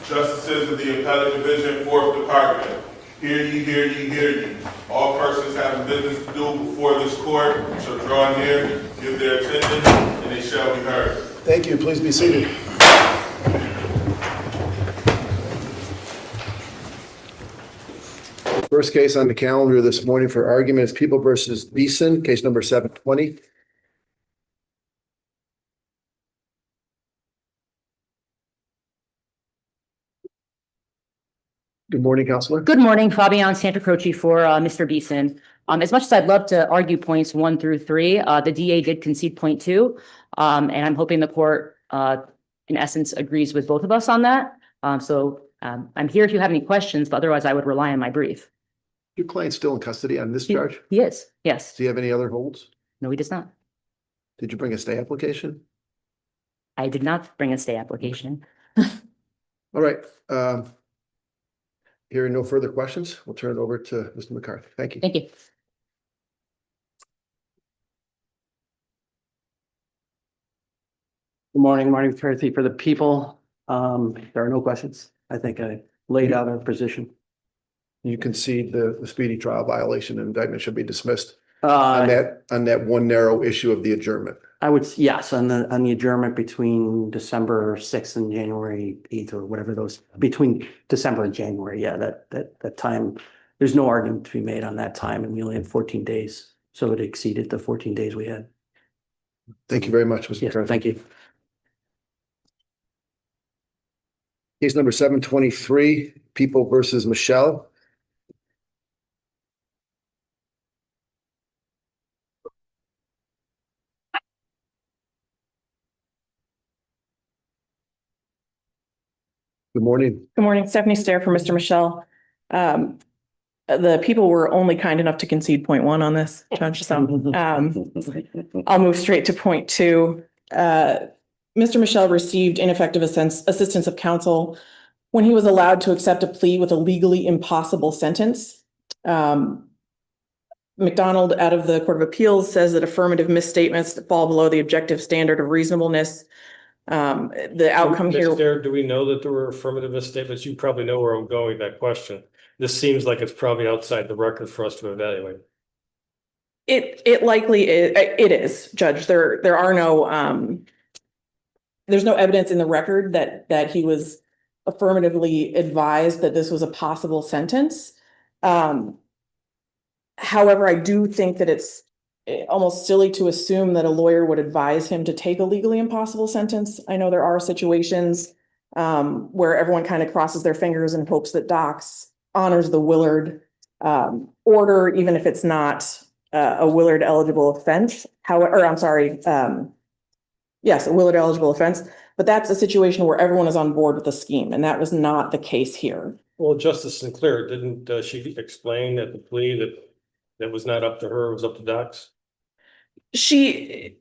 Justices of the Appellate Division, 4th Department. Hear ye, hear ye, hear ye. All persons having business to do before this court shall draw near, give their attendance, and they shall be heard. Thank you. Please be seated. First case on the calendar this morning for argument is People versus Beeson, case number 720. Good morning, Counselor. Good morning, Fabian Santacroce for Mr. Beeson. As much as I'd love to argue points 1 through 3, the DA did concede point 2, and I'm hoping the court, in essence, agrees with both of us on that. I'm here if you have any questions, but otherwise I would rely on my brief. Your client's still in custody on this charge? He is, yes. Do you have any other holds? No, he does not. Did you bring a stay application? I did not bring a stay application. All right. Hearing no further questions, we'll turn it over to Mr. McCarthy. Thank you. Thank you. Good morning, Marty McCarthy for the People. There are no questions. I think I laid out our position. You concede the speedy trial violation and indictment should be dismissed on that one narrow issue of the adjournment. I would, yes, on the adjournment between December 6th and January 8th or whatever those, between December and January. Yeah, that time, there's no argument to be made on that time, and we only had 14 days. So it exceeded the 14 days we had. Thank you very much, Mr. Yes, McCarthy. thank you. Case number 723, People versus Michelle. Good morning. Good morning, Stephanie Stair for Mr. Michelle. The People were only kind enough to concede point 1 on this, Judge, so I'll move straight to point 2. Mr. Michelle received ineffective assistance of counsel when he was allowed to accept a plea with a legally impossible sentence. McDonald out of the Court of Appeals says that affirmative misstatements that fall below the objective standard of reasonableness. The outcome here. Do we know that there were affirmative misstatements? You probably know where I'm going with that question. This seems like it's probably outside the record for us to evaluate. It likely is. It is, Judge. There are no there's no evidence in the record that he was affirmatively advised that this was a possible sentence. However, I do think that it's almost silly to assume that a lawyer would advise him to take a legally impossible sentence. I know there are situations where everyone kind of crosses their fingers and hopes that Docs honors the Willard order, even if it's not a Willard eligible offense. However, I'm sorry, yes, a Willard eligible offense, but that's a situation where everyone is on board with the scheme, and that was not the case here. Well, Justice Sinclair, didn't she explain at the plea that was not up to her, it was up to Docs? She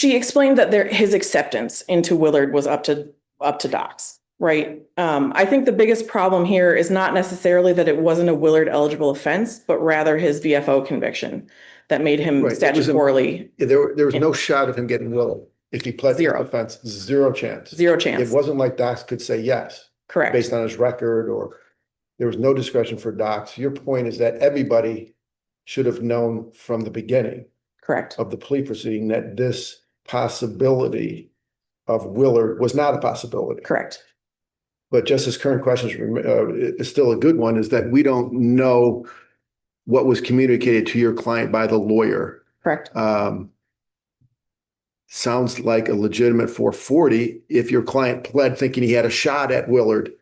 explained that his acceptance into Willard was up to Docs, right? I think the biggest problem here is not necessarily that it wasn't a Willard eligible offense, but rather his VFO conviction that made him statutorily. There was no shot of him getting Willard if he pled the offense. Zero chance. Zero chance. It wasn't like Docs could say yes. Correct. Based on his record, or there was no discretion for Docs. Your point is that everybody should have known from the beginning. Correct. Of the plea proceeding that this possibility of Willard was not a possibility. Correct. But Justice current question is still a good one, is that we don't know what was communicated to your client by the lawyer. Correct. Sounds like a legitimate 440 if your client pled thinking he had a shot at Willard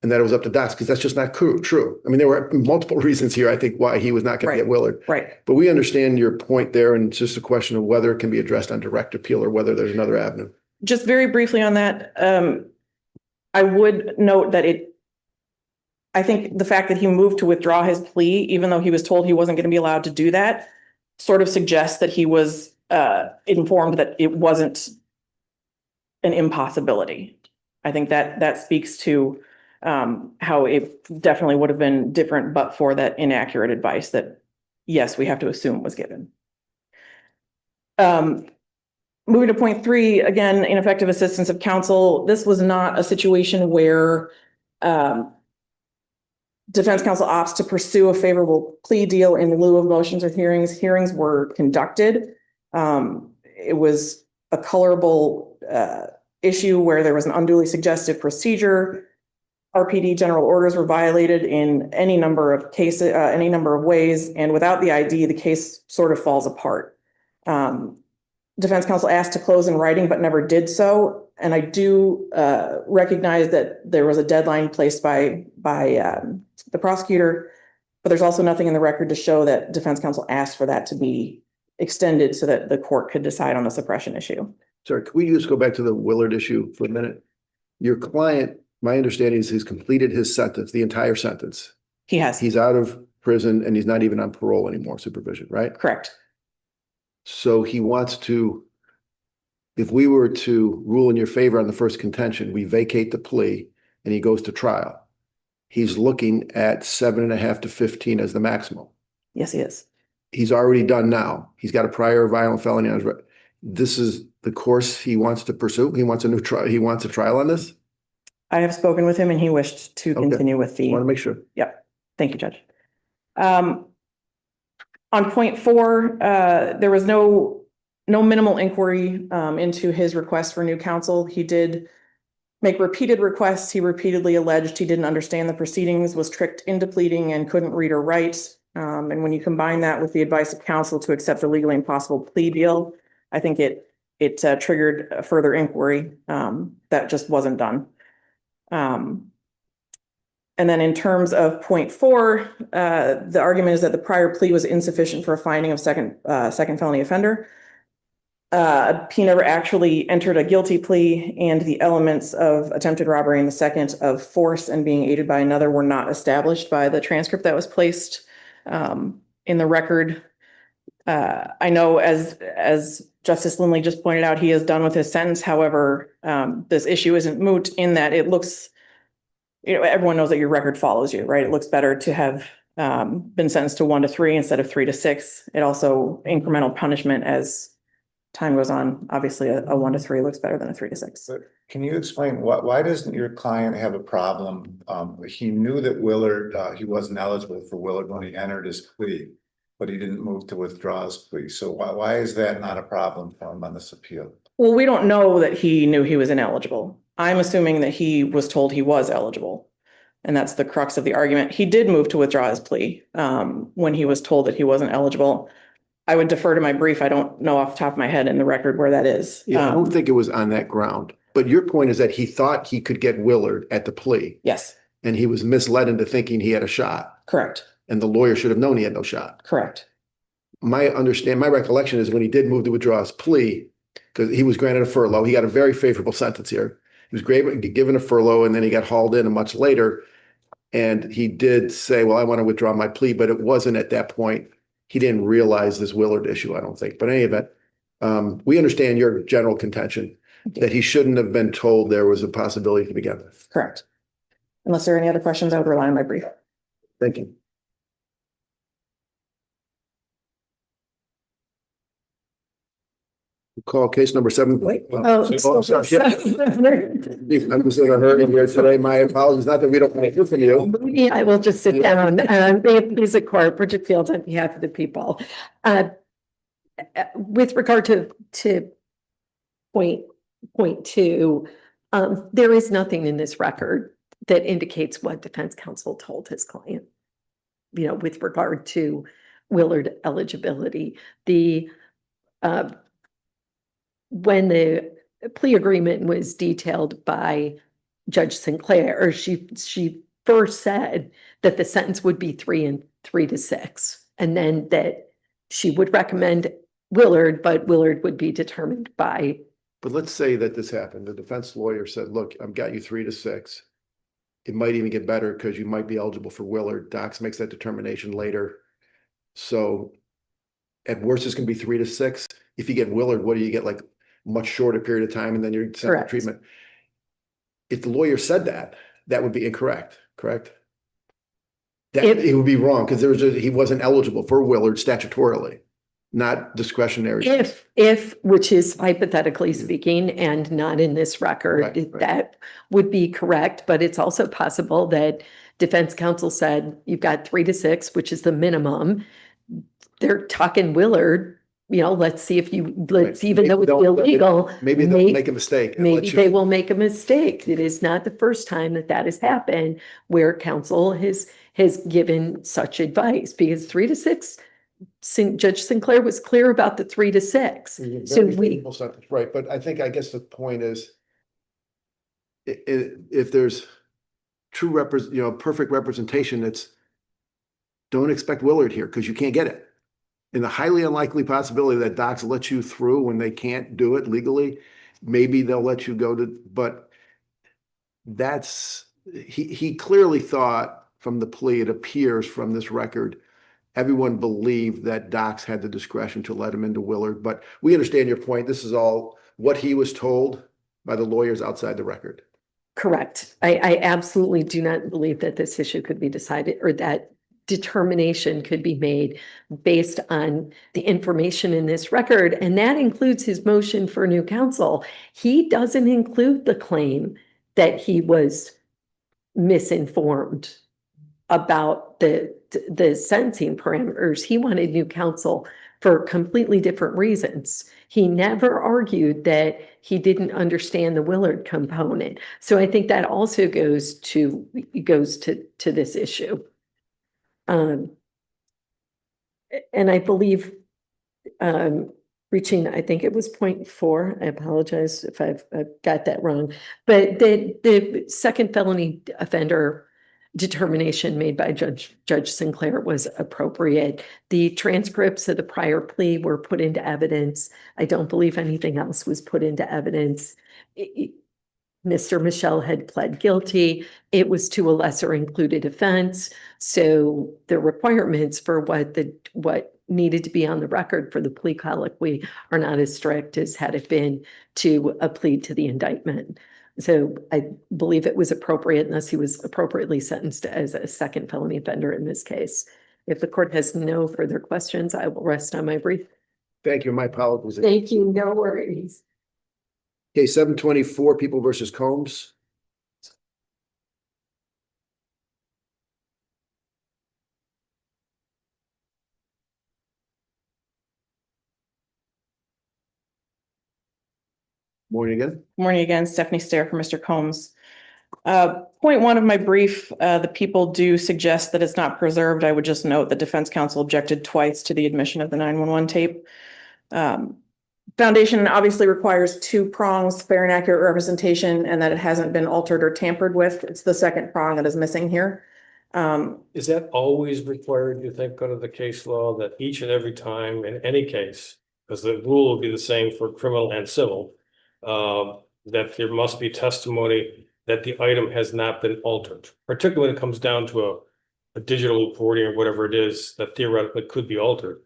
and that it was up to Docs, because that's just not true. I mean, there were multiple reasons here, I think, why he was not going to get Willard. Right. But we understand your point there, and it's just a question of whether it can be addressed on direct appeal or whether there's another avenue. Just very briefly on that, I would note that I think the fact that he moved to withdraw his plea, even though he was told he wasn't going to be allowed to do that, sort of suggests that he was informed that it wasn't an impossibility. I think that speaks to how it definitely would have been different, but for that inaccurate advice that, yes, we have to assume was given. moving to point 3, again, ineffective assistance of counsel. This was not a situation where defense counsel opts to pursue a favorable plea deal in lieu of motions or hearings. Hearings were conducted. It was a colorable issue where there was an unduly suggestive procedure. RPD general orders were violated in any number of cases, any number of ways, and without the ID, the case sort of falls apart. Defense counsel asked to close in writing, but never did so. And I do recognize that there was a deadline placed by the prosecutor, but there's also nothing in the record to show that defense counsel asked for that to be extended so that the court could decide on the suppression issue. Sorry, can we just go back to the Willard issue for a minute? Your client, my understanding is he's completed his sentence, the entire sentence. He has. He's out of prison and he's not even on parole anymore, supervision, right? Correct. So he wants to, if we were to rule in your favor on the first contention, we vacate the plea and he goes to trial. He's looking at 7.5 to 15 as the maximum. Yes, he is. He's already done now. He's got a prior violent felony on his record. This is the course he wants to pursue. He wants a new trial. He wants a trial on this. I have spoken with him and he wished to continue with the. Want to make sure. Yep. Thank you, Judge. On point 4, there was no minimal inquiry into his request for new counsel. He did make repeated requests. He repeatedly alleged he didn't understand the proceedings, was tricked into pleading, and couldn't read or write. And when you combine that with the advice of counsel to accept a legally impossible plea deal, I think it triggered a further inquiry that just wasn't done. And then in terms of point 4, the argument is that the prior plea was insufficient for a finding of second felony offender. He never actually entered a guilty plea, and the elements of attempted robbery and the second of force and being aided by another were not established by the transcript that was placed in the record. I know as Justice Lindley just pointed out, he is done with his sentence. However, this issue isn't moot in that it looks, everyone knows that your record follows you, right? It looks better to have been sentenced to 1 to 3 instead of 3 to 6. It also incremental punishment as time goes on. Obviously, a 1 to 3 looks better than a 3 to 6. But can you explain why doesn't your client have a problem? He knew that Willard, he wasn't eligible for Willard when he entered his plea, but he didn't move to withdraw his plea. So why is that not a problem for him on this appeal? Well, we don't know that he knew he was ineligible. I'm assuming that he was told he was eligible. And that's the crux of the argument. He did move to withdraw his plea when he was told that he wasn't eligible. I would defer to my brief. I don't know off the top of my head in the record where that is. Yeah, I don't think it was on that ground. But your point is that he thought he could get Willard at the plea. Yes. And he was misled into thinking he had a shot. Correct. And the lawyer should have known he had no shot. Correct. My recollection is when he did move to withdraw his plea, because he was granted a furlough, he got a very favorable sentence here. He was given a furlough and then he got hauled in much later. And he did say, well, I want to withdraw my plea, but it wasn't at that point. He didn't realize this Willard issue, I don't think. But in any event, we understand your general contention that he shouldn't have been told there was a possibility to begin with. Correct. Unless there are any other questions, I would rely on my brief. Thank you. Call case number 7. Wait. I'm sorry. Yeah. I'm just in a hurry here today. My apologies. Not that we don't want to hear from you. Yeah, I will just sit down. Please, the court, Bridget Fields on behalf of the people. With regard to point 2, there is nothing in this record that indicates what defense counsel told his client, with regard to Willard eligibility. When the plea agreement was detailed by Judge Sinclair, she first said that the sentence would be 3 to 6, and then that she would recommend Willard, but Willard would be determined by. But let's say that this happened. The defense lawyer said, look, I've got you 3 to 6. It might even get better because you might be eligible for Willard. Docs makes that determination later. So at worst, it's going to be 3 to 6. If you get Willard, what do you get? Like much shorter period of time, and then you're sent to treatment. If the lawyer said that, that would be incorrect, correct? It would be wrong because he wasn't eligible for Willard statutorily. not discretionary. If, which is hypothetically speaking, and not in this record, Right, right. that would be correct, but it's also possible that defense counsel said, you've got 3 to 6, which is the minimum. They're talking Willard, let's see if let's, even though it's illegal. Maybe they'll make a mistake. and let Maybe you- they will make a mistake. It is not the first time that has happened where counsel has given such advice, because 3 to 6, Judge Sinclair was clear about the 3 to 6. So Very we, favorable sentence, right, but I guess the point is, if there's true perfect representation, it's don't expect Willard here because you can't get it. In the highly unlikely possibility that docs let you through when they can't do it legally, maybe they'll let you go to, but he clearly thought from the plea, it appears from this record, everyone believed that docs had the discretion to let him into Willard, but we understand your point. This is all what he was told by the lawyers outside the record. correct. I absolutely do not believe that this issue could be decided, or that determination could be made based on the information in this record. And that includes his motion for new counsel. He doesn't include the claim that he was misinformed about the sentencing parameters. He wanted new counsel for completely different reasons. He never argued that he didn't understand the Willard component. So I think that also goes to this issue. And I believe reaching, I think it was 0.4. I apologize if I've got that wrong. But the second felony offender determination made by Judge Sinclair was appropriate. The transcripts of the prior plea were put into evidence. I don't believe anything else was put into evidence. Mr. Michel had pled guilty. It was to a lesser included offense. So the requirements for what needed to be on the record for the plea colloquy are not as strict as had it been to a plea to the indictment. So I believe it was appropriate, unless he was appropriately sentenced as a second felony offender in this case. If the court has no further questions, I will rest on my brief. Thank you. My apologies. Thank you. No worries. Okay, 724 People versus Combs. Morning again. Morning again, Stephanie Stair for Mr. Combs. Point 1 of my brief, the people do suggest that it's not preserved. I would just note that defense counsel objected twice to the admission of the 911 tape. Foundation obviously requires 2 prongs, fair and accurate representation, and that it hasn't been altered or tampered with. It's the second prong that is missing here. Is that always required, you think, under the case law, that each and every time in any case, because the rule will be the same for criminal and civil, that there must be testimony that the item has not been altered, particularly when it comes down to a digital recording or whatever it is that theoretically could be altered?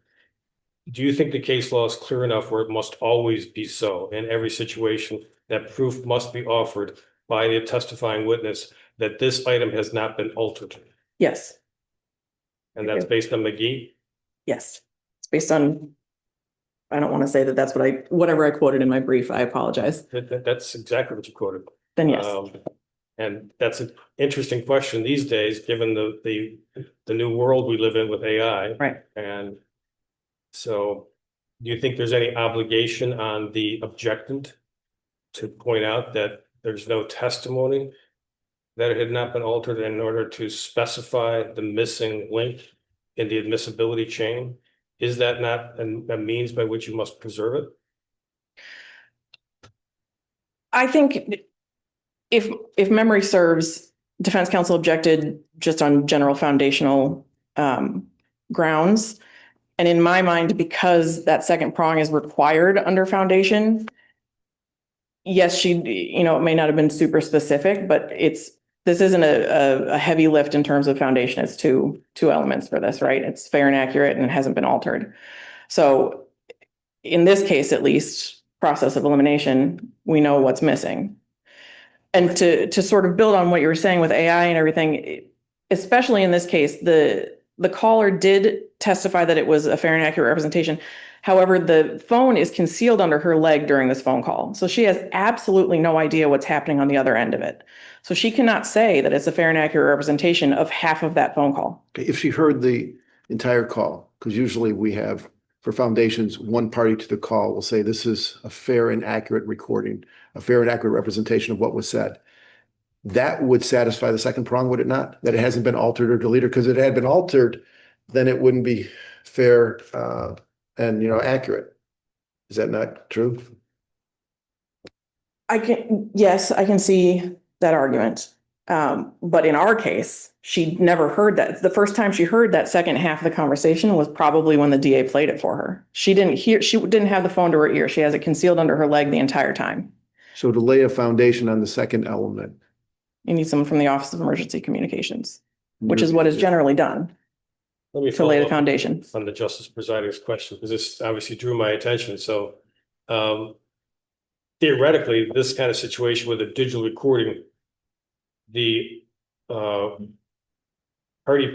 Do you think the case law is clear enough where it must always be so in every situation, that proof must be offered by the testifying witness that this item has not been altered? Yes, And that's based on McGee? yes. It's based on, I don't want to say that that's whatever I quoted in my brief. I apologize. That's exactly what you quoted. Then yes. And that's an interesting question these days, given the new world we live in with AI. Right. And so do you think there's any obligation on the objectant to point out that there's no testimony that it had not been altered in order to specify the missing link in the admissibility chain? Is that not a means by which you must preserve it? I think if memory serves, defense counsel objected just on general foundational grounds. And in my mind, because that second prong is required under foundation, yes, it may not have been super specific, but this isn't a heavy lift in terms of foundation. It's two elements for this, right? It's fair and accurate and it hasn't been altered. So in this case, at least, process of elimination, we know what's missing. And to sort of build on what you were saying with AI and everything, especially in this case, the caller did testify that it was a fair and accurate representation. However, the phone is concealed under her leg during this phone call. So she has absolutely no idea what's happening on the other end of it. So she cannot say that it's a fair and accurate representation of half of that phone call. If she heard the entire call, because usually we have, for foundations, one party to the call will say, this is a fair and accurate recording, a fair and accurate representation of what was said. That would satisfy the second prong, would it not? That it hasn't been altered or deleted, because if it had been altered, then it wouldn't be fair and, accurate. Is that not true? Yes, I can see that argument. But in our case, she never heard that. The first time she heard that second half of the conversation was probably when the DA played it for her. She didn't have the phone to her ear. She has it concealed under her leg the entire time. So to lay a foundation on the second element. You need someone from the Office of Emergency Communications, which is what is generally done Let me to lay the follow up foundation. on the Justice Presiding's question, because this obviously drew my attention. So theoretically, this kind of situation with a digital recording, the party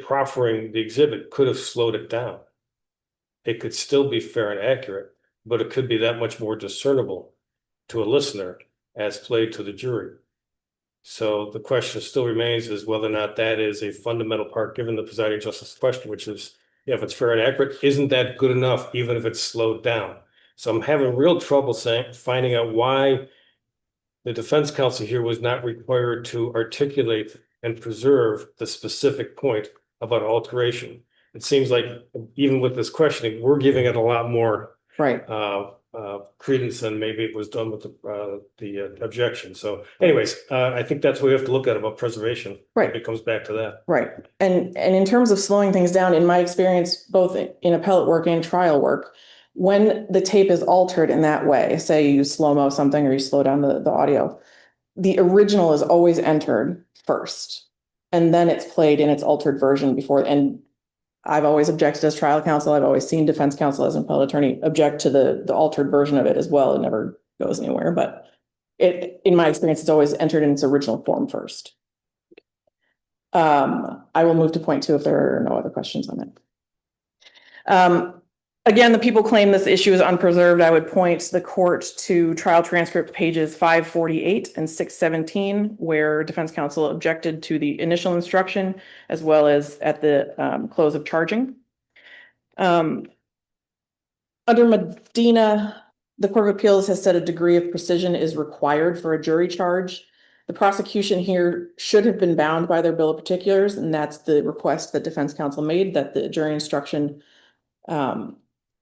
proffering the exhibit could have slowed it down. It could still be fair and accurate, but it could be that much more discernible to a listener as played to the jury. So the question still remains is whether or not that is a fundamental part, given the presiding justice question, which is, yeah, if it's fair and accurate, isn't that good enough, even if it's slowed down? So I'm having real trouble finding out why the defense counsel here was not required to articulate and preserve the specific point about alteration. It seems like even with this questioning, we're giving it a lot more Right. credence than maybe it was done with the objection. So anyways, I think that's what we have to look at about preservation. Right. It comes back to that. Right. And in terms of slowing things down, in my experience, both in appellate work and trial work, when the tape is altered in that way, say you slow-mo something or you slow down the audio, the original is always entered first, and then it's played in its altered version before. And I've always objected as trial counsel. I've always seen defense counsel as an appellate attorney object to the altered version of it as well. It never goes anywhere, but in my experience, it's always entered in its original form first. I will move to point 2 if there are no other questions on it. Again, the people claim this issue is unpreserved. I would point the court to trial transcript pages 548 and 617, where defense counsel objected to the initial instruction as well as at the close of charging. Under Medina, the Court of Appeals has said a degree of precision is required for a jury charge. The prosecution here should have been bound by their bill of particulars, and that's the request that defense counsel made, that the jury instruction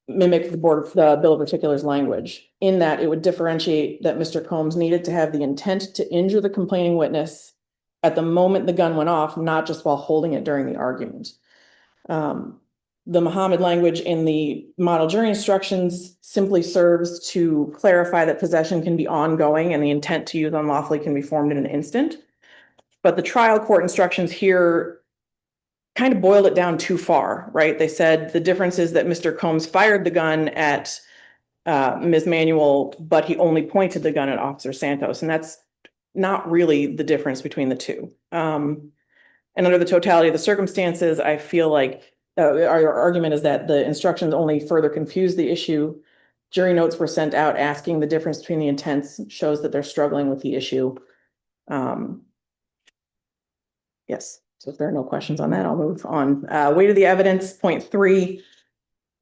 mimic the bill of particulars language, in that it would differentiate that Mr. Combs needed to have the intent to injure the complaining witness at the moment the gun went off, not just while holding it during the argument. The Muhammad language in the model jury instructions simply serves to clarify that possession can be ongoing and the intent to use unlawfully can be formed in an instant. But the trial court instructions here kind of boiled it down too far, right? They said the difference is that Mr. Combs fired the gun at Ms. Manuel, but he only pointed the gun at Officer Santos. And that's not really the difference between the two. And under the totality of the circumstances, I feel like our argument is that the instructions only further confuse the issue. Jury notes were sent out asking the difference between the intents, shows that they're struggling with the issue. Yes, so if there are no questions on that, I'll move on. Weight of the evidence, point 3.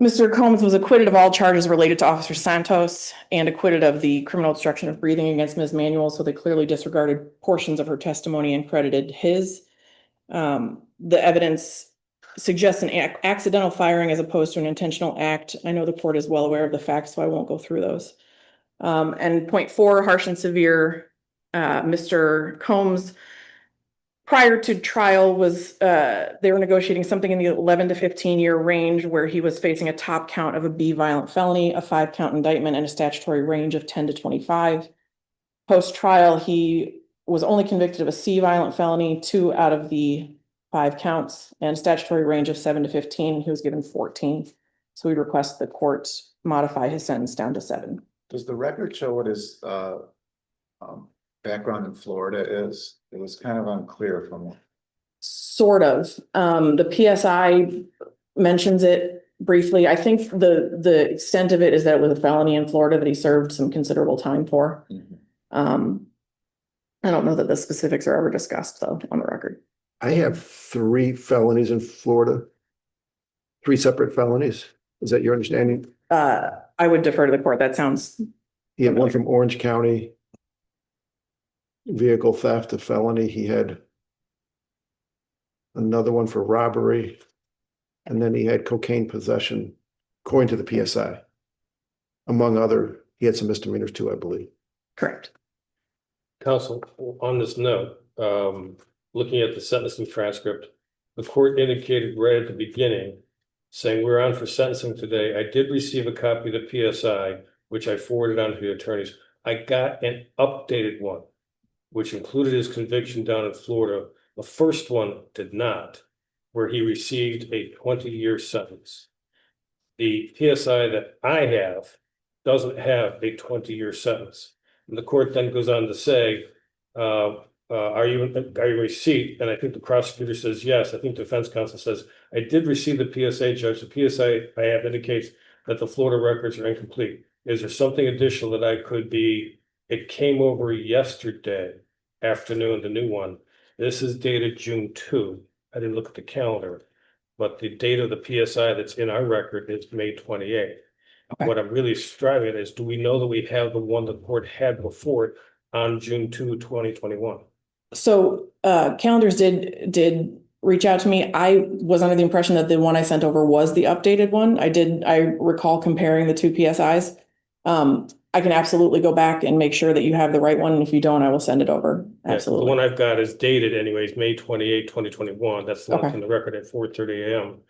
Mr. Combs was acquitted of all charges related to Officer Santos and acquitted of the criminal obstruction of breathing against Ms. Manuel, so they clearly disregarded portions of her testimony and credited his. The evidence suggests an accidental firing as opposed to an intentional act. I know the court is well aware of the facts, so I won't go through those. And point 4, harsh and severe. Mr. Combs, prior to trial, was they were negotiating something in the 11 to 15 year range, where he was facing a top count of a B violent felony, a 5-count indictment, and a statutory range of 10 to 25. Post trial, he was only convicted of a C violent felony, 2 out of the 5 counts, and statutory range of 7 to 15. He was given 14. So we request the court modify his sentence down to 7. Does the record show what his background in Florida is? It was kind of unclear from. Sort of. The PSI mentions it briefly. I think the extent of it is that it was a felony in Florida that he served some considerable time for. I don't know that the specifics are ever discussed though on the record. I have 3 felonies in Florida. 3 separate felonies. Is that your understanding? I would defer to the court. That sounds, He had one from Orange County. Vehicle theft, a felony. He had another one for robbery. And then he had cocaine possession, according to the PSI. Among other, he had some misdemeanors too, I believe. correct. Counsel, on this note, looking at the sentencing transcript, the court indicated right at the beginning, saying we're on for sentencing today. I did receive a copy of the PSI, which I forwarded on to the attorneys. I got an updated one, which included his conviction down in Florida. The first one did not, where he received a 20-year sentence. The PSI that I have doesn't have a 20-year sentence. And the court then goes on to say, are you receipt? And I think the prosecutor says, yes. I think defense counsel says, I did receive the PSA, judge. The PSA I have indicates that the Florida records are incomplete. Is there something additional that I could be? It came over yesterday afternoon, the new one. This is dated June 2. I didn't look at the calendar, but the date of the PSI that's in our record is May 28th. Okay. What I'm really striving at is, do we know that we have the one the court had before it on June 2, 2021? So calendars did reach out to me. I was under the impression that the one I sent over was the updated one. I recall comparing the 2 PSIs. I can absolutely go back and make sure that you have the right one. And if you don't, I will send it over. Absolutely. The one I've got is dated anyways, May 28, 2021. That's the one Okay. from the record at 4:30 a.m.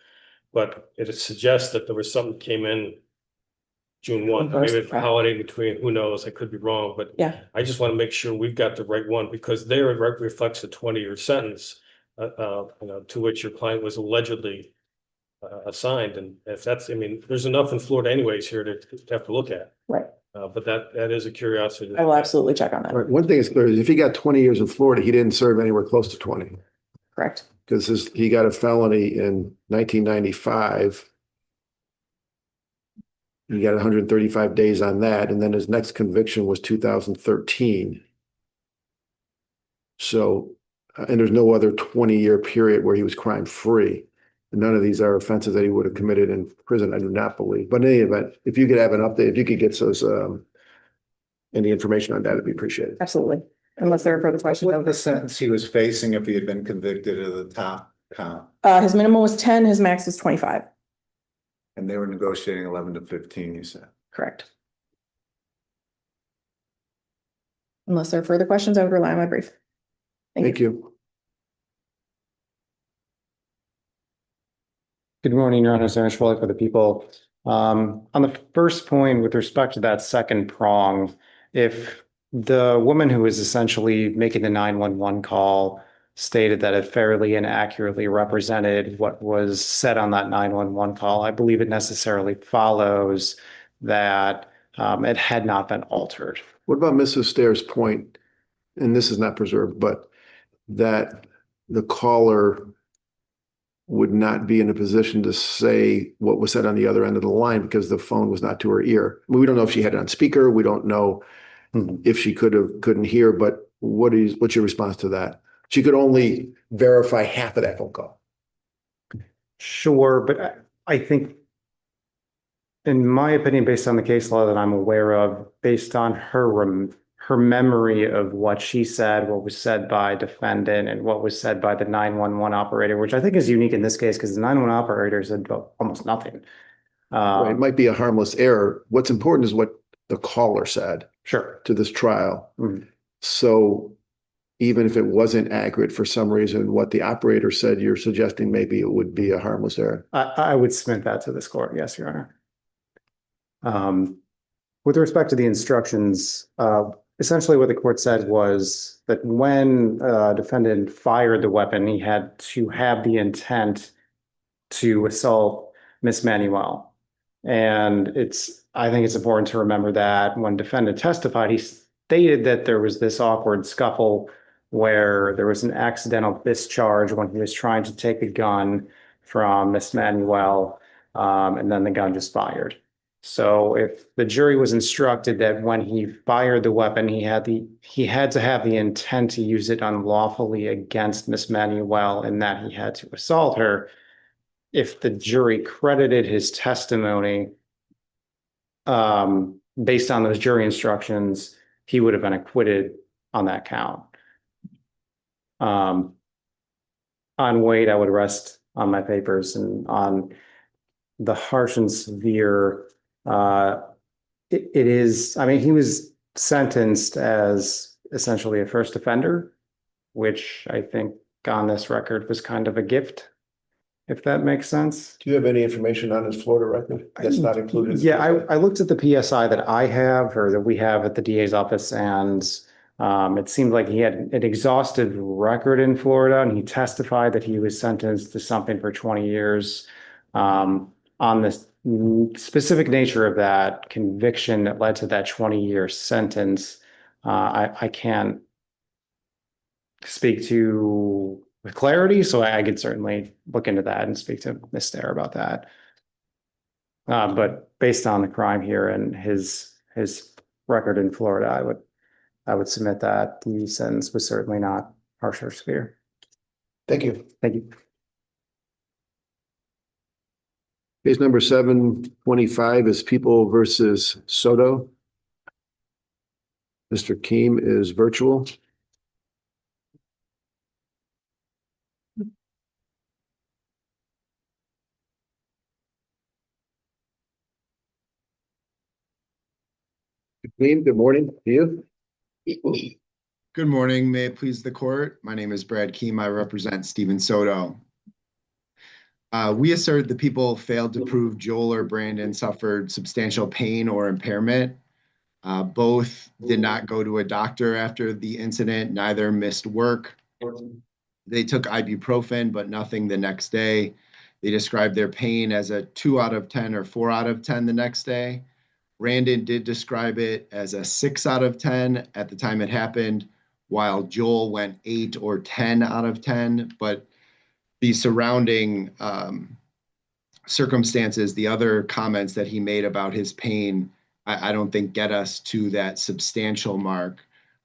But it suggests that there was something that came in June 1. First, Maybe it's a okay. holiday between, who knows? I could be wrong, but Yeah, I just want to make sure we've got the right one, because there it reflects a 20-year sentence, to which your client was allegedly assigned. And if that's, there's enough in Florida anyways here to have to look at. right. But that is a curiosity. I will absolutely check on that. All right, one thing is clear is if he got 20 years in Florida, he didn't serve anywhere close to 20. Correct. Because he got a felony in 1995. He got 135 days on that, and then his next conviction was 2013. So, and there's no other 20-year period where he was crime-free. None of these are offenses that he would have committed in prison, I do not believe. But in any event, if you could have an update, if you could get us any information on that, it'd be appreciated. Absolutely. Unless there are further questions. What the sentence he was facing if he had been convicted of the top count? His minimum was 10, his max is 25. And they were negotiating 11 to 15, you said. Correct. Unless there are further questions, I would rely on my brief. Thank you. Good morning, Your Honor. Aaron Schwalik for the people. On the first point with respect to that second prong, if the woman who was essentially making the 911 call stated that it fairly and accurately represented what was said on that 911 call, I believe it necessarily follows that it had not been altered. What about Mrs. Stair's point, and this is not preserved, but that the caller would not be in a position to say what was said on the other end of the line because the phone was not to her ear? We don't know if she had it on speaker. We don't know if she couldn't hear, but what's your response to that? She could only verify half of that phone call. Sure, but I think, in my opinion, based on the case law that I'm aware of, based on her memory of what she said, what was said by defendant, and what was said by the 911 operator, which I think is unique in this case because the 911 operator said almost nothing. Right, it might be a harmless error. What's important is what the caller said. Sure. To this trial. Mhm. So even if it wasn't accurate for some reason, what the operator said, you're suggesting maybe it would be a harmless error. I would submit that to this court. Yes, Your Honor. With respect to the instructions, essentially what the court said was that when defendant fired the weapon, he had to have the intent to assault Miss Manuel. And I think it's important to remember that when defendant testified, he stated that there was this awkward scuffle where there was an accidental discharge when he was trying to take a gun from Miss Manuel. and then the gun just fired. So if the jury was instructed that when he fired the weapon, he had to have the intent to use it unlawfully against Miss Manuel and that he had to assault her, if the jury credited his testimony based on those jury instructions, he would have been acquitted on that count. On weight, I would rest on my papers, and on the harsh and severe, it is, I mean, he was sentenced as essentially a first offender, which I think on this record was kind of a gift, if that makes sense. Do you have any information on his Florida record? That's not included. Yeah, I looked at the PSI that I have, or that we have at the DA's office, and it seemed like he had an exhaustive record in Florida, and he testified that he was sentenced to something for 20 years. On the specific nature of that conviction that led to that 20-year sentence, I can't speak to with clarity, so I could certainly look into that and speak to Ms. Thayer about that. But based on the crime here and his record in Florida, I would submit that the sentence was certainly not harsh or severe. Thank you. Thank you. Case number 725 is People versus Soto. Mr. Keem is virtual. Keem, good morning to you. Good morning. May it please the court. My name is Brad Keem. I represent Stephen Soto. We assert the people failed to prove Joel or Brandon suffered substantial pain or impairment. Both did not go to a doctor after the incident. Neither missed work. They took ibuprofen, but nothing the next day. They described their pain as a 2 out of 10 or 4 out of 10 the next day. Brandon did describe it as a 6 out of 10 at the time it happened, while Joel went 8 or 10 out of 10. But the surrounding circumstances, the other comments that he made about his pain, I don't think get us to that substantial mark.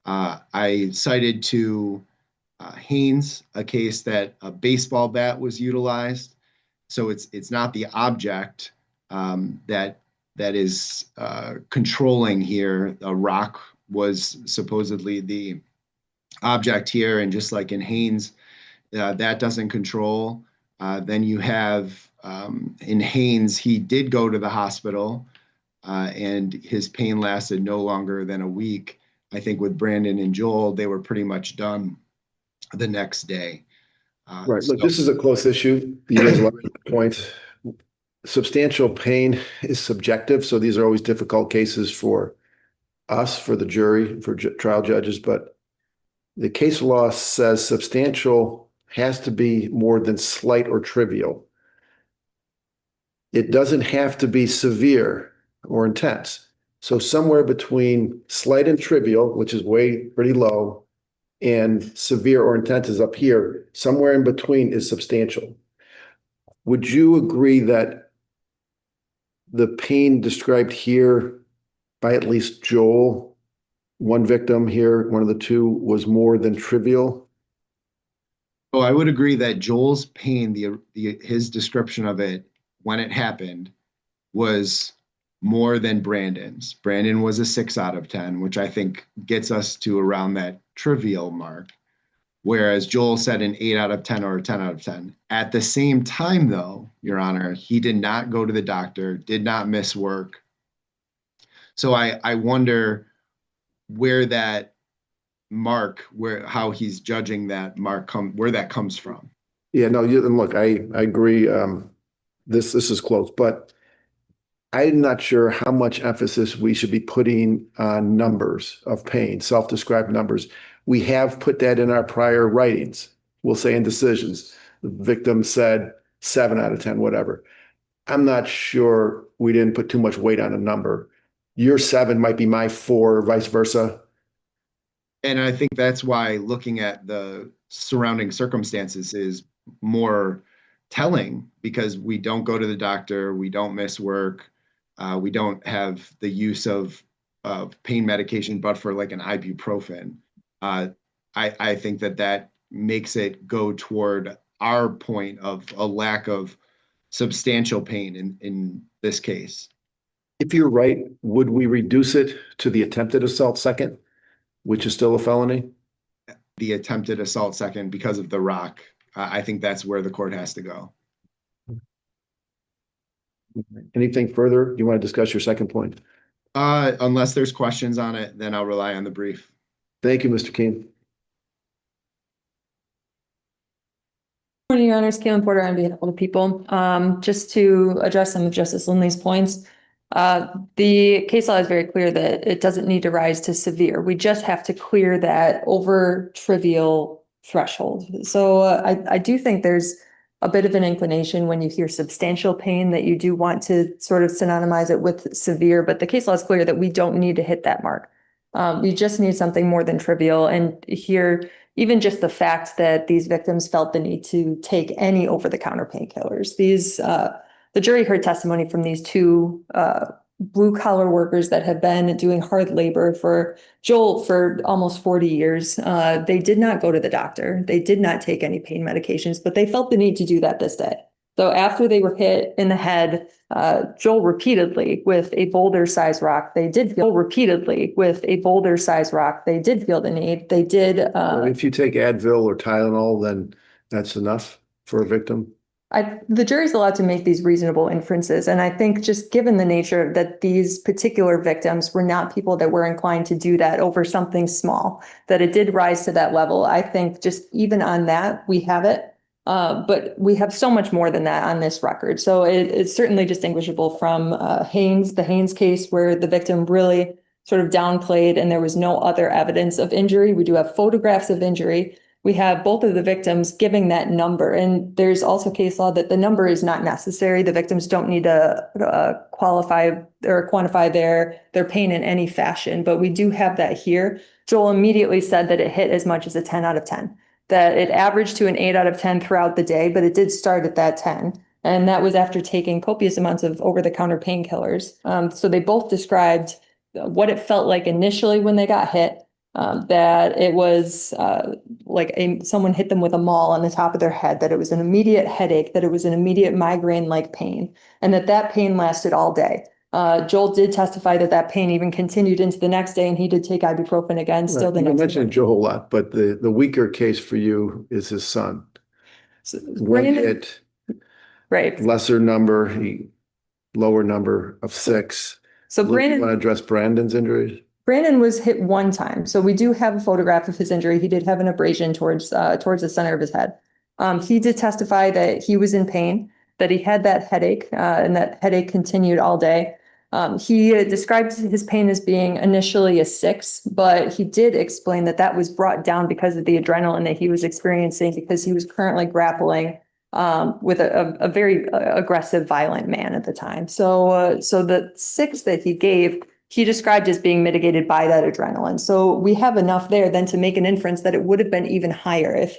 I cited to Haynes, a case that a baseball bat was utilized. So it's not the object that is controlling here. A rock was supposedly the object here, and just like in Haynes, that doesn't control. Then you have in Haynes, he did go to the hospital and his pain lasted no longer than a week. I think with Brandon and Joel, they were pretty much done the next day. Right. Look, this is a close issue. You raise a lot of good points. Substantial pain is subjective, so these are always difficult cases for us, for the jury, for trial judges. But the case law says substantial has to be more than slight or trivial. It doesn't have to be severe or intense. So somewhere between slight and trivial, which is pretty low, and severe or intense is up here, somewhere in between is substantial. Would you agree that the pain described here by at least Joel, one victim here, one of the two, was more than trivial? Oh, I would agree that Joel's pain, his description of it when it happened, was more than Brandon's. Brandon was a 6 out of 10, which I think gets us to around that trivial mark, whereas Joel said an 8 out of 10 or a 10 out of 10. At the same time, though, Your Honor, he did not go to the doctor, did not miss work. So I wonder where that mark, how he's judging that mark, where that comes from. Yeah, no, look, I agree. This is close, but I'm not sure how much emphasis we should be putting on numbers of pain, self-described numbers. We have put that in our prior writings. We'll say in decisions, the victim said 7 out of 10, whatever. I'm not sure we didn't put too much weight on a number. Your 7 might be my 4, vice versa. And I think that's why looking at the surrounding circumstances is more telling because we don't go to the doctor, we don't miss work, we don't have the use of pain medication, but for like an ibuprofen. I think that makes it go toward our point of a lack of substantial pain in this case. If you're right, would we reduce it to the attempted assault second, which is still a felony? The attempted assault second because of the rock. I think that's where the court has to go. Anything further? You want to discuss your second point? Unless there's questions on it, then I'll rely on the brief. Thank you, Mr. Keene. Morning, Your Honors, Caitlin Porter on behalf of the people. Just to address some of Justice Lindley's points, the case law is very clear that it doesn't need to rise to severe. We just have to clear that over trivial threshold. So I do think there's a bit of an inclination when you hear substantial pain that you do want to sort of synonymize it with severe, but the case law is clear that we don't need to hit that mark. We just need something more than trivial. And here, even just the fact that these victims felt the need to take any over-the-counter painkillers. The jury heard testimony from these two blue-collar workers that have been doing hard labor for Joel for almost 40 years. They did not go to the doctor. They did not take any pain medications, but they felt the need to do that this day. So after they were hit in the head, Joel repeatedly with a boulder-sized rock, they did feel repeatedly with a boulder-sized rock. They did feel the need. They did. If you take Advil or Tylenol, then that's enough for a victim. The jury's allowed to make these reasonable inferences. And I think just given the nature that these particular victims were not people that were inclined to do that over something small, that it did rise to that level. I think just even on that, we have it. But we have so much more than that on this record. So it's certainly distinguishable from the Haynes case where the victim really sort of downplayed and there was no other evidence of injury. We do have photographs of injury. We have both of the victims giving that number. And there's also case law that the number is not necessary. The victims don't need to qualify or quantify their pain in any fashion. But we do have that here. Joel immediately said that it hit as much as a 10 out of 10. That it averaged to an 8 out of 10 throughout the day, but it did start at that 10. And that was after taking copious amounts of over-the-counter painkillers. So they both described what it felt like initially when they got hit, that it was like someone hit them with a maul on the top of their head, that it was an immediate headache, that it was an immediate migraine-like pain, and that pain lasted all day. Joel did testify that pain even continued into the next day, and he did take ibuprofen again. Still the next day. You mentioned Joel a lot, but the weaker case for you is his son. One hit, right? Lesser number, lower number of 6. So Brandon, you want to address Brandon's injuries? Brandon was hit one time, so we do have a photograph of his injury. He did have an abrasion towards the center of his head. He did testify that he was in pain, that he had that headache, and that headache continued all day. He described his pain as being initially a 6, but he did explain that was brought down because of the adrenaline that he was experiencing because he was currently grappling with a very aggressive, violent man at the time. So the 6 that he gave, he described as being mitigated by that adrenaline. So we have enough there then to make an inference that it would have been even higher if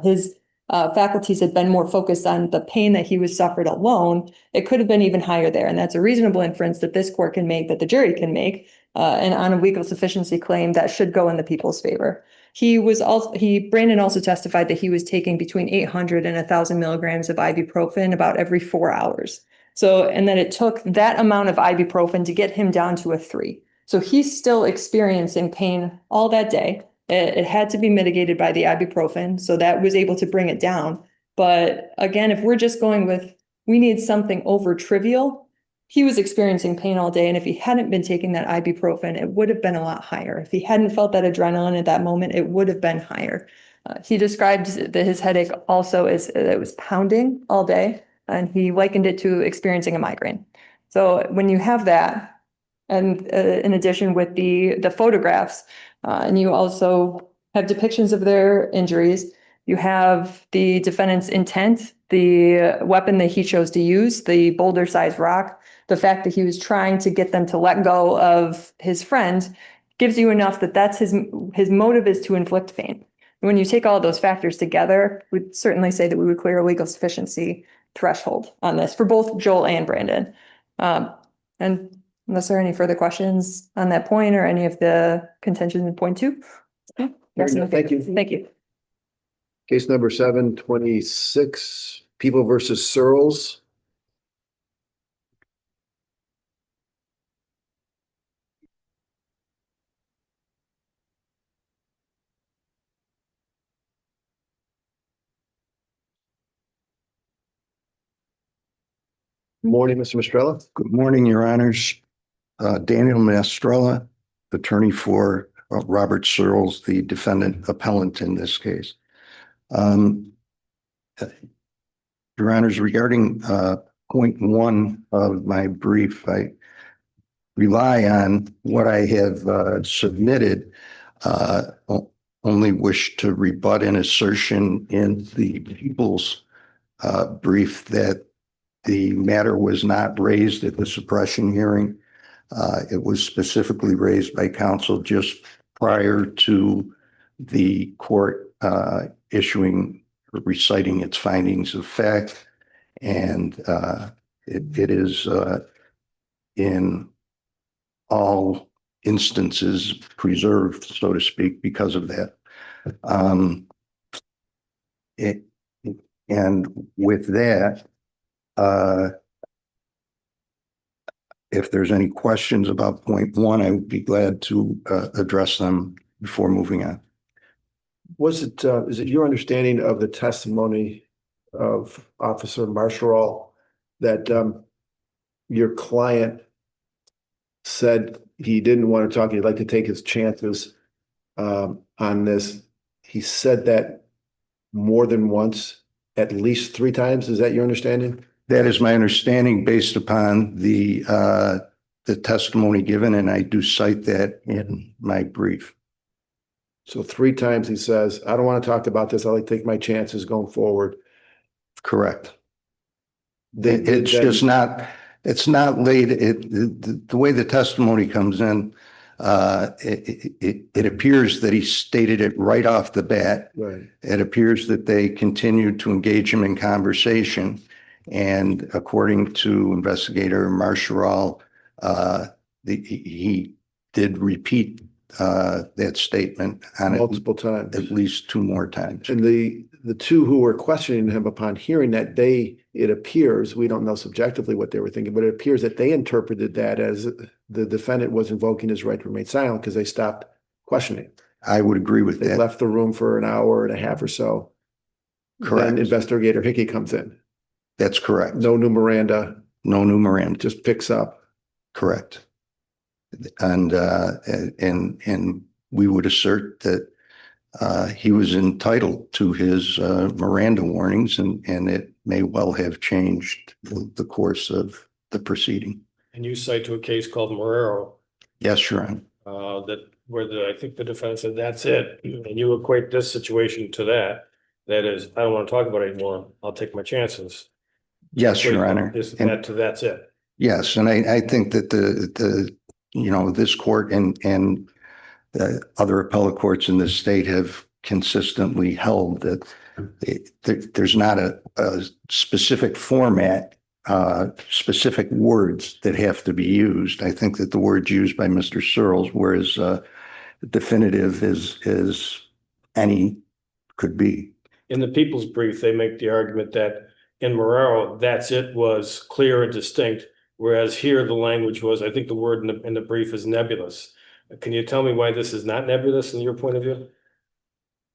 his faculties had been more focused on the pain that he was suffered alone. It could have been even higher there. And that's a reasonable inference that this court can make, that the jury can make. And on a legal sufficiency claim, that should go in the people's favor. Brandon also testified that he was taking between 800 and 1,000 milligrams of ibuprofen about every 4 hours. And then it took that amount of ibuprofen to get him down to a 3. So he's still experiencing pain all that day. It had to be mitigated by the ibuprofen, so that was able to bring it down. But again, if we're just going with, we need something over trivial, he was experiencing pain all day. And if he hadn't been taking that ibuprofen, it would have been a lot higher. If he hadn't felt that adrenaline at that moment, it would have been higher. He described that his headache also it was pounding all day, and he likened it to experiencing a migraine. So when you have that, and in addition with the photographs, and you also have depictions of their injuries, you have the defendant's intent, the weapon that he chose to use, the boulder-sized rock, the fact that he was trying to get them to let go of his friend gives you enough that that's his motive is to inflict pain. When you take all those factors together, we'd certainly say that we would clear a legal sufficiency threshold on this for both Joel and Brandon. And unless there are any further questions on that point or any of the contention in point 2. Yeah, yes, no, Thank you. Thank you. Case number 726, People versus Searles. Morning, Mr. Mistrella. Good morning, Your Honors. Daniel Mastrella, attorney for Robert Searles, the defendant appellant in this case. Your Honors, regarding point 1 of my brief, I rely on what I have submitted, only wish to rebut an assertion in the People's brief that the matter was not raised at the suppression hearing. It was specifically raised by counsel just prior to the court reciting its findings of fact. And it is in all instances preserved, so to speak, because of that. And with that, if there's any questions about point 1, I would be glad to address them before moving on. Is it your understanding of the testimony of Officer Marshall that your client said he didn't want to talk, he'd like to take his chances on this? He said that more than once, at least 3 times. Is that your understanding? That is my understanding based upon the testimony given, and I do cite that in my brief. So 3 times he says, I don't want to talk about this. I like to take my chances going forward. Correct. It's not late. The way the testimony comes in, it appears that he stated it right off the bat. Right. It appears that they continued to engage him in conversation. And according to investigator Marshall, he did repeat that statement on Multiple times. at least 2 more times. And the 2 who were questioning him upon hearing that, it appears, we don't know subjectively what they were thinking, but it appears that they interpreted that as the defendant was invoking his right to remain silent because they stopped questioning. I would agree with They that. left the room for an hour and a half or so. Correct. Then investigator Hickey comes in. That's correct. No new Miranda. No new Miranda. Just picks up. Correct. And we would assert that he was entitled to his Miranda warnings, and it may well have changed the course of the proceeding. And you cite to a case called Marrero, Yes, Your Honor. I think the defense said, that's it. And you equate this situation to that. That is, I don't want to talk about it anymore. I'll take my chances. Yes, Your Honor. That's it. Yes, and I think that this court and other appellate courts in this state have consistently held that there's not a specific format, specific words that have to be used. I think that the words used by Mr. Searles were as definitive as any could be. In the People's brief, they make the argument that in Marrero, that's it was clear and distinct, whereas here the language was, I think the word in the brief is nebulous. Can you tell me why this is not nebulous in your point of view?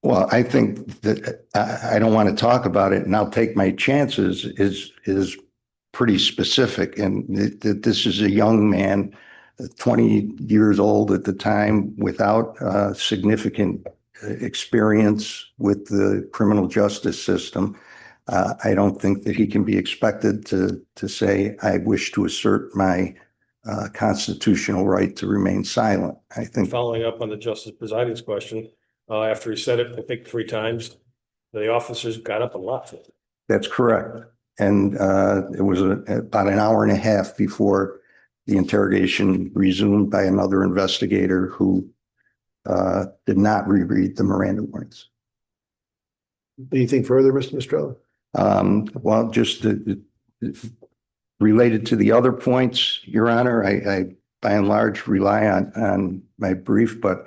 Well, I think that I don't want to talk about it, and I'll take my chances is pretty specific. And that this is a young man, 20 years old at the time, without significant experience with the criminal justice system. I don't think that he can be expected to say, I wish to assert my constitutional right to remain silent. I think Following up on the Justice Presiding's question, after he said it, I think 3 times, the officers got up and left. that's correct. And it was about an hour and a half before the interrogation resumed by another investigator who did not reread the Miranda warnings. Anything further, Mr. Mistrella? Well, just related to the other points, Your Honor, I by and large rely on my brief, but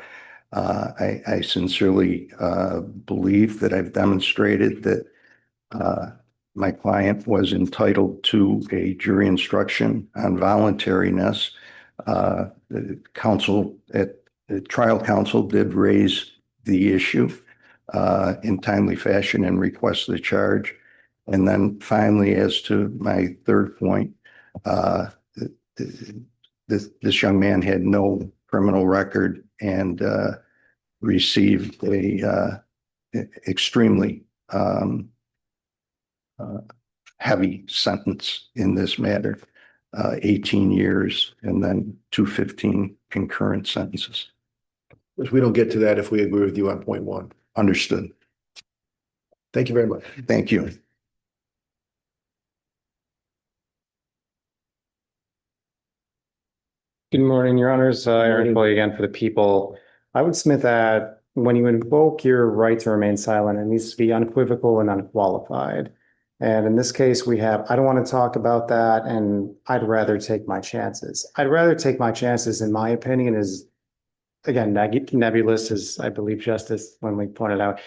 I sincerely believe that I've demonstrated that my client was entitled to a jury instruction on voluntariness. The trial counsel did raise the issue in timely fashion and request the charge. And then finally, as to my third point, this young man had no criminal record and received a extremely heavy sentence in this matter, 18 years and then 215 concurrent sentences. Which we don't get to that if we agree with you on point one. Understood. Thank you very much. Thank you. Good morning, Your Honors. Aaron Foley again for the people. I would submit that when you invoke your right to remain silent, it needs to be unequivocal and unqualified. And in this case, we have, I don't want to talk about that, and I'd rather take my chances. I'd rather take my chances, in my opinion, is, again, nebulous, as I believe Justice Lindley pointed out.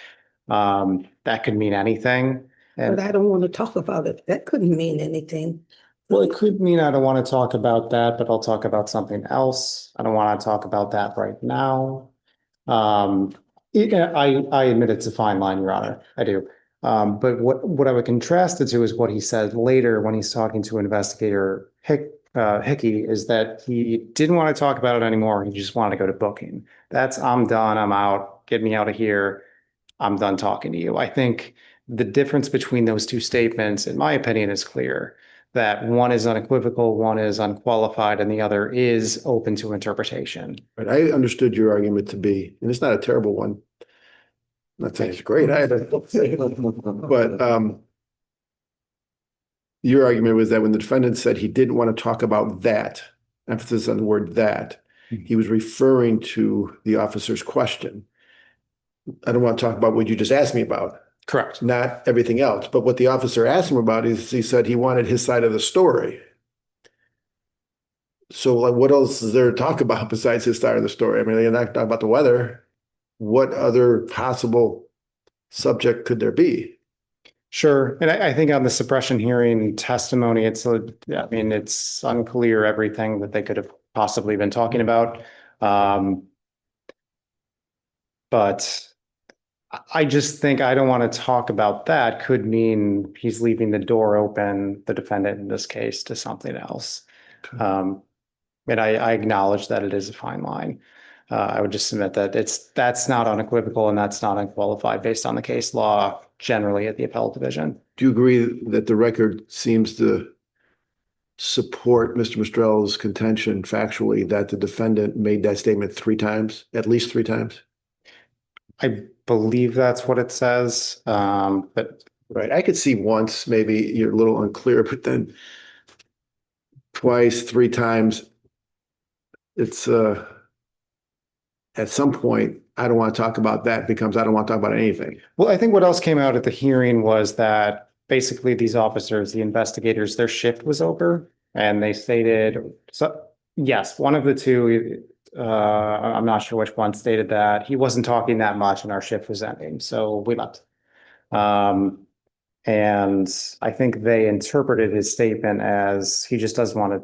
That could mean anything. But I don't want to talk about it. That couldn't mean anything. Well, it could mean I don't want to talk about that, but I'll talk about something else. I don't want to talk about that right now. I admit it's a fine line, Your Honor. I do. But what I would contrast it to is what he said later when he's talking to investigator Hickey, is that he didn't want to talk about it anymore. He just wanted to go to booking. That's, I'm done. I'm out. Get me out of here. I'm done talking to you. I think the difference between those two statements, in my opinion, is clear. That one is unequivocal, one is unqualified, and the other is open to interpretation. But I understood your argument to be, and it's not a terrible one. I'm not saying it's great either. But your argument was that when the defendant said he didn't want to talk about that, emphasis on the word that, he was referring to the officer's question. I don't want to talk about what you just asked me about. Correct. Not everything else. But what the officer asked him about is he said he wanted his side of the story. So like, what else is there to talk about besides his side of the story? I mean, you're not talking about the weather. What other possible subject could there be? Sure. And I think on the suppression hearing testimony, it's unclear everything that they could have possibly been talking about. But I just think I don't want to talk about that could mean he's leaving the door open, the defendant in this case, to something else. Okay. And I acknowledge that it is a fine line. I would just submit that that's not unequivocal and that's not unqualified based on the case law generally at the appellate division. Do you agree that the record seems to support Mr. Mistrella's contention factually that the defendant made that statement 3 times, at least 3 times? I believe that's what it says. But right, I could see once, maybe you're a little unclear, but then twice, 3 times, it's at some point, I don't want to talk about that becomes I don't want to talk about anything. Well, I think what else came out at the hearing was that basically these officers, the investigators, their shift was over and they stated, so yes, one of the two, I'm not sure which one, stated that he wasn't talking that much and our shift was ending. So we left. And I think they interpreted his statement as he just doesn't want to.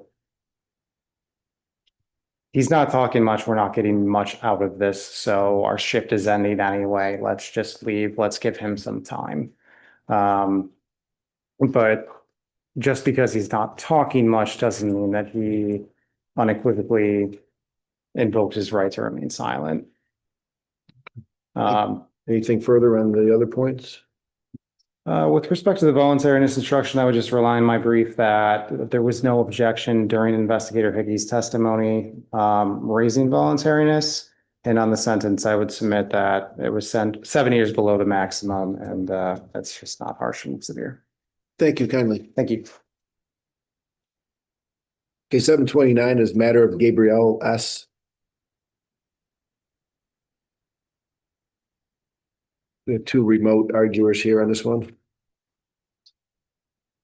He's not talking much. We're not getting much out of this. So our shift is ending anyway. Let's just leave. Let's give him some time. But just because he's not talking much doesn't mean that he unequivocally invoked his right to remain silent. Anything further on the other points? With respect to the voluntariness instruction, I would just rely on my brief that there was no objection during Investigator Hickey's testimony raising voluntariness. And on the sentence, I would submit that it was sent 7 years below the maximum, and that's just not harsh and severe. Thank you kindly. Thank you. Okay, 729 is matter of Gabrielle S. We have two remote arguers here on this one.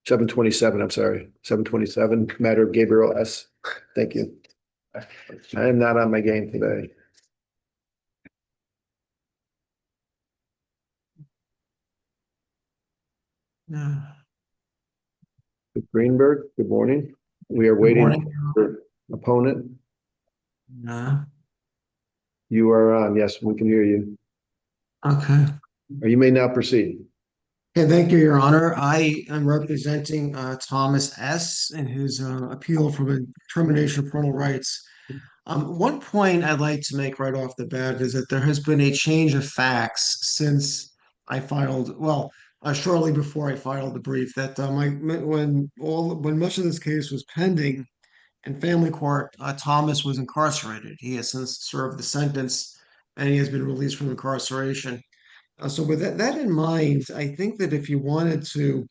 727, I'm sorry, 727, matter of Gabriel S. Thank you. I am not on my game today. Greenberg, good morning. We are waiting for opponent. You are on. Yes, we can hear you. Okay. Or you may now proceed. Okay, thank you, Your Honor. I am representing Thomas S. in his appeal for the termination of parental rights. One point I'd like to make right off the bat is that there has been a change of facts since I filed, well, shortly before I filed the brief, that when much of this case was pending in family court, Thomas was incarcerated. He has since served the sentence and he has been released from incarceration. So with that in mind, I think that if you wanted to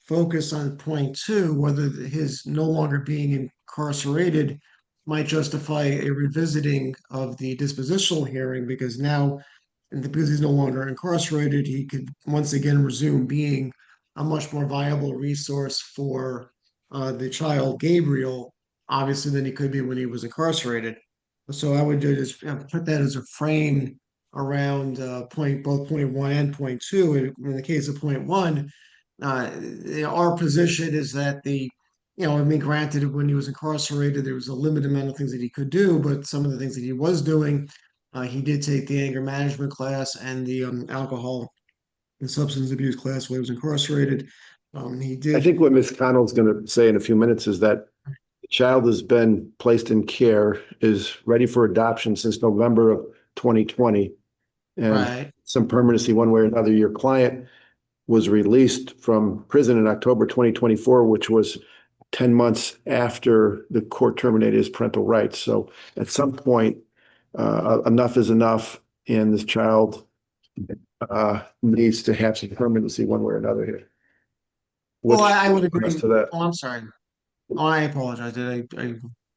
focus on point two, whether his no longer being incarcerated might justify a revisiting of the dispositional hearing, because now, and because he's no longer incarcerated, he could once again resume being a much more viable resource for the child Gabriel, obviously, than he could be when he was incarcerated. So I would just put that as a frame around both point one and point two. In the case of point one, our position is that I mean, granted, when he was incarcerated, there was a limited amount of things that he could do, but some of the things that he was doing, he did take the anger management class and the alcohol and substance abuse class while he was incarcerated. He did. I think what Ms. Connell's going to say in a few minutes is that the child has been placed in care, is ready for adoption since November of 2020. And Right. some permanency one way or another. Your client was released from prison in October 2024, which was 10 months after the court terminated his parental rights. So at some point, enough is enough, and this child needs to have some permanency one way or another here. Well, I would agree. To that? Oh, I'm sorry. Oh, I apologize.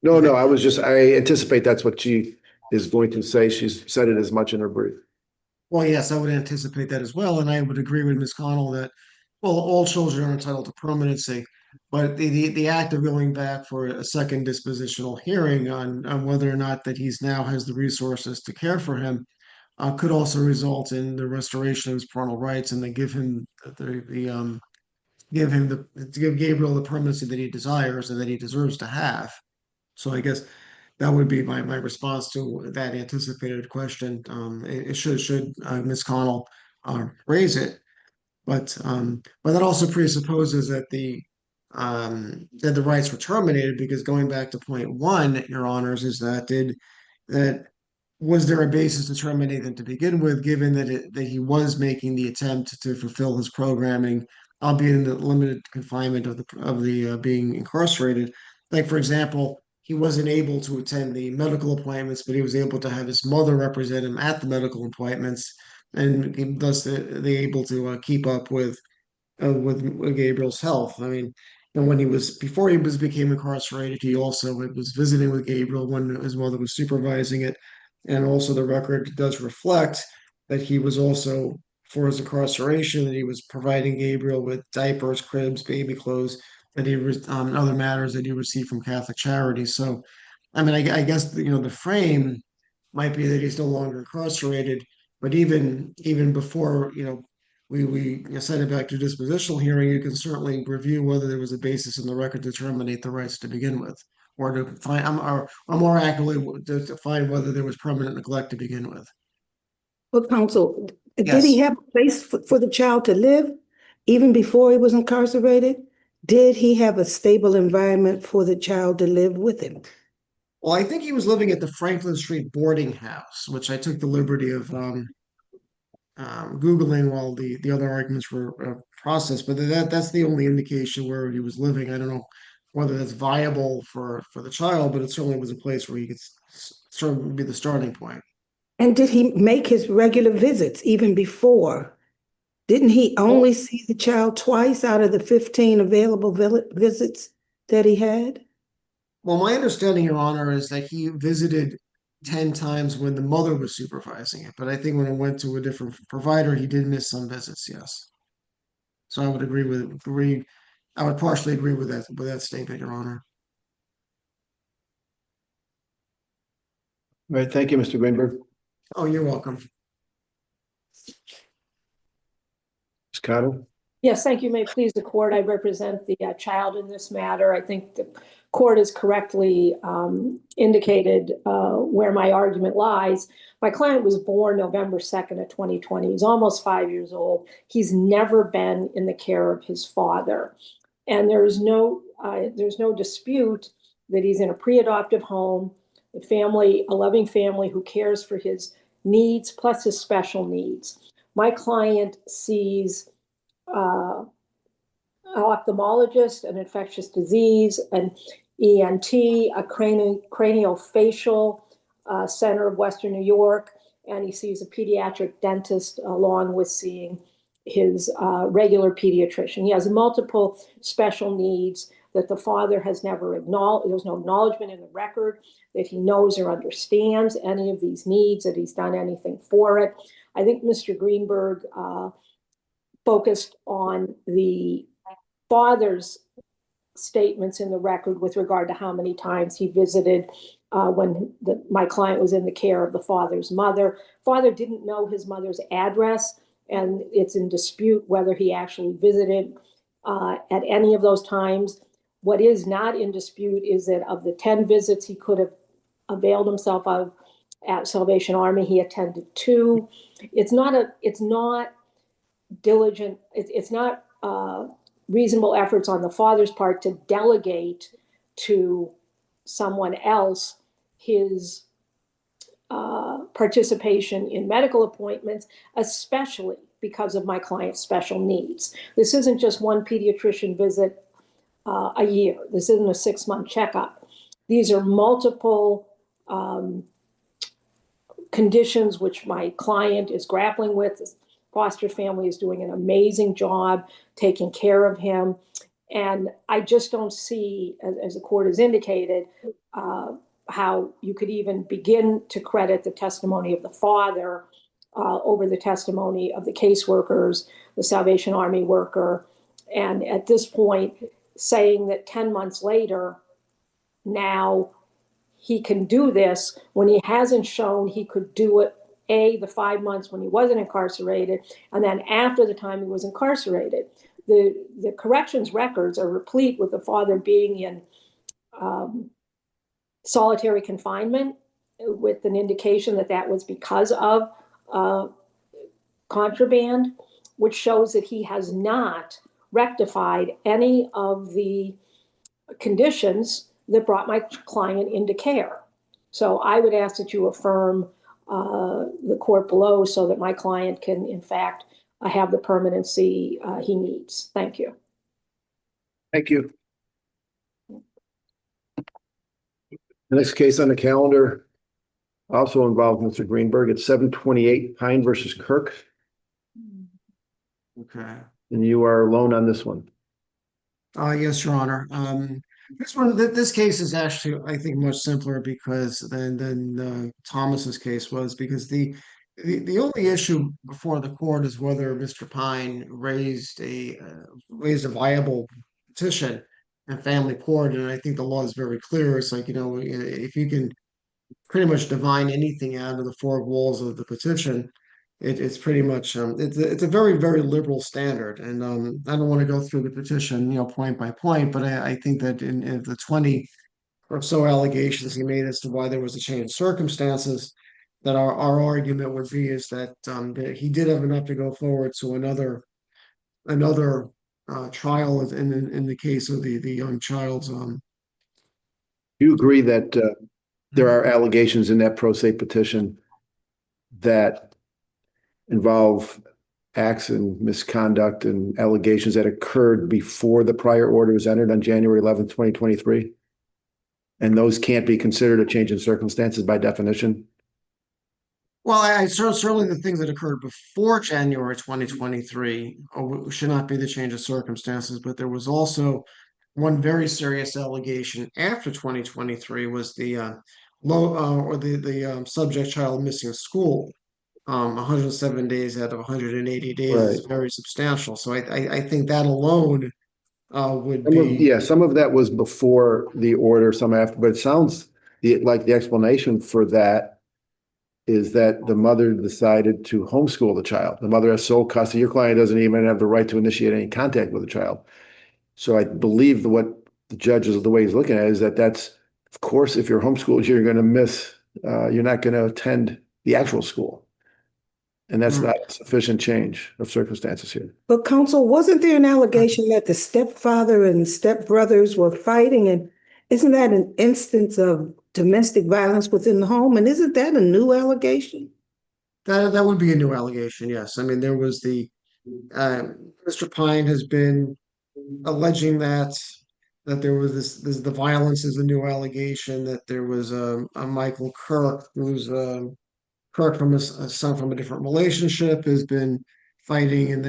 No, I anticipate that's what she is going to say. She's said it as much in her brief. Well, yes, I would anticipate that as well, and I would agree with Ms. Connell that, well, all children are entitled to permanency, but the act of going back for a second dispositional hearing on whether or not that he's now has the resources to care for him could also result in the restoration of his parental rights, and then give Gabriel the permanency that he desires and that he deserves to have. So I guess that would be my response to that anticipated question. It should Ms. Connell raise it, but that also presupposes that the rights were terminated, because going back to point one, Your Honors, is that was there a basis to terminate them to begin with, given that he was making the attempt to fulfill his programming, albeit in the limited confinement of the being incarcerated. Like, for example, he wasn't able to attend the medical appointments, but he was able to have his mother represent him at the medical appointments, and thus they able to keep up with Gabriel's health. I mean, and before he became incarcerated, he also was visiting with Gabriel when his mother was supervising it, and also the record does reflect that he was also, for his incarceration, that he was providing Gabriel with diapers, cribs, baby clothes, that he was other matters that he received from Catholic Charities. So, I mean, I guess the frame might be that he's no longer incarcerated, but even before we send it back to dispositional hearing, you can certainly review whether there was a basis in the record to terminate the rights to begin with, or to find, or more accurately, to find whether there was permanent neglect to begin with. Well, counsel, did Yes. he have a place for the child to live even before he was incarcerated? Did he have a stable environment for the child to live with him? Well, I think he was living at the Franklin Street boarding house, which I took the liberty of Googling while the other arguments were processed, but that's the only indication where he was living. I don't know whether that's viable for the child, but it certainly was a place where he could certainly be the starting point. And did he make his regular visits even before? Didn't he only see the child twice out of the 15 available visits that he had? Well, my understanding, Your Honor, is that he visited 10 times when the mother was supervising it, but I think when it went to a different provider, he did miss some visits, yes. So I would I would partially agree with that statement, Your Honor. All right, thank you, Mr. Greenberg. Oh, you're welcome. Ms. Cottle? Yes, thank you. May it please the court. I represent the child in this matter. I think the court has correctly indicated where my argument lies. My client was born November 2nd of 2020. He's almost 5 years old. He's never been in the care of his father. And there's no dispute that he's in a pre-adoptive home, a loving family who cares for his needs plus his special needs. My client sees an ophthalmologist, an infectious disease, an ENT, a craniofacial center of Western New York, and he sees a pediatric dentist along with seeing his regular pediatrician. He has multiple special needs that the father has never acknowledged. There's no acknowledgement in the record that he knows or understands any of these needs, that he's done anything for it. I think Mr. Greenberg focused on the father's statements in the record with regard to how many times he visited when my client was in the care of the father's mother. Father didn't know his mother's address, and it's in dispute whether he actually visited at any of those times. What is not in dispute is that of the 10 visits he could have availed himself of at Salvation Army, he attended 2. It's not diligent, it's not reasonable efforts on the father's part to delegate to someone else his participation in medical appointments, especially because of my client's special needs. This isn't just one pediatrician visit a year. This isn't a 6-month checkup. These are multiple conditions which my client is grappling with. The foster family is doing an amazing job taking care of him. And I just don't see, as the court has indicated, how you could even begin to credit the testimony of the father over the testimony of the caseworkers, the Salvation Army worker. And at this point, saying that 10 months later, now he can do this when he hasn't shown he could do it, the 5 months when he wasn't incarcerated, and then after the time he was incarcerated. The corrections records are replete with the father being in solitary confinement with an indication that that was because of contraband, which shows that he has not rectified any of the conditions that brought my client into care. So I would ask that you affirm the court below so that my client can, in fact, have the permanency he needs. Thank you. Thank you. The next case on the calendar also involves Mr. Greenberg. It's 728 Pine versus Kirk. Okay. And you are alone on this one. Yes, Your Honor. This case is actually, I think, much simpler because than Thomas's case was, because the only issue before the court is whether Mr. Pine raised a viable petition in family court, and I think the law is very clear. It's like, if you can pretty much divine anything out of the 4 walls of the petition, it's pretty much it's a very, very liberal standard. And I don't want to go through the petition point by point, but I think that in the 20 or so allegations he made as to why there was a change in circumstances, that our argument would be is that he did have enough to go forward to another trial in the case of the young child's. Do you agree that there are allegations in that pro se petition that involve acts and misconduct and allegations that occurred before the prior order was entered on January 11th, 2023? And those can't be considered a change in circumstances by definition? Well, certainly the things that occurred before January 2023 should not be the change of circumstances, but there was also one very serious allegation after 2023 was the or the subject child missing school. 107 days out of 180 days Right. is very substantial. So I think that alone would be. Yeah, some of that was before the order, some after, but it sounds like the explanation for that is that the mother decided to homeschool the child. The mother has sole custody. Your client doesn't even have the right to initiate any contact with the child. So I believe that what the judge is, the way he's looking at it, is that that's, of course, if you're homeschooled, you're going to miss, you're not going to attend the actual school. And that's not a sufficient change of circumstances here. But counsel, wasn't there an allegation that the stepfather and stepbrothers were fighting? And isn't that an instance of domestic violence within the home? And isn't that a new allegation? That would be a new allegation, yes. I mean, there was Mr. Pine has been alleging that there was the violence is a new allegation, that there was a Michael Kirk, who's Kirk from a son from a different relationship, has been fighting, and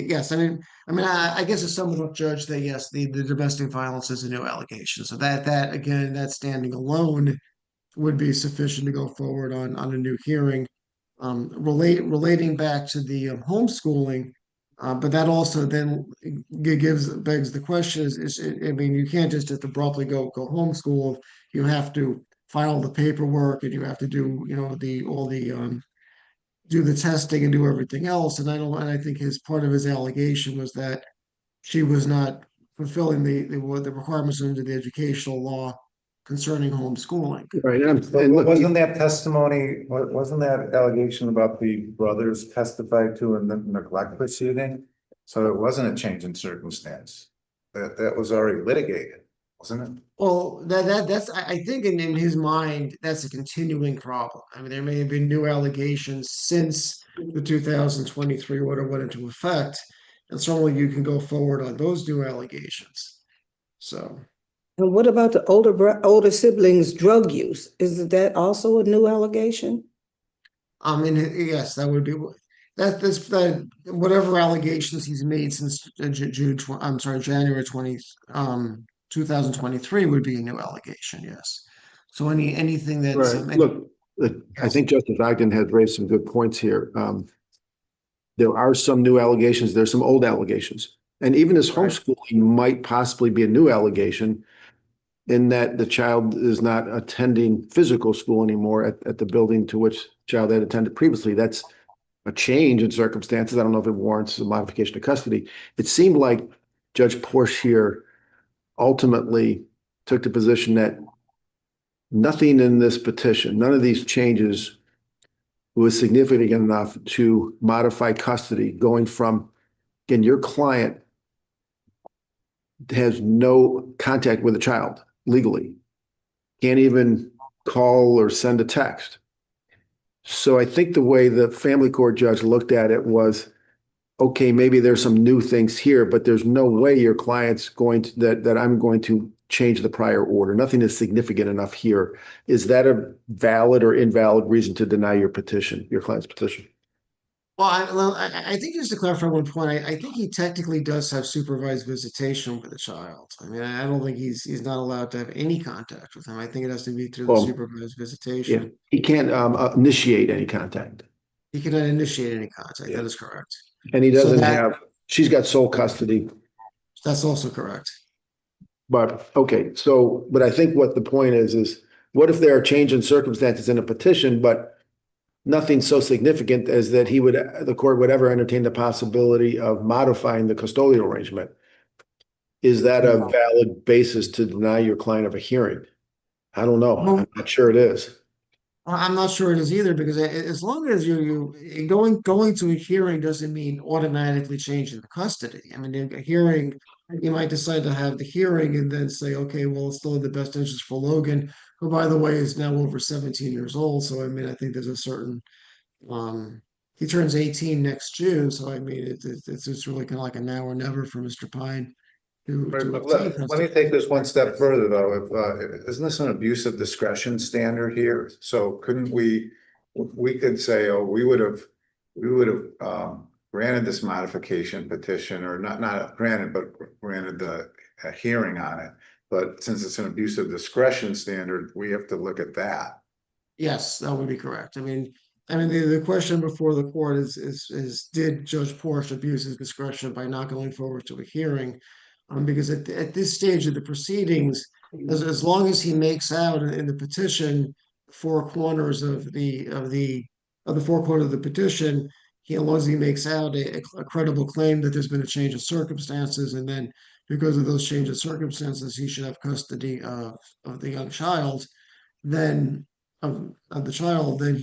yes, I guess it's somewhat of judge that yes, the domestic violence is a new allegation. So that again, that standing alone would be sufficient to go forward on a new hearing. Relating back to the homeschooling, but that also then begs the question I mean, you can't just abruptly go homeschool. You have to file the paperwork, and you have to do, do the testing and do everything else. And I think part of his allegation was that she was not fulfilling the requirements under the educational law concerning homeschooling. Right. Wasn't that testimony, wasn't that allegation about the brothers testified to in the neglect proceeding? So it wasn't a change in circumstance. That was already litigated, wasn't it? Well, that's I think in his mind, that's a continuing problem. I mean, there may have been new allegations since the 2023 order went into effect, and certainly you can go forward on those new allegations. So. And what about the older siblings' drug use? Is that also a new allegation? I mean, yes, that would be that whatever allegations he's made since January 2023 would be a new allegation. Yes. So anything that's right. Look, I think Justice Ogden has raised some good points here. There are some new allegations. There's some old allegations, and even this homeschooling might possibly be a new allegation, in that the child is not attending physical school anymore at the building to which the child had attended previously. That's a change in circumstances. I don't know if it warrants a modification of custody. It seemed like Judge Porsche here ultimately took the position that nothing in this petition, none of these changes was significant enough to modify custody, going from, again, your client has no contact with the child legally, can't even call or send a text. So I think the way the family court judge looked at it was, okay, maybe there's some new things here, but there's no way your client's going to, that I'm going to change the prior order. Nothing is significant enough here. Is that a valid or invalid reason to deny your petition, your client's petition? Well, I think just to clarify one point, I think he technically does have supervised visitation with the child. I mean, I don't think he's not allowed to have any contact with him. I think it has to be through the supervised visitation. Yeah, he can't initiate any contact. He cannot initiate any contact. That is correct. And he doesn't have, she's got sole custody. That's also correct. But, okay, so, but I think what the point is what if there are change in circumstances in a petition, but nothing so significant as that the court would ever entertain the possibility of modifying the custodial arrangement? Is that a valid basis to deny your client of a hearing? I don't know. I'm not sure it is. I'm not sure it is either, because as long as you going to a hearing doesn't mean automatically changing the custody. I mean, a hearing, you might decide to have the hearing and then say, okay, well, it's still in the best interest for Logan, who, by the way, is now over 17 years old. So, I mean, I think there's a certain, he turns 18 next June. So, I mean, it's really kind of like a now or never for Mr. Pine. Let me take this one step further, though. Isn't this an abuse of discretion standard here? So couldn't we could say, oh, we would have granted this modification petition, or not granted, but granted a hearing on it, But since it's an abuse of discretion standard, we have to look at that. Yes, that would be correct. The question before the court is did Judge Porsche abuse his discretion by not going forward to a hearing? Because at this stage of the proceedings, as long as he makes out in the petition four corners of the four corners of the petition, as long as he makes out a credible claim that there's been a change of circumstances, and then because of those change of circumstances, he should have custody of the young child, then of the child, then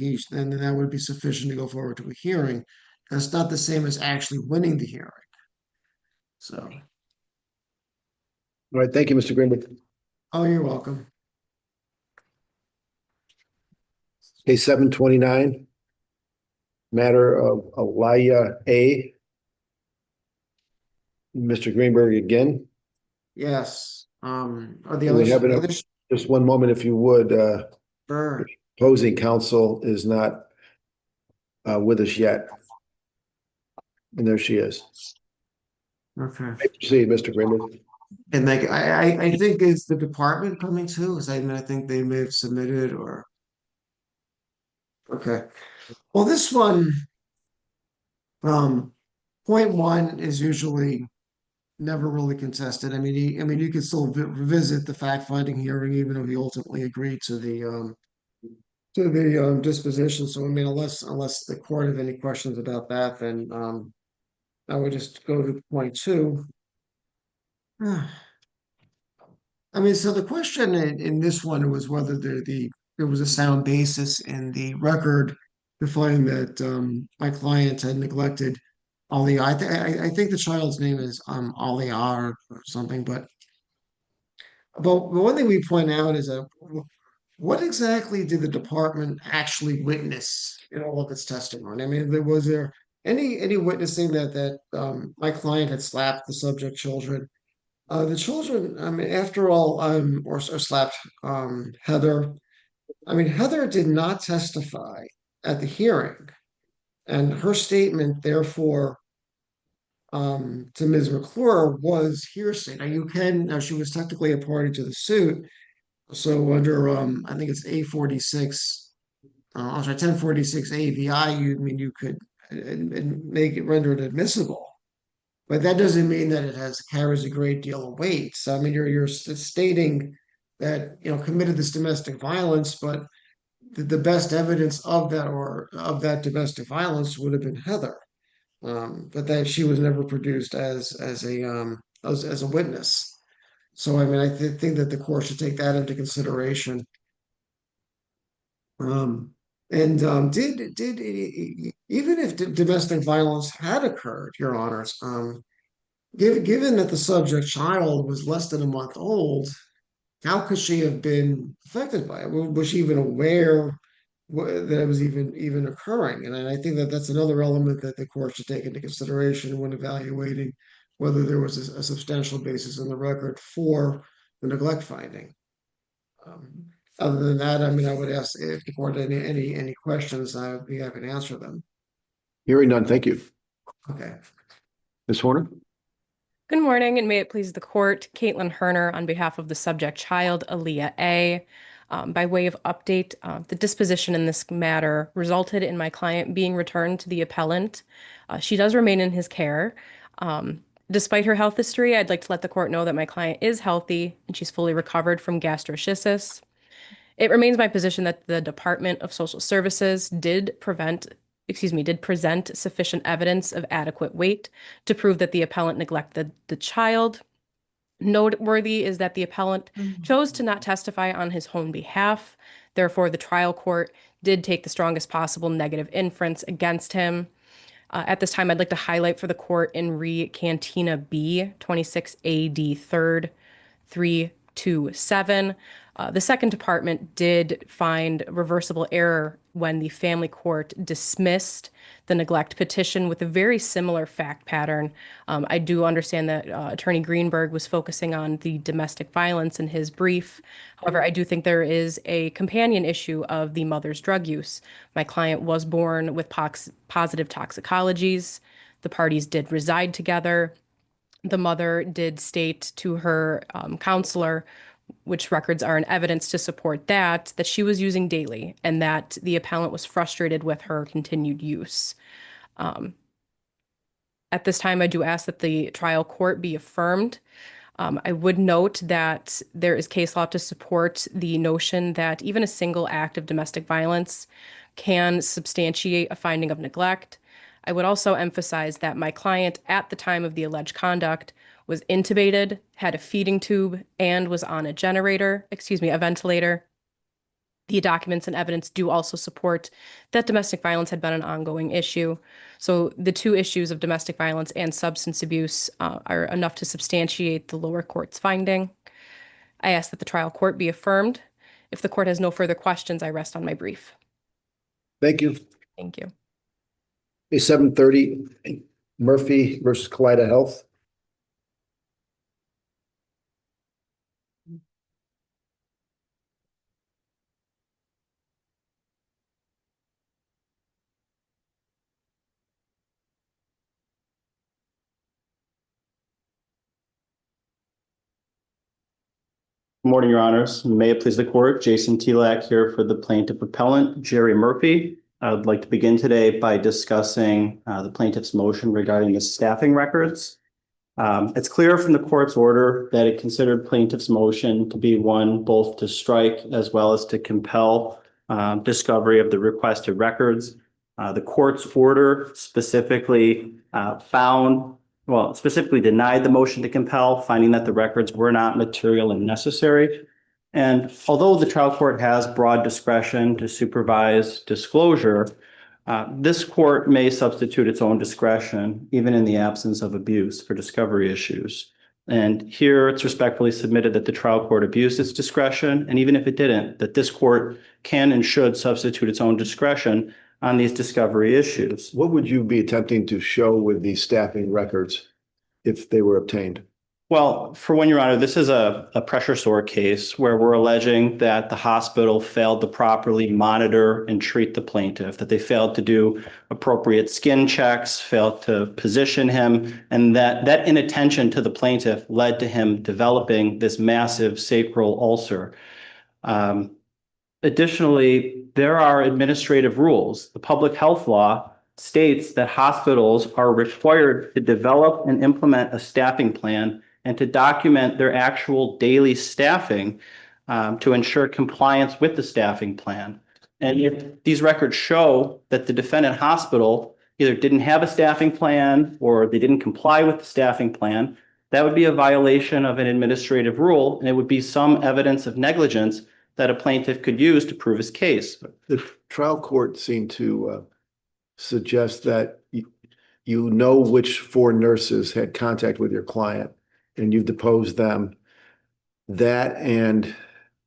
that would be sufficient to go forward to a hearing. That's not the same as actually winning the hearing. So, All right, thank you, Mr. Greenberg. oh, you're welcome. Case 729. Matter of Alaya A. Mr. Greenberg again. Yes, are the We have others? just one moment, if you would. Sure. Opposing counsel is not with us yet. And there she is. Okay. Proceed, Mr. Greenberg. And like, I think is the department coming too? Because I think they may have submitted or. Okay. Well, this one, point one is usually never really contested. You could still revisit the fact-finding hearing, even though he ultimately agreed to the disposition. So unless the court have any questions about that, then I would just go to point two. So the question in this one was whether there was a sound basis in the record to find that my client had neglected Aliyah. I think the child's name is Aliyah or something, but one thing we point out is that what exactly did the department actually witness in all of its testimony? Was there any witnessing that my client had slapped the subject children? The children, after all, or slapped Heather. Heather did not testify at the hearing, and her statement, therefore, to Ms. McClure was hearsay. Now she was technically a party to the suit, so under I think it's A46, I'm sorry, 1046 AVI, you could make it rendered admissible. But that doesn't mean that it carries a great deal of weight. So you're stating that committed this domestic violence, but the best evidence of that domestic violence would have been Heather, but that she was never produced as a witness. So think that the court should take that into consideration. Did even if domestic violence had occurred, Your Honors, given that the subject child was less than a month old, how could she have been affected by it? Was she even aware that it was even occurring? And I think that that's another element that the court should take into consideration when evaluating whether there was a substantial basis in the record for the neglect finding. Other than that, I would ask if the court had any questions, I would be happy to answer them. Hearing none, thank you. Okay. Ms. Horner? Good morning, and may it please the court, Caitlin Herner on behalf of the subject child, Aliyah A. By way of update, the disposition in this matter resulted in my client being returned to the appellant. She does remain in his care. Despite her health history, I'd like to let the court know that my client is healthy and she's fully recovered from gastroschisis. It remains my position that the Department of Social Services did present sufficient evidence of adequate weight to prove that the appellant neglected the child. Noteworthy is that the appellant chose to not testify on his own behalf. Therefore, the trial court did take the strongest possible negative inference against him. At this time, I'd like to highlight for the court in Re Cantina B, 26 AD 3rd, 327. The second department did find reversible error when the family court dismissed the neglect petition with a very similar fact pattern. I do understand that Attorney Greenberg was focusing on the domestic violence in his brief. However, I do think there is a companion issue of the mother's drug use. My client was born with positive toxicologies. The parties did reside together. The mother did state to her counselor, which records are in evidence to support that she was using daily and that the appellant was frustrated with her continued use. At this time, I do ask that the trial court be affirmed. I would note that there is case law to support the notion that even a single act of domestic violence can substantiate a finding of neglect. I would also emphasize that my client at the time of the alleged conduct was intubated, had a feeding tube, and was on a ventilator. The documents and evidence do also support that domestic violence had been an ongoing issue. So the two issues of domestic violence and substance abuse are enough to substantiate the lower court's finding. I ask that the trial court be affirmed. If the court has no further questions, I rest on my brief. Thank you. Thank you. Okay, 7:30, Murphy versus Kaleida Health. Good morning, Your Honors. May it please the court, Jason Telak here for the plaintiff appellant, Jerry Murphy. I would like to begin today by discussing the plaintiff's motion regarding the staffing records. It's clear from the court's order that it considered plaintiff's motion to be one both to strike as well as to compel discovery of the requested records. The court's order specifically specifically denied the motion to compel, finding that the records were not material and necessary. And although the trial court has broad discretion to supervise disclosure, this court may substitute its own discretion, even in the absence of abuse, for discovery issues. And here it's respectfully submitted that the trial court abused its discretion, and even if it didn't, that this court can and should substitute its own discretion on these discovery issues. What would you be attempting to show with these staffing records if they were obtained? Well, for one, Your Honor, this is a pressure sore case where we're alleging that the hospital failed to properly monitor and treat the plaintiff, that they failed to do appropriate skin checks, failed to position him, and that inattention to the plaintiff led to him developing this massive sacral ulcer. Additionally, there are administrative rules. The public health law states that hospitals are required to develop and implement a staffing plan and to document their actual daily staffing to ensure compliance with the staffing plan. And if these records show that the defendant hospital either didn't have a staffing plan or they didn't comply with the staffing plan, that would be a violation of an administrative rule, and it would be some evidence of negligence that a plaintiff could use to prove his case. The trial court seemed to suggest that you know which 4 nurses had contact with your client and you've deposed them. That, and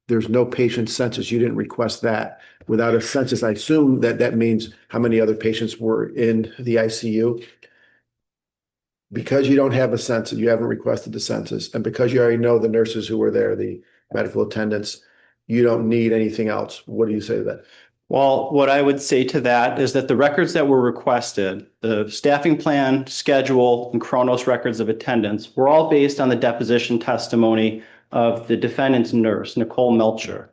there's no patient census. You didn't request that. Without a census, I assume that means how many other patients were in the ICU. Because you don't have a census, you haven't requested the census, and because you already know the nurses who were there, the medical attendants, you don't need anything else. What do you say to that? Well, what I would say to that is that the records that were requested, the staffing plan, schedule, and Chronos records of attendance, were all based on the deposition testimony of the defendant's nurse, Nicole Melcher.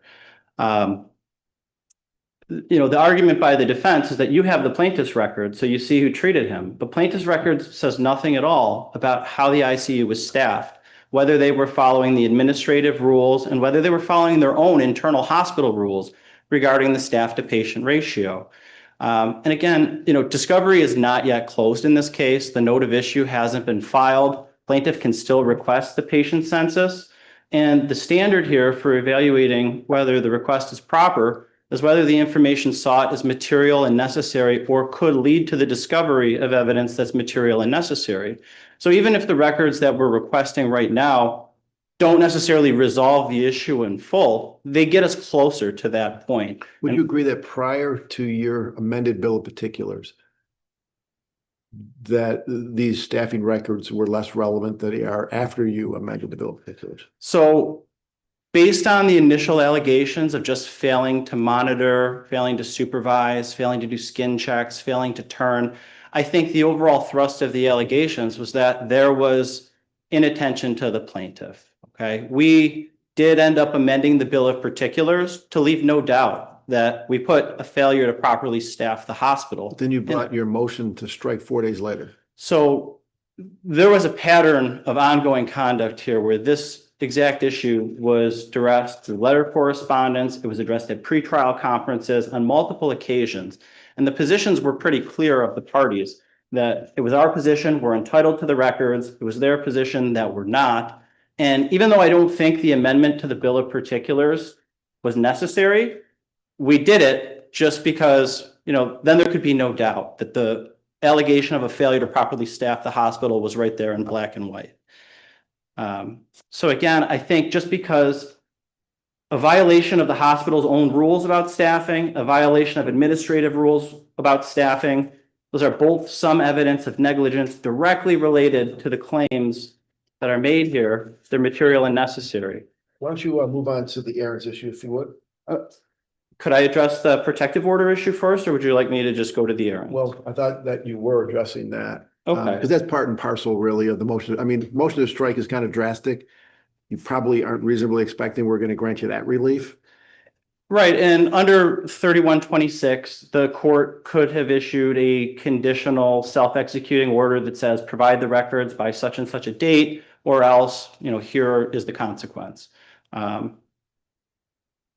The argument by the defense is that you have the plaintiff's record, so you see who treated him. The plaintiff's records says nothing at all about how the ICU was staffed, whether they were following the administrative rules and whether they were following their own internal hospital rules regarding the staff to patient ratio. And again, discovery is not yet closed in this case. The note of issue hasn't been filed. Plaintiff can still request the patient census. And the standard here for evaluating whether the request is proper is whether the information sought is material and necessary or could lead to the discovery of evidence that's material and necessary. So even if the records that we're requesting right now don't necessarily resolve the issue in full, they get us closer to that point. Would you agree that prior to your amended bill of particulars, that these staffing records were less relevant than they are after you amended the bill of particulars? So based on the initial allegations of just failing to monitor, failing to supervise, failing to do skin checks, failing to turn, I think the overall thrust of the allegations was that there was inattention to the plaintiff. Okay, we did end up amending the bill of particulars to leave no doubt that we put a failure to properly staff the hospital. Then you brought your motion to strike 4 days later. So there was a pattern of ongoing conduct here where this exact issue was addressed through letter correspondence. It was addressed at pretrial conferences on multiple occasions. And the positions were pretty clear of the parties that it was our position, we're entitled to the records. It was their position that we're not. And even though I don't think the amendment to the bill of particulars was necessary, we did it just because, then there could be no doubt that the allegation of a failure to properly staff the hospital was right there in black and white. So again, I think just because a violation of the hospital's own rules about staffing, a violation of administrative rules about staffing, those are both some evidence of negligence directly related to the claims that are made here. They're material and necessary. Why don't you move on to the errands issue, if you would? Could I address the protective order issue first, or would you like me to just go to the errands? Well, I thought that you were addressing that. Okay. Because that's part and parcel really of the motion. I mean, motion to strike is kind of drastic. You probably aren't reasonably expecting we're going to grant you that relief. Right, and under 3126, the court could have issued a conditional self-executing order that says provide the records by such and such a date, or else, here is the consequence.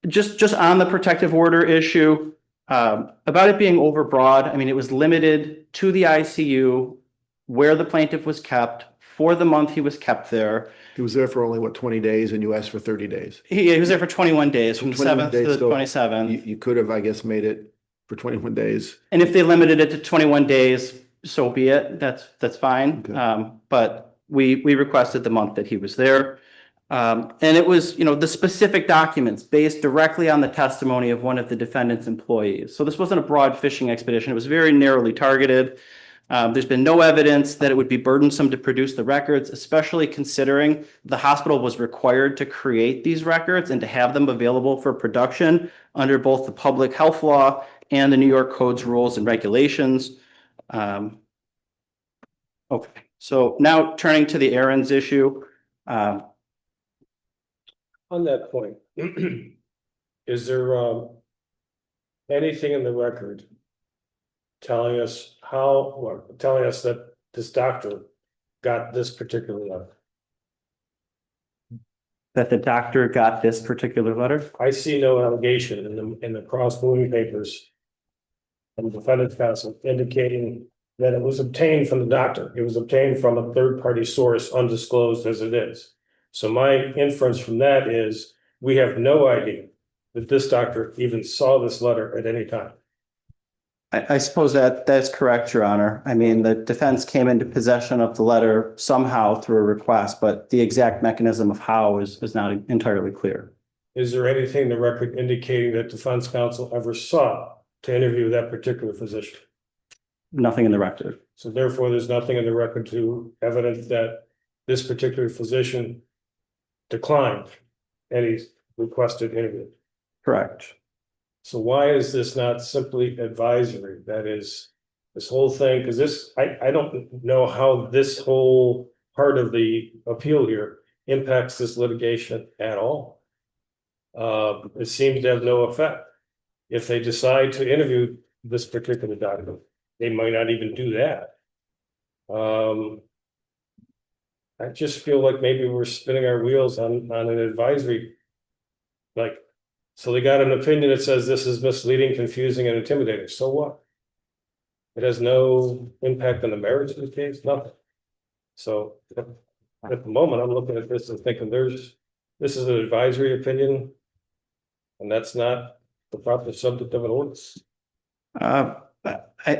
Just on the protective order issue, about it being overbroad, I mean, it was limited to the ICU where the plaintiff was kept for the month he was kept there. He was there for only, 20 days, and you asked for 30 days. He was there for 21 days, from the 21 7th to the days, so 27th. You could have, I guess, made it for 21 days. And if they limited it to 21 days, so be it. That's fine. Okay. But we requested the month that he was there. And it was, the specific documents based directly on the testimony of one of the defendant's employees. So this wasn't a broad fishing expedition. It was very narrowly targeted. There's been no evidence that it would be burdensome to produce the records, especially considering the hospital was required to create these records and to have them available for production under both the public health law and the New York Code's rules and regulations. Okay, so now turning to the errands issue. On that point, is there anything in the record telling us that this doctor got this particular letter? That the doctor got this particular letter? I see no allegation in the cross-moving papers from the defendant's counsel indicating that it was obtained from the doctor. It was obtained from a third-party source, undisclosed as it is. So my inference from that is we have no idea that this doctor even saw this letter at any time. I suppose that's correct, Your Honor. I mean, the defense came into possession of the letter somehow through a request, but the exact mechanism of how is not entirely clear. Is there anything in the record indicating that defense counsel ever sought to interview that particular physician? Nothing in the record. So therefore, there's nothing in the record to evidence that this particular physician declined any requested interview. Correct. So why is this not simply advisory? That is, this whole thing, because this, I don't know how this whole part of the appeal here impacts this litigation at all. It seems to have no effect. If they decide to interview this particular doctor, they might not even do that. I just feel like maybe we're spinning our wheels on an advisory. Like, so they got an opinion that says this is misleading, confusing, and intimidating. So what? It has no impact on the merits of the case, nothing. So at the moment, I'm looking at this and thinking this is an advisory opinion, and that's not the proper subject of an ordinance. I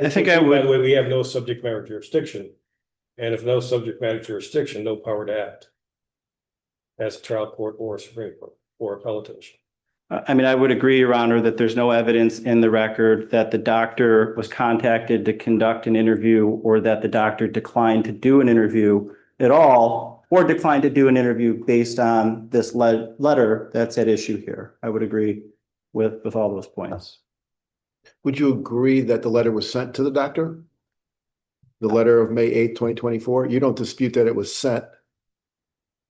think I would. By the way, we have no subject matter jurisdiction. And if no subject matter jurisdiction, no power to act as a trial court or a Supreme Court or appellate. I mean, I would agree, Your Honor, that there's no evidence in the record that the doctor was contacted to conduct an interview or that the doctor declined to do an interview at all, or declined to do an interview based on this letter that's at issue here. I would agree with all those points. Would you agree that the letter was sent to the doctor? The letter of May 8th, 2024? You don't dispute that it was sent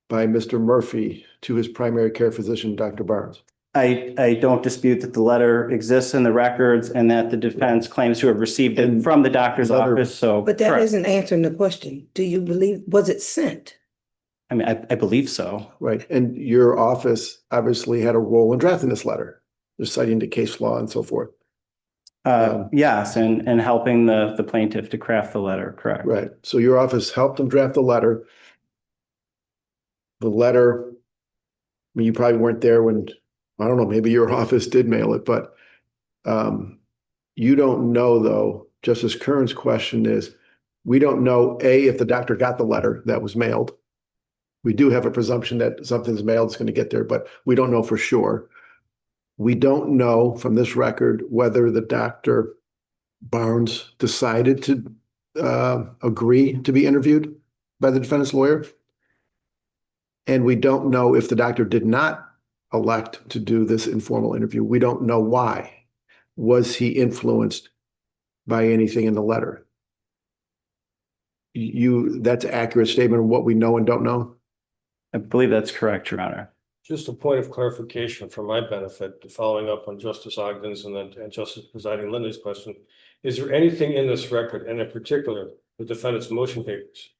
by Mr. Murphy to his primary care physician, Dr. Barnes? I don't dispute that the letter exists in the records and that the defense claims to have received it from the doctor's office, so. But that correct. not answering the question. Do you believe, was it sent? I mean, I believe so. Right. And your office obviously had a role in drafting this letter, just citing the case law and so forth. Yes, and helping the plaintiff to craft the letter, correct. Right. So your office helped him draft the letter. The letter, I mean, you probably weren't there when, I don't know, maybe your office did mail it, but you don't know though, Justice Kern's question is, we don't know, A, if the doctor got the letter that was mailed. We do have a presumption that something's mailed, it's going to get there, but we don't know for sure. We don't know from this record whether the Dr. Barnes decided to agree to be interviewed by the defendant's lawyer. And we don't know if the doctor did not elect to do this informal interview. We don't know why. Was he influenced by anything in the letter? That's an accurate statement of what we know and don't know? I believe that's correct, Your Honor. Just a point of clarification for my benefit, following up on Justice Ogden's and Justice Presiding Linley's question. Is there anything in this record, and in particular, the defendant's motion papers,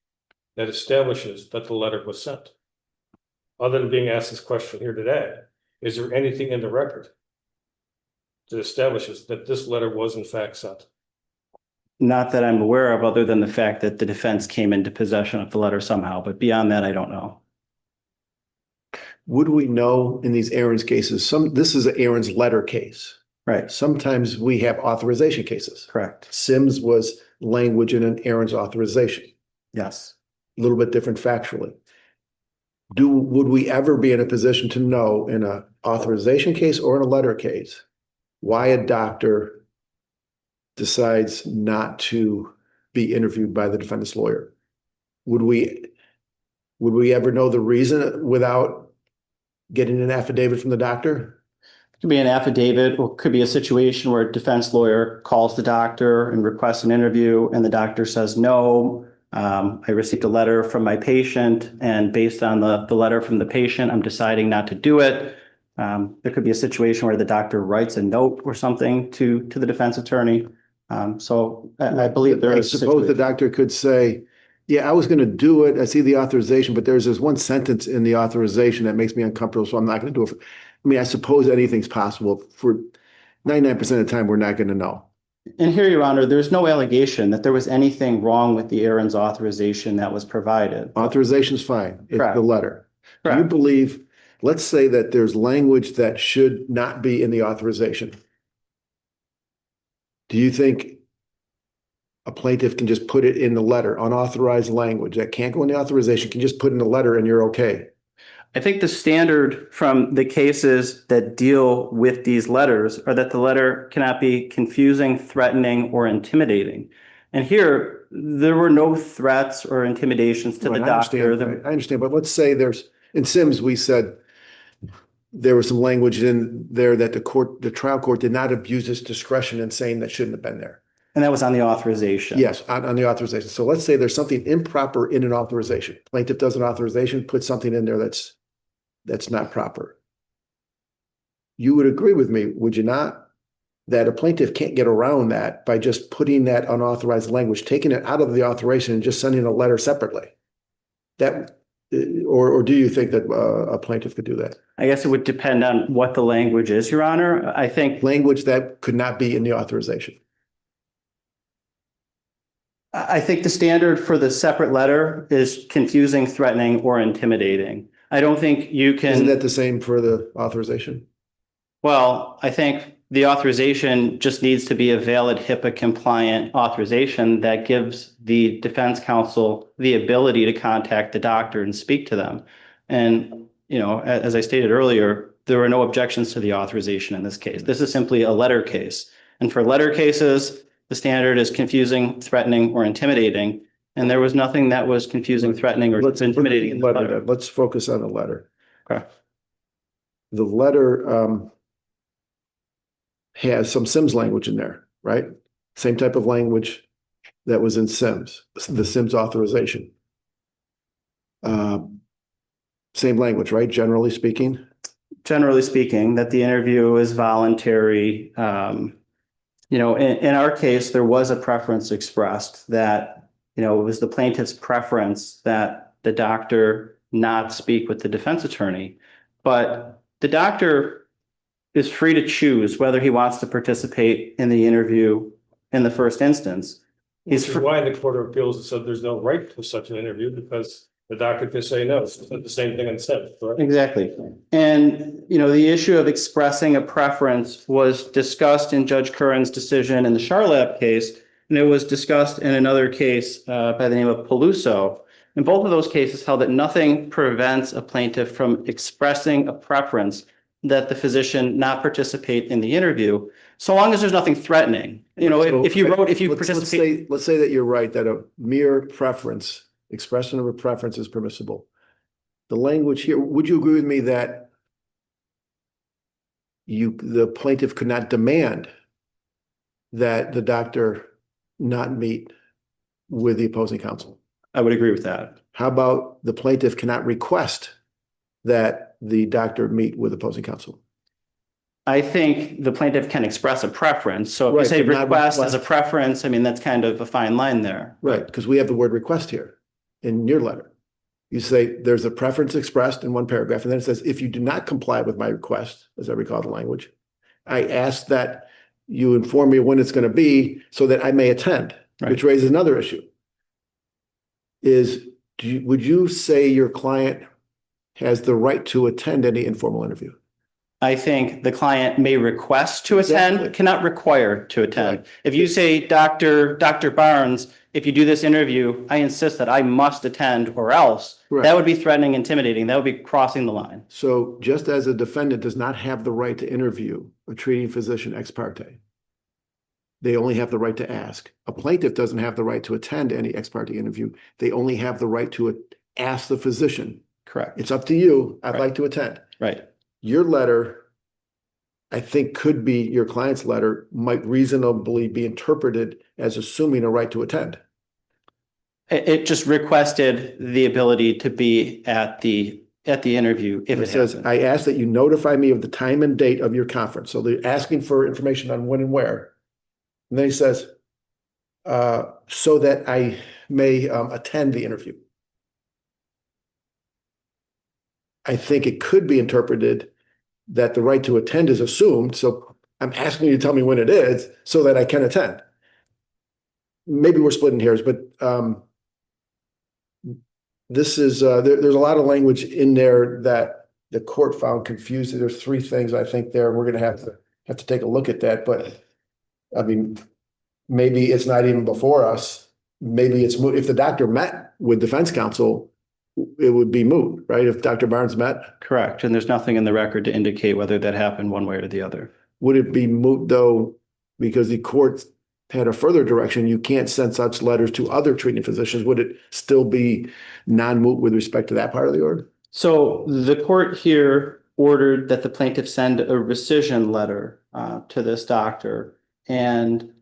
that establishes that the letter was sent? Other than being asked this question here today, is there anything in the record that establishes that this letter was in fact sent? Not that I'm aware of, other than the fact that the defense came into possession of the letter somehow, but beyond that, I don't know. Would we know in these Aaron's cases, this is an Aaron's letter case. Right. Sometimes we have authorization cases. Correct. Sims was language in an Aaron's authorization. Yes. A little bit different factually. Would we ever be in a position to know in an authorization case or in a letter case why a doctor decides not to be interviewed by the defendant's lawyer? Would we ever know the reason without getting an affidavit from the doctor? It could be an affidavit, or it could be a situation where a defense lawyer calls the doctor and requests an interview, and the doctor says, no, I received a letter from my patient, and based on the letter from the patient, I'm deciding not to do it. There could be a situation where the doctor writes a note or something to the defense attorney. So I believe there is. I suppose the doctor could say, yeah, I was going to do it. I see the authorization, but there's this one sentence in the authorization that makes me uncomfortable, so I'm not going to do it. I mean, I suppose anything's possible. For 99% of the time, we're not going to know. And here, Your Honor, there's no allegation that there was anything wrong with the Aaron's authorization that was provided. Authorization's fine. It's Correct. the letter. Correct. Do you believe, let's say that there's language that should not be in the authorization. Do you think a plaintiff can just put it in the letter, unauthorized language that can't go in the authorization, can just put in the letter and you're okay? I think the standard from the cases that deal with these letters are that the letter cannot be confusing, threatening, or intimidating. And here, there were no threats or intimidations to the doctor. I understand, but let's say in Sims, we said there was some language in there that the trial court did not abuse its discretion in saying that shouldn't have been there. And that was on the authorization. Yes, on the authorization. So let's say there's something improper in an authorization. Plaintiff does an authorization, put something in there that's not proper. You would agree with me, would you not, that a plaintiff can't get around that by just putting that unauthorized language, taking it out of the authorization and just sending a letter separately? Or do you think that a plaintiff could do that? I guess it would depend on what the language is, Your Honor. I think language that could not be in the authorization. I think the standard for the separate letter is confusing, threatening, or intimidating. I don't think you can. Isn't that the same for the authorization? Well, I think the authorization just needs to be a valid HIPAA compliant authorization that gives the defense counsel the ability to contact the doctor and speak to them. And, you know, as I stated earlier, there were no objections to the authorization in this case. This is simply a letter case. And for letter cases, the standard is confusing, threatening, or intimidating. And there was nothing that was confusing, threatening, or intimidating in the letter. Let's focus on the letter. Okay. The letter has some Sims language in there, right? Same type of language that was in Sims, the Sims authorization. Same language, right? Generally speaking. Generally speaking, that the interview is voluntary. In our case, there was a preference expressed that, it was the plaintiff's preference that the doctor not speak with the defense attorney. But the doctor is free to choose whether he wants to participate in the interview in the first instance. Which is why the Court of Appeals has said there's no right to such an interview, because the doctor could say no. It's the same thing instead, correct? Exactly. And, the issue of expressing a preference was discussed in Judge Curran's decision in the Charlap case, and it was discussed in another case by the name of Peluso. And both of those cases held that nothing prevents a plaintiff from expressing a preference that the physician not participate in the interview, so long as there's nothing threatening. If you participate. Let's say that you're right, that a mere preference, expression of a preference is permissible. The language here, would you agree with me that the plaintiff could not demand that the doctor not meet with the opposing counsel? I would agree with that. How about the plaintiff cannot request that the doctor meet with opposing counsel? I think the plaintiff can express a preference. So if you Right, say but not request as a request. preference, that's kind of a fine line there. Right, because we have the word request here in your letter. You say there's a preference expressed in one paragraph, and then it says, if you do not comply with my request, as I recall the language, I ask that you inform me when it's going to be so that I may attend, Right. which raises another issue. Would you say your client has the right to attend any informal interview? I think the client may request to attend, Exactly. cannot require to attend. Right. If you say, Dr. Barnes, if you do this interview, I insist that I must attend or else, Right. that would be threatening, intimidating. That would be crossing the line. So just as a defendant does not have the right to interview a treating physician ex parte, they only have the right to ask. A plaintiff doesn't have the right to attend any ex parte interview. They only have the right to ask the physician. Correct. It's up to you. I'd Right. like to attend. Right. Your letter, I think, could be, your client's letter might reasonably be interpreted as assuming a right to attend. It just requested the ability to be at the interview if It it says, happened. I ask that you notify me of the time and date of your conference. So they're asking for information on when and where. And then he says, so that I may attend the interview. I think it could be interpreted that the right to attend is assumed. So I'm asking you to tell me when it is so that I can attend. Maybe we're splitting hairs, but this is, there's a lot of language in there that the court found confusing. There's three things I think there. We're going to have to take a look at that. But I mean, maybe it's not even before us. Maybe it's moot. If the doctor met with defense counsel, it would be moot, right? If Dr. Barnes met. Correct. And there's nothing in the record to indicate whether that happened one way or the other. Would it be moot though, because the court had a further direction, you can't send such letters to other treating physicians? Would it still be non-moot with respect to that part of the order? So the court here ordered that the plaintiff send a rescission letter to this doctor. And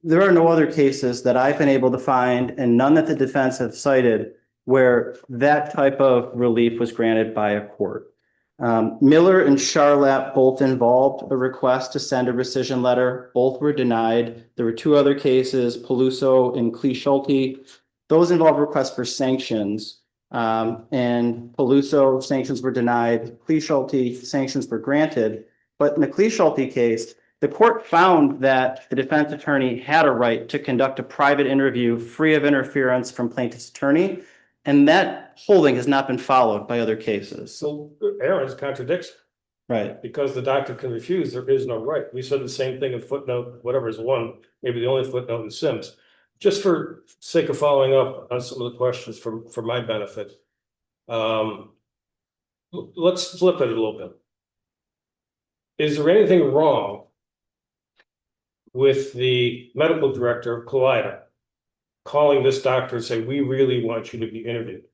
there are no other cases that I've been able to find, and none that the defense have cited, where that type of relief was granted by a court. Miller and Charlap both involved a request to send a rescission letter. Both were denied. There were two other cases, Peluso and Clee-Schulte. Those involved requests for sanctions. And Peluso sanctions were denied. Clee-Schulte sanctions were granted. But in the Clee-Schulte case, the court found that the defense attorney had a right to conduct a private interview free of interference from plaintiff's attorney. And that holding has not been followed by other cases. So Aaron's contradicts. Right. Because the doctor can refuse, there is no right. We said the same thing in footnote, whatever is one, maybe the only footnote in Sims. Just for sake of following up on some of the questions for my benefit. Let's flip it a little bit. Is there anything wrong with the medical director of Kaleida calling this doctor and say, we really want you to be interviewed?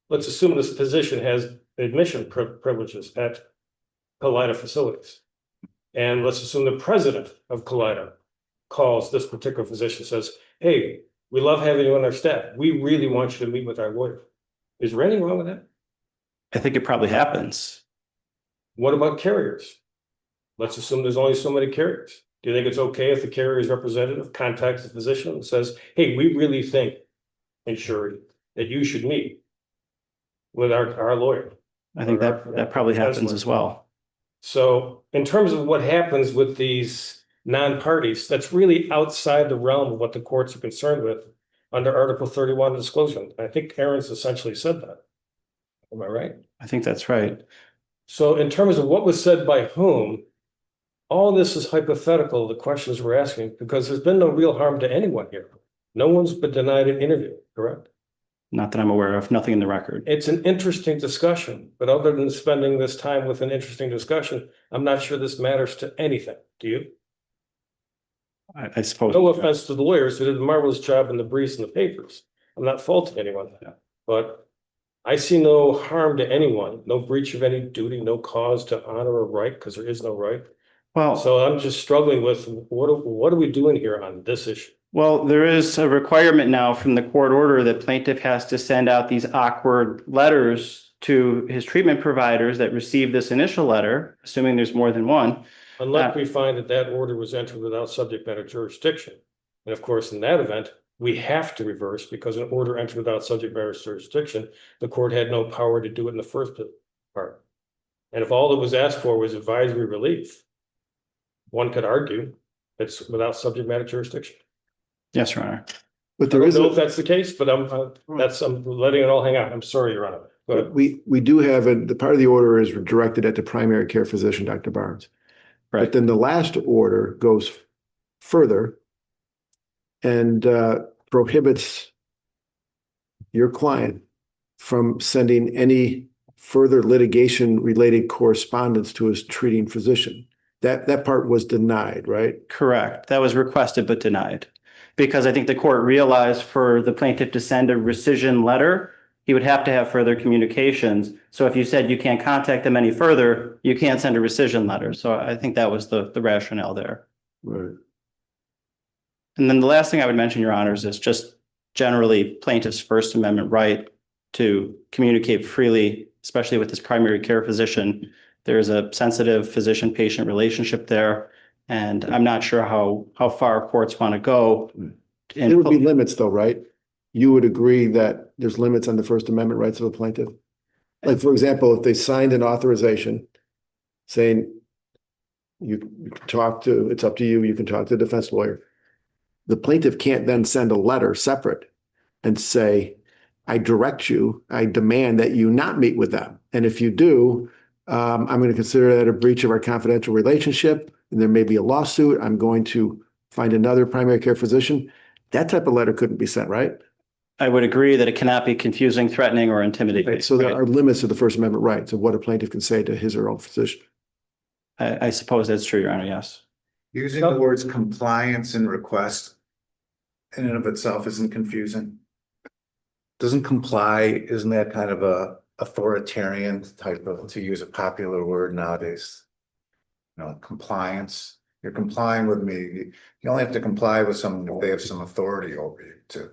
Let's assume this physician has admission privileges at Kaleida facilities. And let's assume the president of Kaleida calls this particular physician and says, hey, we love having you on our staff. We really want you to meet with our lawyer. Is there anything wrong with that? I think it probably happens. What about carriers? Let's assume there's only so many carriers. Do you think it's okay if the carrier's representative contacts the physician and says, hey, we really think, insured, that you should meet with our lawyer? I think that probably happens as well. So in terms of what happens with these non-parties, that's really outside the realm of what the courts are concerned with under Article 31 disclosure. I think Aaron's essentially said that. Am I right? I think that's right. So in terms of what was said by whom, all this is hypothetical, the questions we're asking, because there's been no real harm to anyone here. No one's been denied an interview, correct? Not that I'm aware of, nothing in the record. It's an interesting discussion, but other than spending this time with an interesting discussion, I'm not sure this matters to anything. Do you? I suppose. No offense to the lawyers who did a marvelous job in the briefs and the papers. I'm not faulting anyone, but I see no harm to anyone, no breach of any duty, no cause to honor a right, because there is no right. Well, So I'm just struggling with what are we doing here on this issue? well, there is a requirement now from the court order that plaintiff has to send out these awkward letters to his treatment providers that received this initial letter, assuming there's more than one. Unless we find that that order was entered without subject matter jurisdiction. And of course, in that event, we have to reverse because an order entered without subject matter jurisdiction, the court had no power to do it in the first part. And if all that was asked for was advisory relief, one could argue it's without subject matter jurisdiction. Yes, Your Honor. But I there don't is, know if that's the case, but I'm letting it all hang out. I'm sorry, Your Honor. Go ahead. we do have, the part of the order is directed at the primary care physician, Dr. Barnes. Right. But then the last order goes further and prohibits your client from sending any further litigation-related correspondence to his treating physician. That part was denied, right? Correct. That was requested but denied. Because I think the court realized for the plaintiff to send a rescission letter, he would have to have further communications. So if you said you can't contact them any further, you can't send a rescission letter. So I think that was the rationale there. Right. And then the last thing I would mention, Your Honors, is just generally plaintiff's First Amendment right to communicate freely, especially with his primary care physician. There's a sensitive physician-patient relationship there. And I'm not sure how far courts want to go. There would be limits though, right? You would agree that there's limits on the First Amendment rights of a plaintiff? Like, for example, if they signed an authorization saying you can talk to, it's up to you, you can talk to the defense lawyer. The plaintiff can't then send a letter separate and say, I direct you, I demand that you not meet with them. And if you do, I'm going to consider that a breach of our confidential relationship, and there may be a lawsuit. I'm going to find another primary care physician. That type of letter couldn't be sent, right? I would agree that it cannot be confusing, threatening, or intimidating. Right. So there are limits to the First Amendment rights of what a plaintiff can say to his or her own physician. I suppose that's true, Your Honor, yes. Using the words compliance and request in and of itself isn't confusing. Doesn't comply, isn't that kind of a authoritarian type of, to use a popular word nowadays? You know, compliance, you're complying with me. You only have to comply with someone if they have some authority over you too.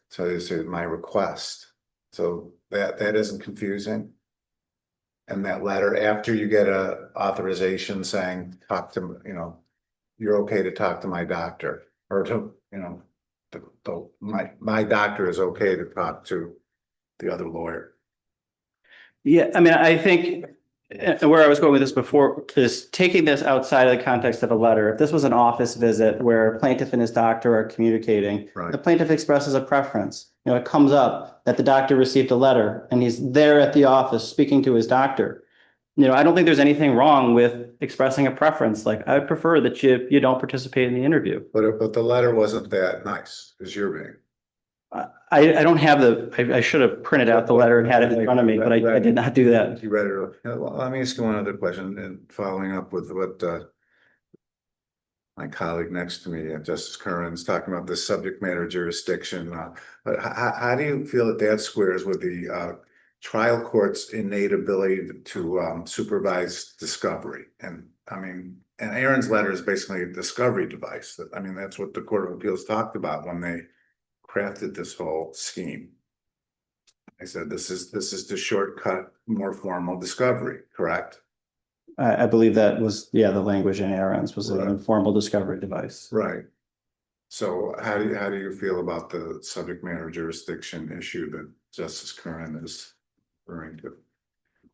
So this is my request. So that isn't confusing. And that letter, after you get a authorization saying, talk to, you know, you're okay to talk to my doctor, or to, you know, my doctor is okay to talk to the other lawyer. Yeah, I mean, I think where I was going with this before is taking this outside of the context of a letter. If this was an office visit where a plaintiff and his doctor are communicating, Right. The plaintiff expresses a preference. You know, it comes up that the doctor received a letter and he's there at the office speaking to his doctor. You know, I don't think there's anything wrong with expressing a preference. Like, I would prefer that you don't participate in the interview. But the letter wasn't that nice, as you're being. I don't have I should have printed out the letter and had it in front of me, but I did not do that. You read it. Well, let me ask you one other question, and following up with what my colleague next to me, Justice Curran, is talking about this subject matter jurisdiction. But how do you feel that squares with the trial court's innate ability to supervise discovery? And I mean, and Aaron's letter is basically a discovery device. I mean, that's what the Court of Appeals talked about when they crafted this whole scheme. I said, this is to shortcut more formal discovery, correct? I believe that was, yeah, the language in Aaron's was an Right. informal discovery device. Right. So how do you feel about the subject matter jurisdiction issue that Justice Curran is referring to?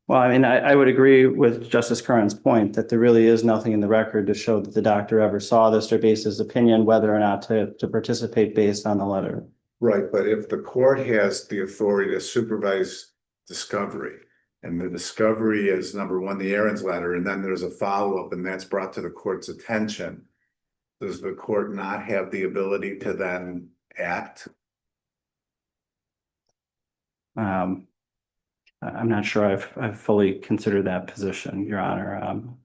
Well, I mean, I would agree with Justice Curran's point that there really is nothing in the record to show that the doctor ever saw this or based his opinion whether or not to participate based on the letter. Right, but if the court has the authority to supervise discovery, and the discovery is number one, the Aaron's letter, and then there's a follow-up, and that's brought to the court's attention, does the court not have the ability to then act? I'm not sure I've fully considered that position, Your Honor.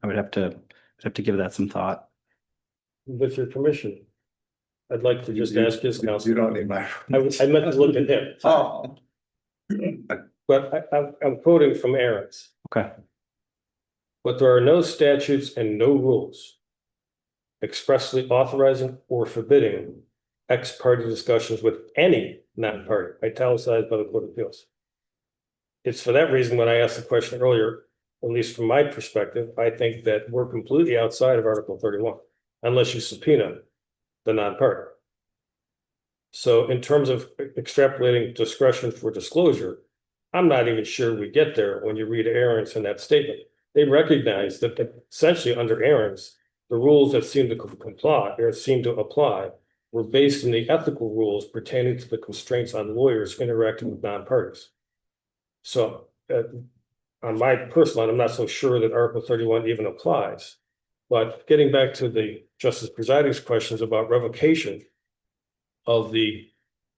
I would have to give that some thought. With your permission, I'd like to just ask his counsel. You don't need my. I meant to look at him. Oh. But I'm quoting from Aaron's. Okay. But there are no statutes and no rules expressly authorizing or forbidding ex parte discussions with any non-party, italicized by the Court of Appeals. It's for that reason when I asked the question earlier, at least from my perspective, I think that we're completely outside of Article 31, unless you subpoena the non-party. So in terms of extrapolating discretion for disclosure, I'm not even sure we get there when you read Aaron's in that statement. They recognize that essentially under Aaron's, the rules that seem to comply or seem to apply were based on the ethical rules pertaining to the constraints on lawyers interacting with non-parties. So on my personal, I'm not so sure that Article 31 even applies. But getting back to the Justice Presiding's questions about revocation of the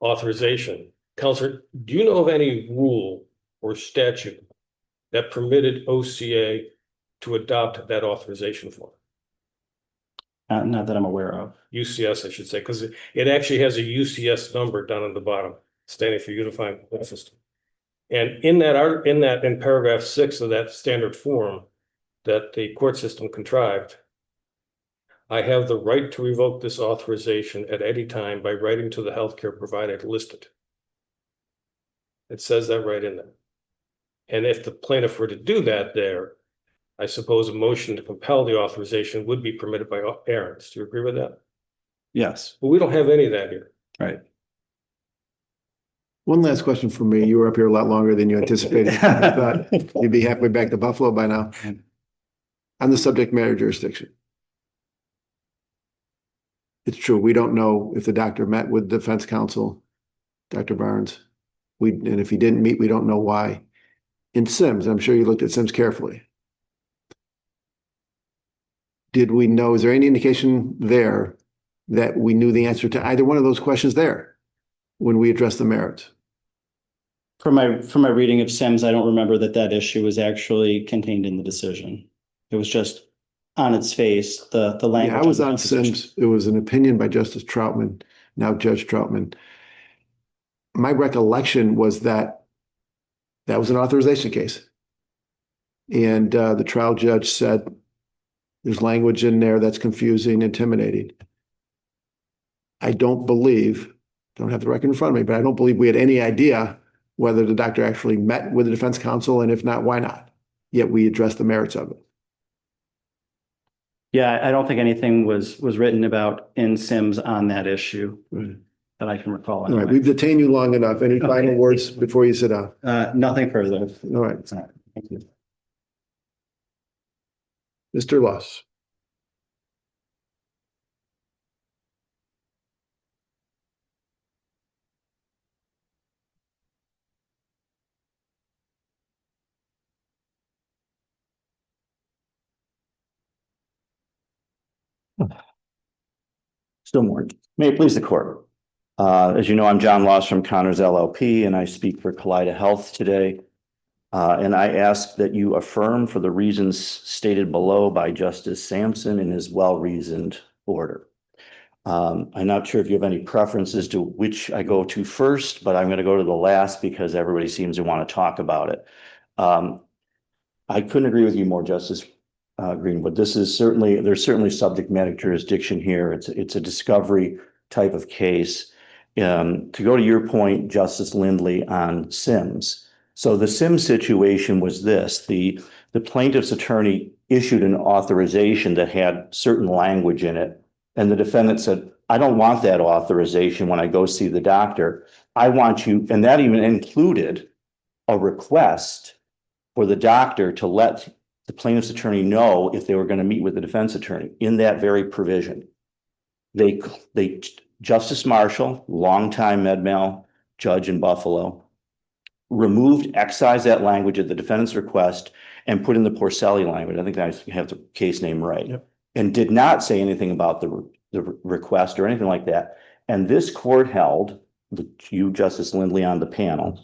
authorization, Counselor, do you know of any rule or statute that permitted OCA to adopt that authorization form? Not that I'm aware of. UCS, I should say, because it actually has a UCS number down at the bottom, standing for Unified Court System. And in paragraph 6 of that standard form that the court system contrived, I have the right to revoke this authorization at any time by writing to the healthcare provider listed. It says that right in there. And if the plaintiff were to do that there, I suppose a motion to compel the authorization would be permitted by Aaron's. Do you agree with that? Yes. But we don't have any of that here. Right. One last question for me. You were up here a lot longer than you anticipated. I thought you'd be halfway back to Buffalo by now. On the subject matter jurisdiction. It's true. We don't know if the doctor met with defense counsel, Dr. Barnes. And if he didn't meet, we don't know why. In Sims, I'm sure you looked at Sims carefully. Did we know, is there any indication there that we knew the answer to either one of those questions there when we addressed the merits? From my reading of Sims, I don't remember that issue was actually contained in the decision. It was just on its face, the language. Yeah, I was on Sims. It was an opinion by Justice Troutman, now Judge Troutman. My recollection was that was an authorization case. And the trial judge said, there's language in there that's confusing, intimidating. I don't have the record in front of me, but I don't believe we had any idea whether the doctor actually met with the defense counsel, and if not, why not? Yet we addressed the merits of it. Yeah, I don't think anything was written about in Sims on that issue that I can recall. All right, we've detained you long enough. Any final words before you sit down? Nothing further. All right. Thank you. Mr. Luss. Still more. May it please the court. As you know, I'm John Loss from Connors LLP, and I speak for Kaleida Health today. And I ask that you affirm for the reasons stated below by Justice Sampson in his well-reasoned order. I'm not sure if you have any preferences to which I go to first, but I'm going to go to the last because everybody seems to want to talk about it. I couldn't agree with you more, Justice Greenwood. There's certainly subject matter jurisdiction here. It's a discovery type of case. To go to your point, Justice Lindley, on Sims. So the Sims situation was this: the plaintiff's attorney issued an authorization that had certain language in it, and the defendant said, I don't want that authorization when I go see the doctor. I want you, and that even included a request for the doctor to let the plaintiff's attorney know if they were going to meet with the defense attorney in that very provision. Justice Marshall, longtime MedMal judge in Buffalo, excised that language at the defendant's request and put in the Porcelli language. I think I have the case name right. Yep. And did not say anything about the request or anything like that. And this court held, you, Justice Lindley, on the panel,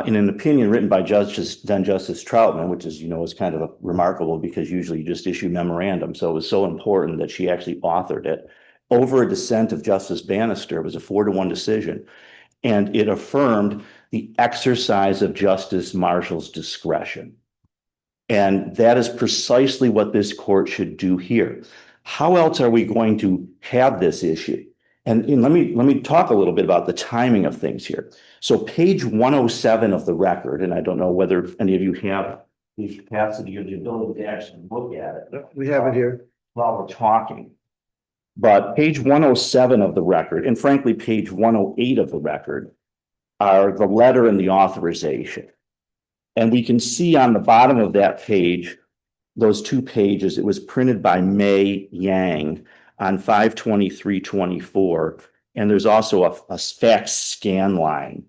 in an opinion written by then Justice Troutman, which is, is kind of remarkable because usually you just issue memorandum. So it was so important that she actually authored it over a dissent of Justice Bannister. It was a 4-1 decision. And it affirmed the exercise of Justice Marshall's discretion. And that is precisely what this court should do here. How else are we going to have this issue? And let me talk a little bit about the timing of things here. So page 107 of the record, and I don't know whether any of you have the capacity or the ability to actually look at it. We have it here. While we're talking. But page 107 of the record, and frankly, page 108 of the record, are the letter and the authorization. And we can see on the bottom of that page, those 2 pages, it was printed by May Yang on 5/23/24. And there's also a fax scan line.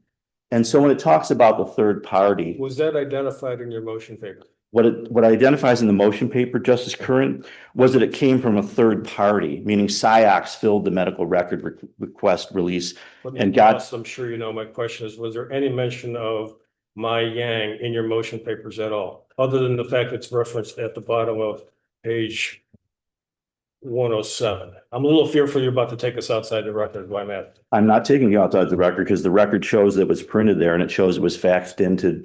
And so when it talks about the third party. Was that identified in your motion paper? What identifies in the motion paper, Justice Curran, was that it came from a third party, meaning SciOx filled the medical record request release and got. I'm sure you know, my question is, was there any mention of Mai Yang in your motion papers at all? Other than the fact it's referenced at the bottom of page 107. I'm a little fearful you're about to take us outside the record. Why, Matt? I'm not taking you outside the record because the record shows that it was printed there and it shows it was faxed into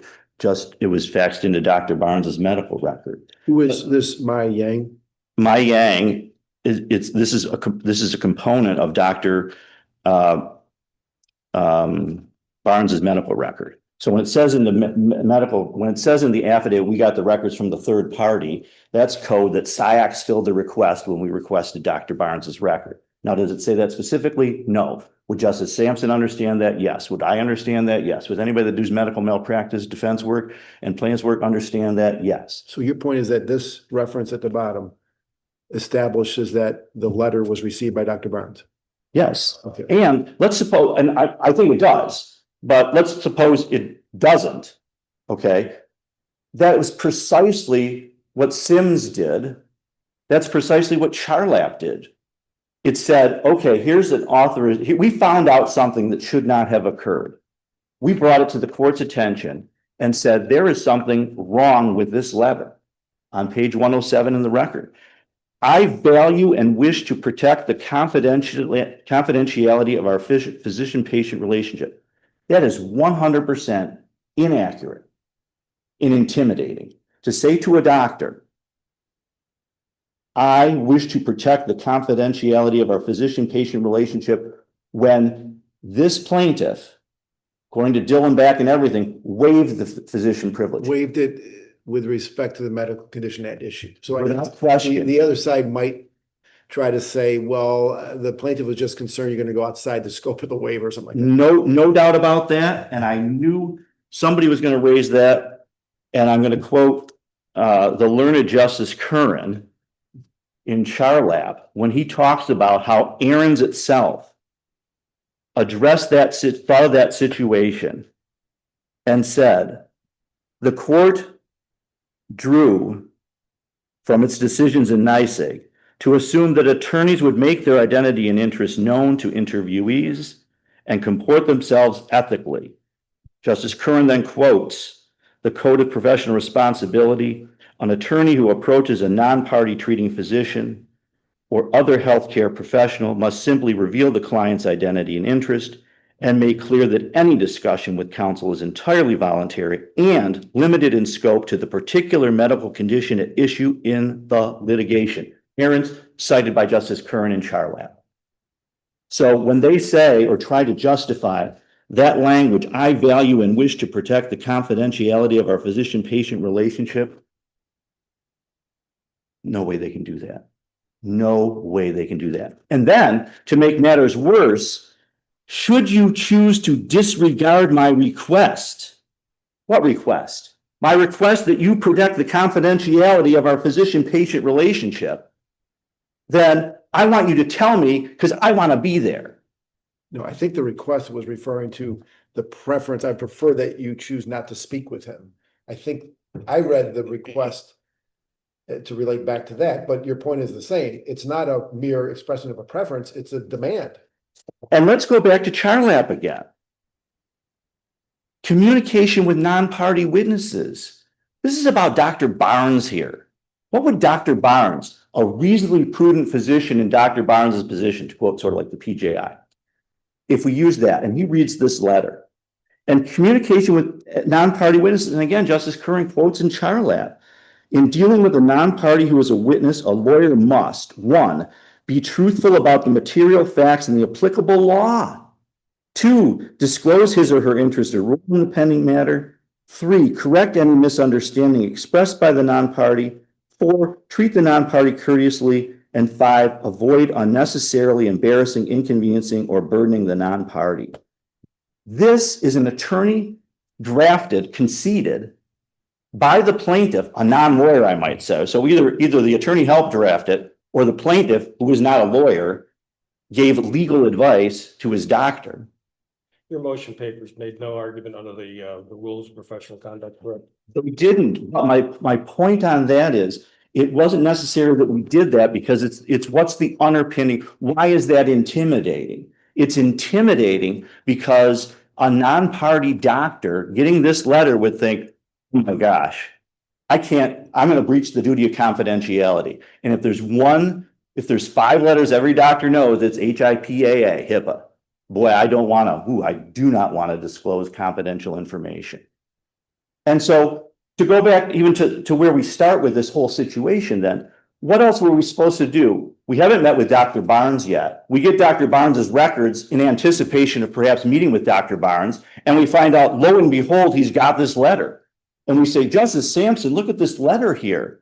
Dr. Barnes's medical record. Who is this Mai Yang? Mai Yang this is a component of Dr. Barnes's medical record. So when it says in the when it says in the affidavit, we got the records from the third party, that's code that SciOx filled the request when we requested Dr. Barnes's record. Now, does it say that specifically? No. Would Justice Sampson understand that? Yes. Would I understand that? Yes. Would anybody that does medical malpractice, defense work, and plaintiff's work understand that? Yes. So your point is that this reference at the bottom establishes that the letter was received by Dr. Barnes? Yes. Okay. And let's suppose, and I think it does, but let's suppose it doesn't. Okay. That was precisely what Sims did. That's precisely what Charlap did. It said, okay, here's an author. We found out something that should not have occurred. We brought it to the court's attention and said, there is something wrong with this letter on page 107 in the record. I value and wish to protect the confidentiality of our physician-patient relationship. That is 100% inaccurate and intimidating. To say to a doctor, I wish to protect the confidentiality of our physician-patient relationship when this plaintiff, according to Dylan Back and everything, waived the physician privilege. Waived it with respect to the medical condition at issue. So Without question. the other side might try to say, well, the plaintiff was just concerned you're going to go outside the scope of the waiver or something like that. No doubt about that. And I knew somebody was going to raise that. And I'm going to quote the learned Justice Curran in Charlap when he talks about how Aaron's itself addressed that situation and said, the court drew from its decisions in NYSEG to assume that attorneys would make their identity and interests known to interviewees and comport themselves ethically. Justice Curran then quotes the Code of Professional Responsibility. An attorney who approaches a non-party treating physician or other healthcare professional must simply reveal the client's identity and interest and make clear that any discussion with counsel is entirely voluntary and limited in scope to the particular medical condition at issue in the litigation. Aaron's cited by Justice Curran in Charlap. So when they say or try to justify that language, I value and wish to protect the confidentiality of our physician-patient relationship, no way they can do that. No way they can do that. And then, to make matters worse, should you choose to disregard my request, what request? My request that you protect the confidentiality of our physician-patient relationship, then I want you to tell me because I want to be there. No, I think the request was referring to the preference. I prefer that you choose not to speak with him. I think I read the request to relate back to that, but your point is the same. It's not a mere expression of a preference, it's a demand. And let's go back to Charlap again. Communication with non-party witnesses. This is about Dr. Barnes here. What would Dr. Barnes, a reasonably prudent physician in Dr. Barnes's position, to quote sort of like the PJI, if we use that and he reads this letter and communication with non-party witnesses, and again, Justice Curran quotes in Charlap, in dealing with a non-party who is a witness, a lawyer must, 1, be truthful about the material facts and the applicable law. 2, disclose his or her interest or role in the pending matter. 3, correct any misunderstanding expressed by the non-party. 4, treat the non-party courteously. And 5, avoid unnecessarily embarrassing, inconveniencing, or burdening the non-party. This is an attorney drafted, conceded by the plaintiff, a non-lawyer, I might say. So either the attorney helped draft it, or the plaintiff, who was not a lawyer, gave legal advice to his doctor. Your motion papers made no argument under the rules of professional conduct, correct? But we didn't. My point on that is, it wasn't necessary that we did that because it's what's the underpinning. Why is that intimidating? It's intimidating because a non-party doctor getting this letter would think, oh my gosh, I'm going to breach the duty of confidentiality. And if there's 5 letters every doctor knows, it's HIPAA, HIPAA. Boy, I do not want to disclose confidential information. And so to go back even to where we start with this whole situation then, what else were we supposed to do? We haven't met with Dr. Barnes yet. We get Dr. Barnes's records in anticipation of perhaps meeting with Dr. Barnes, and we find out, lo and behold, he's got this letter. And we say, Justice Sampson, look at this letter here.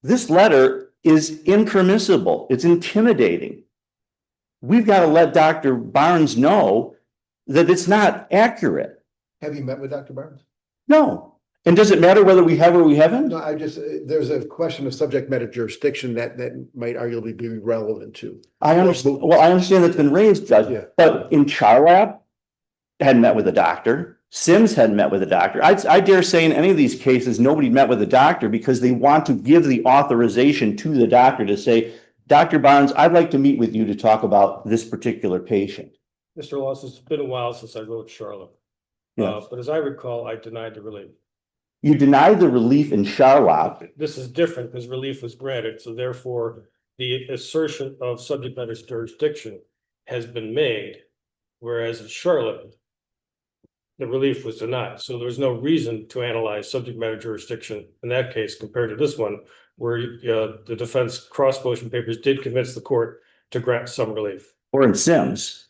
This letter is impermissible. It's intimidating. We've got to let Dr. Barnes know that it's not accurate. Have you met with Dr. Barnes? No. And does it matter whether we have or we haven't? No, there's a question of subject matter jurisdiction that might arguably be relevant to. I understand that's been raised, Judge, Yeah. But in Charlap, hadn't met with a doctor. Sims hadn't met with a doctor. I dare say in any of these cases, nobody met with a doctor because they want to give the authorization to the doctor to say, Dr. Barnes, I'd like to meet with you to talk about this particular patient. Mr. Loss, it's been a while since I wrote Charlotte. Yes. But as I recall, I denied the relief. You denied the relief in Charlap. This is different because relief was granted. So therefore, the assertion of subject matter jurisdiction has been made. Whereas in Charlotte, the relief was denied. So there's no reason to analyze subject matter jurisdiction in that case compared to this one, where the defense cross motion papers did convince the court to grant some relief. Or in Sims.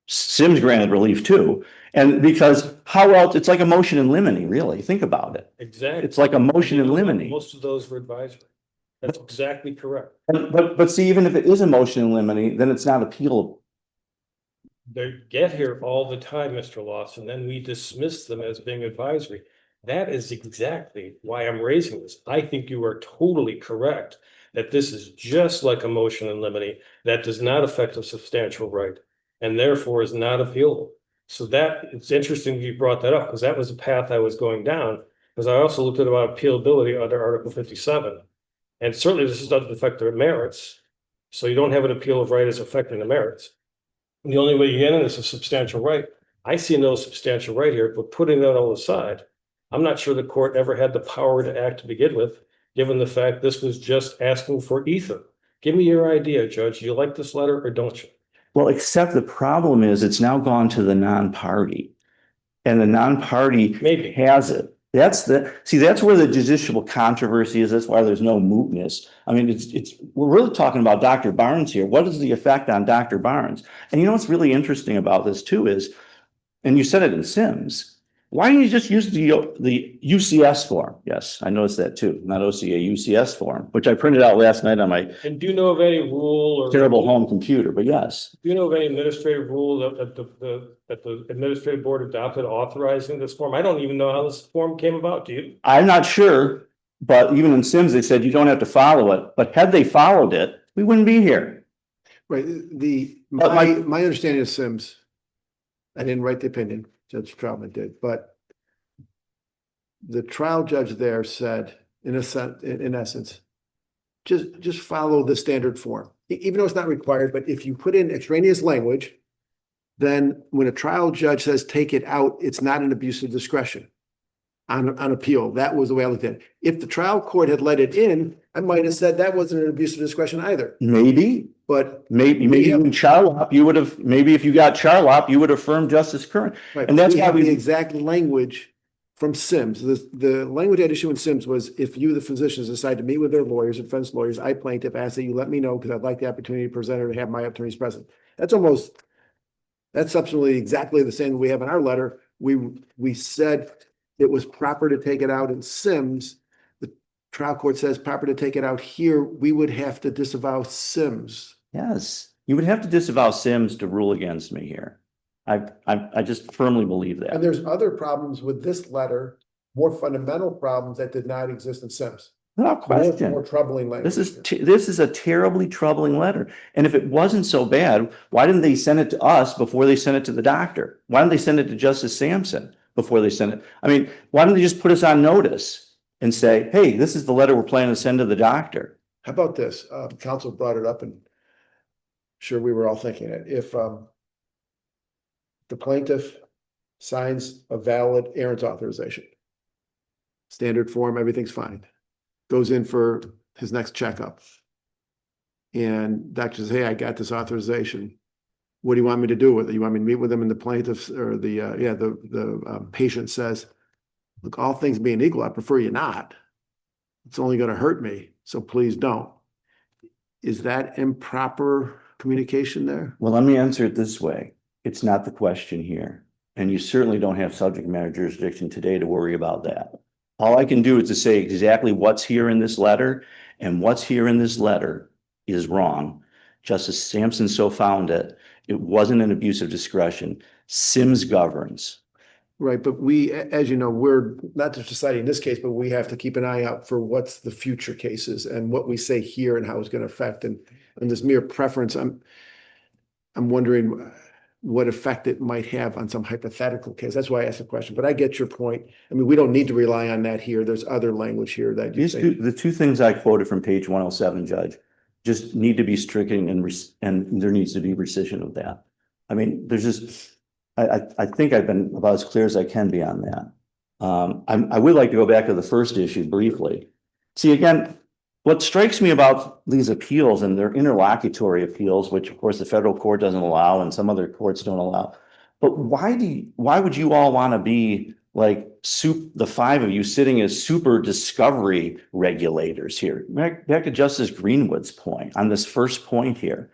Sims granted relief too. And because how else, it's like a motion in limine, really. Think about it. Exactly. It's like a motion in limine. Most of those were advisory. That's exactly correct. But see, even if it is a motion in limine, then it's not appealable. They get here all the time, Mr. Lawson, then we dismiss them as being advisory. That is exactly why I'm raising this. I think you are totally correct that this is just like a motion in limine that does not affect a substantial right and therefore is not appealable. So that it's interesting you brought that up because that was a path I was going down because I also looked at about appealability under Article 57. And certainly this doesn't affect the merits. So you don't have an appeal of right as affecting the merits. And the only way you get in is a substantial right. I see no substantial right here, but putting that all aside, I'm not sure the court ever had the power to act to begin with, given the fact this was just asking for ether. Give me your idea, Judge. Do you like this letter or don't you? Well, except the problem is it's now gone to the non-party. And the non-party Maybe has it. That's that's where the judicial controversy is. That's why there's no mootness. I mean, we're really talking about Dr. Barnes here. What is the effect on Dr. Barnes? And you know what's really interesting about this too is, and you said it in Sims, why don't you just use the UCS form? Yes, I noticed that too, not OCA, UCS form, which I printed out last night on my And do you know of any rule or? terrible home computer, but yes. Do you know of any administrative rule that the administrative board adopted authorizing this form? I don't even know how this form came about. Do you? I'm not sure, but even in Sims, they said you don't have to follow it, but had they followed it, we wouldn't be here. Right, But my understanding of Sims, I didn't write the opinion, Judge Troutman did, but the trial judge there said, in essence, just follow the standard form. Even though it's not required, but if you put in extraneous language, then when a trial judge says take it out, it's not an abuse of discretion on appeal. That was the way I looked at it. If the trial court had let it in, I might have said that wasn't an abuse of discretion either. Maybe, But maybe in Charlop, you would have, maybe if you got Charlop, you would affirm Justice Curran. right, And that's we why have the we, exact language from Sims. The language at issue in Sims was, if you, the physicians, decide to meet with their lawyers, defense lawyers, I plaintiff ask that you let me know because I'd like the opportunity to present or to have my attorneys present. That's substantially exactly the same that we have in our letter. We said it was proper to take it out in Sims. The trial court says proper to take it out here. We would have to disavow Sims. yes, you would have to disavow Sims to rule against me here. I just firmly believe And that. there's other problems with this letter, more fundamental problems that did not exist in Sims. Without question. More troubling language. This is a terribly troubling letter. And if it wasn't so bad, why didn't they send it to us before they sent it to the doctor? Why didn't they send it to Justice Sampson before they sent it? I mean, why don't they just put us on notice and say, hey, this is the letter we're planning to send to the doctor? How about this? Council brought it up and sure we were all thinking it. If the plaintiff signs a valid errant authorization, standard form, everything's fine, goes in for his next checkup. And doctor says, hey, I got this authorization. What do you want me to do with it? You want me to meet with him? And the plaintiff or the patient says, look, all things being equal, I prefer you not. It's only going to hurt me. So please don't. Is that improper communication there? Well, let me answer it this way. It's not the question here. And you certainly don't have subject matter jurisdiction today to worry about that. All I can do is to say exactly what's here in this letter, and what's here in this letter is wrong. Justice Sampson so found it. It wasn't an abuse of discretion. Sims governs. Right, but we, as you know, we're not just deciding this case, but we have to keep an eye out for what's the future cases and what we say here and how it's going to affect. And this mere preference, I'm wondering what effect it might have on some hypothetical case. That's why I asked the question, but I get your point. I mean, we don't need to rely on that here. There's other language here that you say. The two things I quoted from page 107, Judge, just need to be stricken and there needs to be rescission of that. I mean, there's just, I think I've been about as clear as I can be on that. I would like to go back to the first issue briefly. See, again, what strikes me about these appeals, and they're interlocutory appeals, which of course the federal court doesn't allow and some other courts don't allow. But why would you all want to be like the five of you sitting as super discovery regulators here? Back to Justice Greenwood's point on this first point here.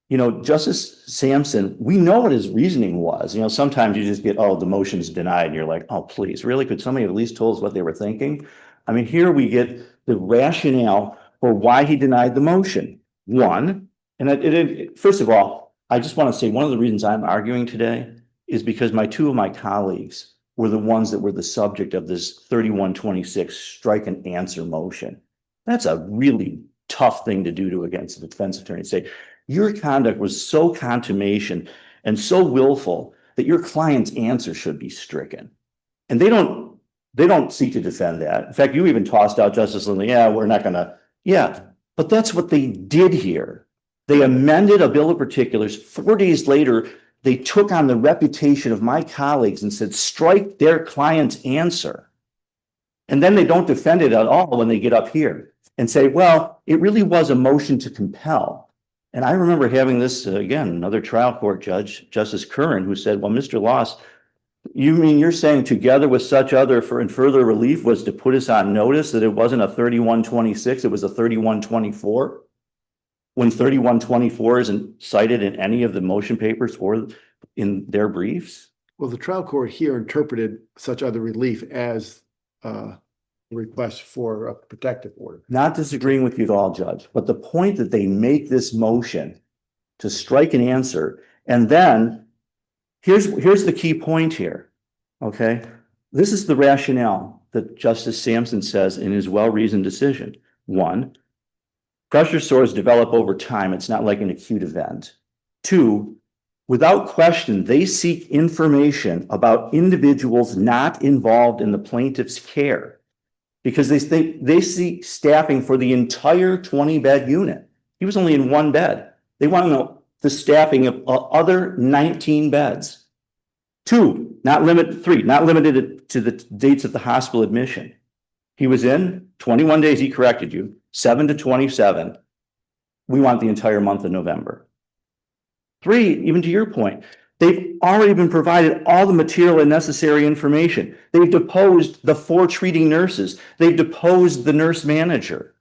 You know, Justice Sampson, we know what his reasoning was. You know, sometimes you just get, oh, the motion's denied. And you're like, oh, please, really? Could somebody at least told us what they were thinking? I mean, here we get the rationale for why he denied the motion. One, and first of all, I just want to say one of the reasons I'm arguing today is because two of my colleagues were the ones that were the subject of this 3126 strike and answer motion. That's a really tough thing to do against a defense attorney. Say, your conduct was so contumacious and so willful that your client's answer should be stricken. And they don't seek to defend that. In fact, you even tossed out Justice Lindley, we're not gonna, but that's what they did here. They amended a bill of particulars. 4 days later, they took on the reputation of my colleagues and said, strike their client's answer. And then they don't defend it at all when they get up here and say, well, it really was a motion to compel. And I remember having this, again, another trial court judge, Justice Curran, who said, well, Mr. Loss, You mean you're saying together with such other for and further relief was to put us on notice that it wasn't a 3126, it was a 3124? When 3124 isn't cited in any of the motion papers or in their briefs? Well, the trial court here interpreted such other relief as request for a protective order. Not disagreeing with you at all, Judge, but the point that they make this motion to strike an answer, and then here's the key point here, okay? This is the rationale that Justice Sampson says in his well-reasoned decision. One, pressure sores develop over time. It's not like an acute event. Two, without question, they seek information about individuals not involved in the plaintiff's care because they think they seek staffing for the entire 20-bed unit. He was only in one bed. They want to know the staffing of other 19 beds. Three, not limited to the dates of the hospital admission. He was in 21 days, he corrected you, 7 to 27. We want the entire month of November. Three, even to your point, they've already been provided all the material and necessary information. They've deposed the 4 treating nurses. They've deposed the nurse manager.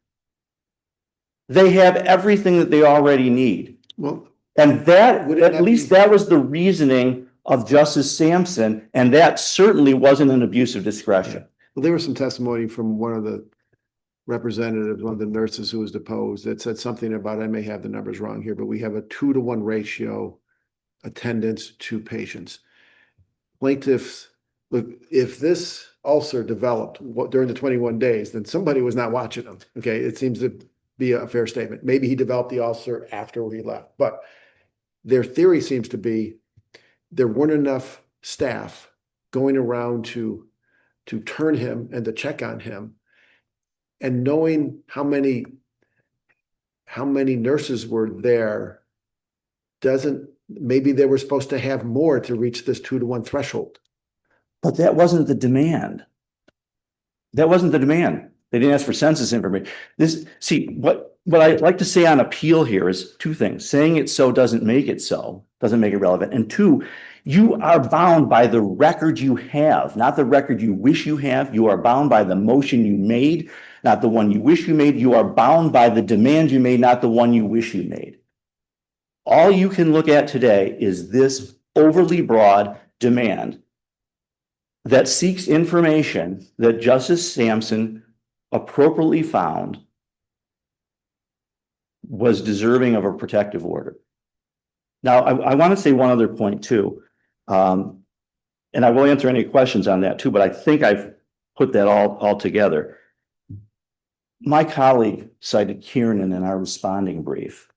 They have everything that they already need. Well, and that, at least that was the reasoning of Justice Sampson, and that certainly wasn't an abuse of discretion. Well, there was some testimony from one of the representatives, one of the nurses who was deposed, that said something about, I may have the numbers wrong here, but we have a 2-to-1 ratio attendance to patients. Plaintiffs, look, if this ulcer developed during the 21 days, then somebody was not watching them. Okay, it seems to be a fair statement. Maybe he developed the ulcer after he left, but their theory seems to be there weren't enough staff going around to turn him and to check on him. And knowing how many nurses were there maybe they were supposed to have more to reach this 2-to-1 threshold. But that wasn't the demand. That wasn't the demand. They didn't ask for census information. What I'd like to say on appeal here is 2 things. Saying it so doesn't make it so, doesn't make it relevant. And 2, you are bound by the record you have, not the record you wish you have. You are bound by the motion you made, not the one you wish you made. You are bound by the demand you made, not the one you wish you made. All you can look at today is this overly broad demand that seeks information that Justice Sampson appropriately found was deserving of a protective order. Now, I want to say one other point too, and I will answer any questions on that too, but I think I've put that all together. My colleague cited Kiernan in our responding brief,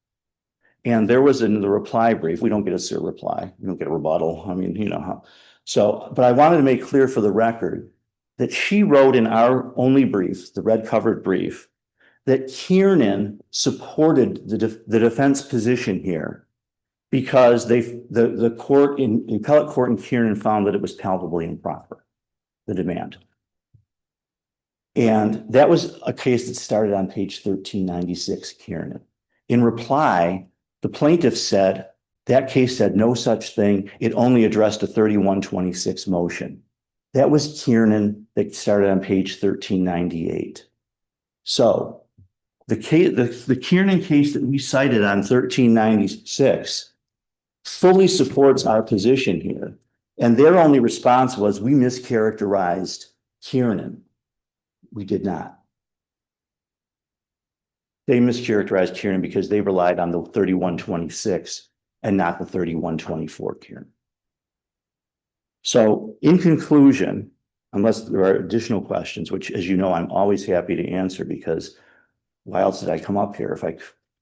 and there was in the reply brief, we don't get a cert reply, we don't get a rebuttal. I mean, you know how. So, but I wanted to make clear for the record that she wrote in our only brief, the red covered brief, that Kiernan supported the defense position here because the court in appellate court in Kiernan found that it was palpably improper, the demand. And that was a case that started on page 1396, Kiernan. In reply, the plaintiff said that case said no such thing. It only addressed a 3126 motion. That was Kiernan that started on page 1398. So the Kiernan case that we cited on 1396 fully supports our position here. And their only response was we mischaracterized Kiernan. We did not. They mischaracterized Kiernan because they relied on the 3126 and not the 3124 Kiernan. So in conclusion, unless there are additional questions, which as you know, I'm always happy to answer because why else did I come up here?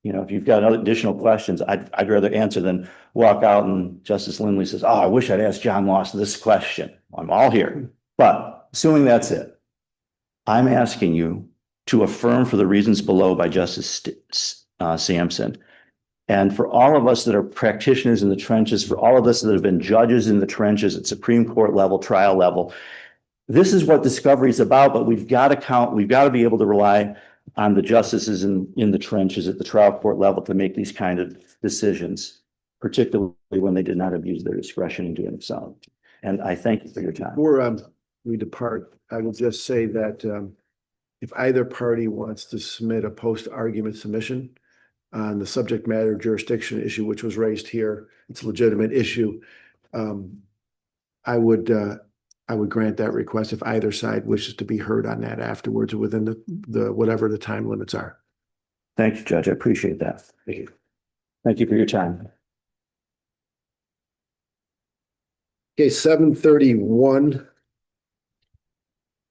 If you've got additional questions, I'd rather answer than walk out and Justice Lindley says, oh, I wish I'd asked John Loss this question. I'm all here. But assuming that's it, I'm asking you to affirm for the reasons below by Justice Sampson. And for all of us that are practitioners in the trenches, for all of us that have been judges in the trenches at Supreme Court level, trial level, this is what discovery is about, but we've got to be able to rely on the justices in the trenches at the trial court level to make these kind of decisions, particularly when they did not abuse their discretion in doing so. And I thank you for your time. Before we depart, I will just say that if either party wants to submit a post-argument submission on the subject matter jurisdiction issue, which was raised here, it's a legitimate issue. I would grant that request if either side wishes to be heard on that afterwards within the whatever the time limits are. Thank you, Judge. I appreciate that. Thank you. Thank you for your time. Okay, 731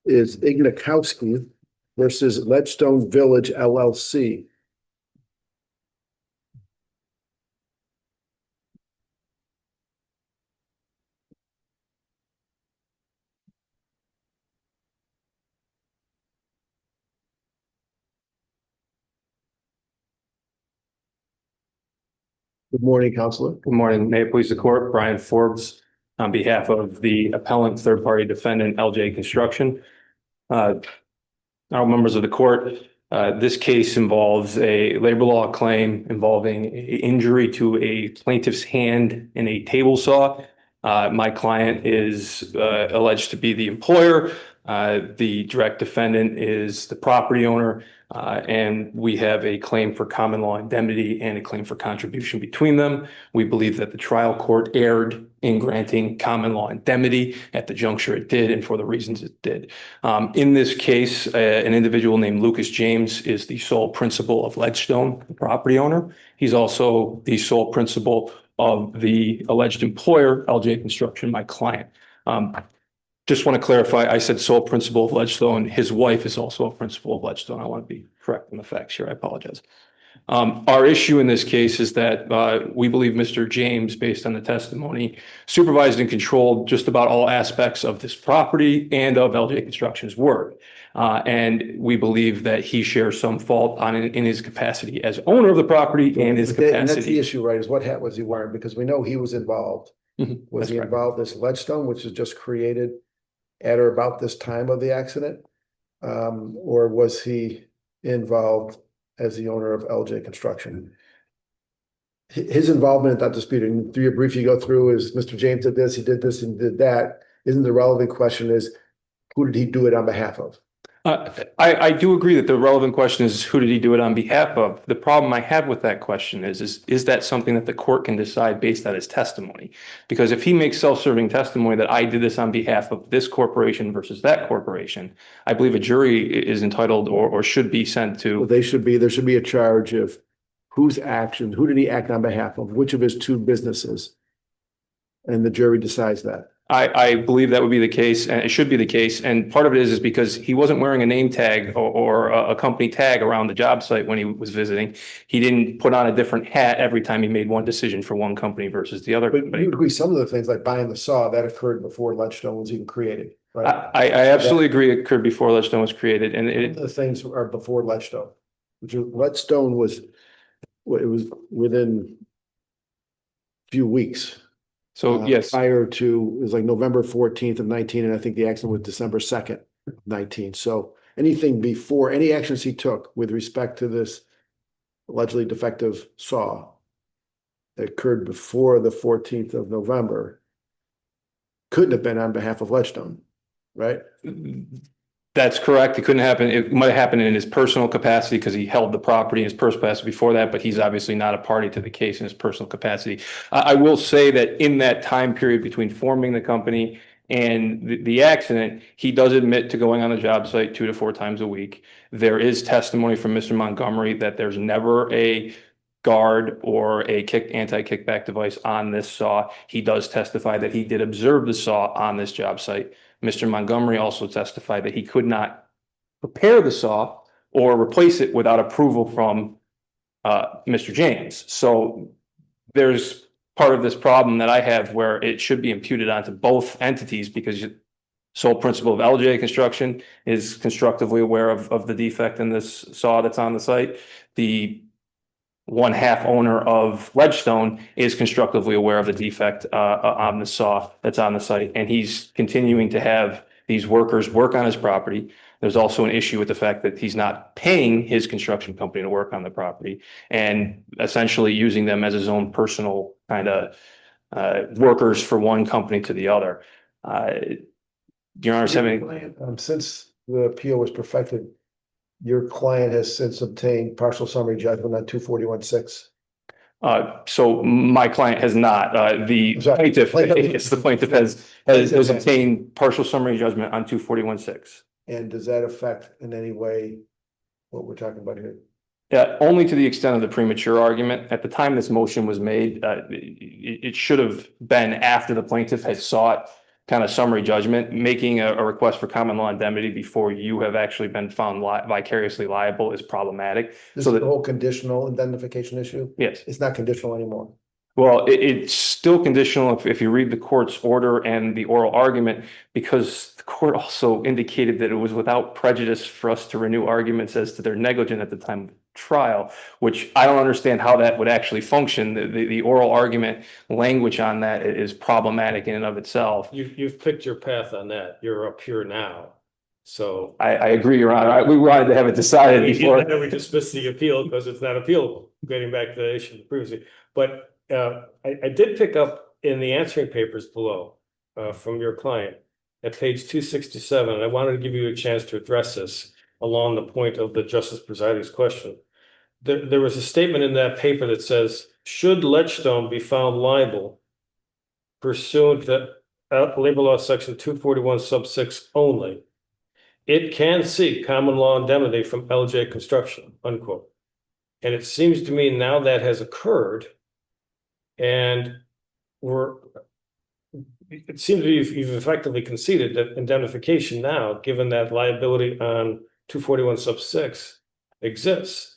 is Ignakowski versus Ledgestone Village LLC. Good morning, Counselor. Good morning. May it please the court, Brian Forbes on behalf of the appellant third-party defendant LJ Construction. Now, members of the court, this case involves a labor law claim involving injury to a plaintiff's hand in a table saw. My client is alleged to be the employer. The direct defendant is the property owner. And we have a claim for common law indemnity and a claim for contribution between them. We believe that the trial court erred in granting common law indemnity at the juncture it did and for the reasons it did. In this case, an individual named Lucas James is the sole principal of Ledgestone, the property owner. He's also the sole principal of the alleged employer, LJ Construction, my client. Just want to clarify, I said sole principal of Ledgestone. His wife is also a principal of Ledgestone. I want to be correct in the facts here. I apologize. Our issue in this case is that we believe Mr. James, based on the testimony, supervised and controlled just about all aspects of this property and of LJ Construction's work. And we believe that he shares some fault in his capacity as owner of the property and his capacity. And that's the issue, right, is what hat was he wearing? Because we know he was involved. Was he involved as Ledgestone, which was just created at or about this time of the accident? Or was he involved as the owner of LJ Construction? His involvement in that dispute, and through your brief you go through, is Mr. James did this, he did this, and did that. Isn't the relevant question is, who did he do it on behalf of? I do agree that the relevant question is, who did he do it on behalf of? The problem I have with that question is that something that the court can decide based on his testimony? Because if he makes self-serving testimony that I did this on behalf of this corporation versus that corporation, I believe a jury is entitled or should be sent to. Well, there should be a charge of whose actions, who did he act on behalf of, which of his two businesses? And the jury decides that. I believe that would be the case, and it should be the case. And part of it is because he wasn't wearing a name tag or a company tag around the job site when he was visiting. He didn't put on a different hat every time he made one decision for one company versus the other. But you agree some of the things like buying the saw, that occurred before Ledgestone was even created, right? I absolutely agree it occurred before Ledgestone was created. And the things are before Ledgestone. Ledgestone was within a few weeks. So yes, prior to, it was like November 14th of 19, and I think the accident was December 2nd, 19. So anything before, any actions he took with respect to this allegedly defective saw that occurred before the 14th of November couldn't have been on behalf of Ledgestone, right? that's correct. It couldn't happen. It might have happened in his personal capacity because he held the property in his personal capacity before that, but he's obviously not a party to the case in his personal capacity. I will say that in that time period between forming the company and the accident, he does admit to going on the job site 2 to 4 times a week. There is testimony from Mr. Montgomery that there's never a guard or a anti-kickback device on this saw. He does testify that he did observe the saw on this job site. Mr. Montgomery also testified that he could not repair the saw or replace it without approval from Mr. James. So there's part of this problem that I have where it should be imputed onto both entities, because sole principal of LJ Construction is constructively aware of the defect in this saw that's on the site. The 1/2 owner of Ledgestone is constructively aware of the defect on the saw that's on the site, and he's continuing to have these workers work on his property. There's also an issue with the fact that he's not paying his construction company to work on the property and essentially using them as his own personal kind of workers for one company to the other. Your Honor's having, Since the appeal was perfected, your client has since obtained partial summary judgment on 241-6. so my client has not, the I'm sorry. plaintiff, Plaintiff. it's the plaintiff has obtained partial summary judgment on 241-6. And does that affect in any way what we're talking about here? Yeah, only to the extent of the premature argument. At the time this motion was made, it should have been after the plaintiff had sought kind of summary judgment. Making a request for common law indemnity before you have actually been found vicariously liable is problematic. This So is the that, whole conditional indemnification issue? yes. It's not conditional anymore. Well, it's still conditional if you read the court's order and the oral argument, because the court also indicated that it was without prejudice for us to renew arguments as to their negligence at the time of trial, which I don't understand how that would actually function. The oral argument language on that is problematic in and of itself. You've picked your path on that. You're up here now. So I agree, Your Honor. We wanted to have it decided before. we dismissed the appeal because it's not appealable, getting back to the issue previously. But I did pick up in the answering papers below from your client at page 267, and I wanted to give you a chance to address this along the point of the Justice Presiden's question. There was a statement in that paper that says, should Ledgestone be found liable pursuant to Labor Law Section 241 sub 6 only, it can seek common law indemnity from LJ Construction, unquote. And it seems to me now that has occurred, and it seems to me you've effectively conceded that indemnification now, given that liability on 241 sub 6 exists.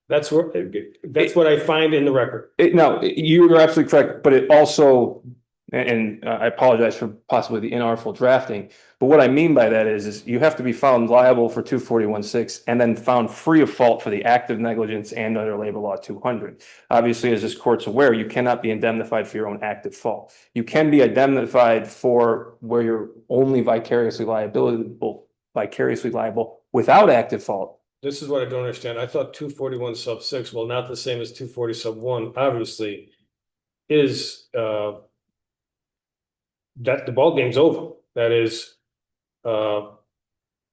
That's what I find in the record. No, you're absolutely correct, but it also, and I apologize for possibly the inartful drafting, but what I mean by that is you have to be found liable for 241-6 and then found free of fault for the active negligence and under Labor Law 200. Obviously, as this court's aware, you cannot be indemnified for your own active fault. You can be indemnified for where you're only vicariously liable without active fault. This is what I don't understand. I thought 241 sub 6, well, not the same as 240 sub 1, obviously, is that the ball game's over. That is,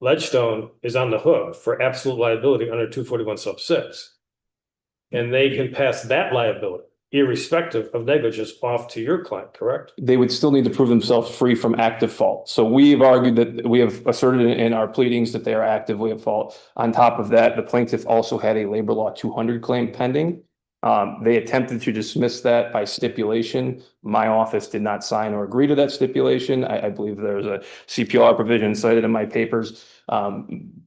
Ledgestone is on the hook for absolute liability under 241 sub 6. And they can pass that liability, irrespective of negligence, off to your client, correct? They would still need to prove themselves free from active fault. So we've argued that we have asserted in our pleadings that they are actively at fault. On top of that, the plaintiff also had a Labor Law 200 claim pending. They attempted to dismiss that by stipulation. My office did not sign or agree to that stipulation. I believe there's a CPR provision cited in my papers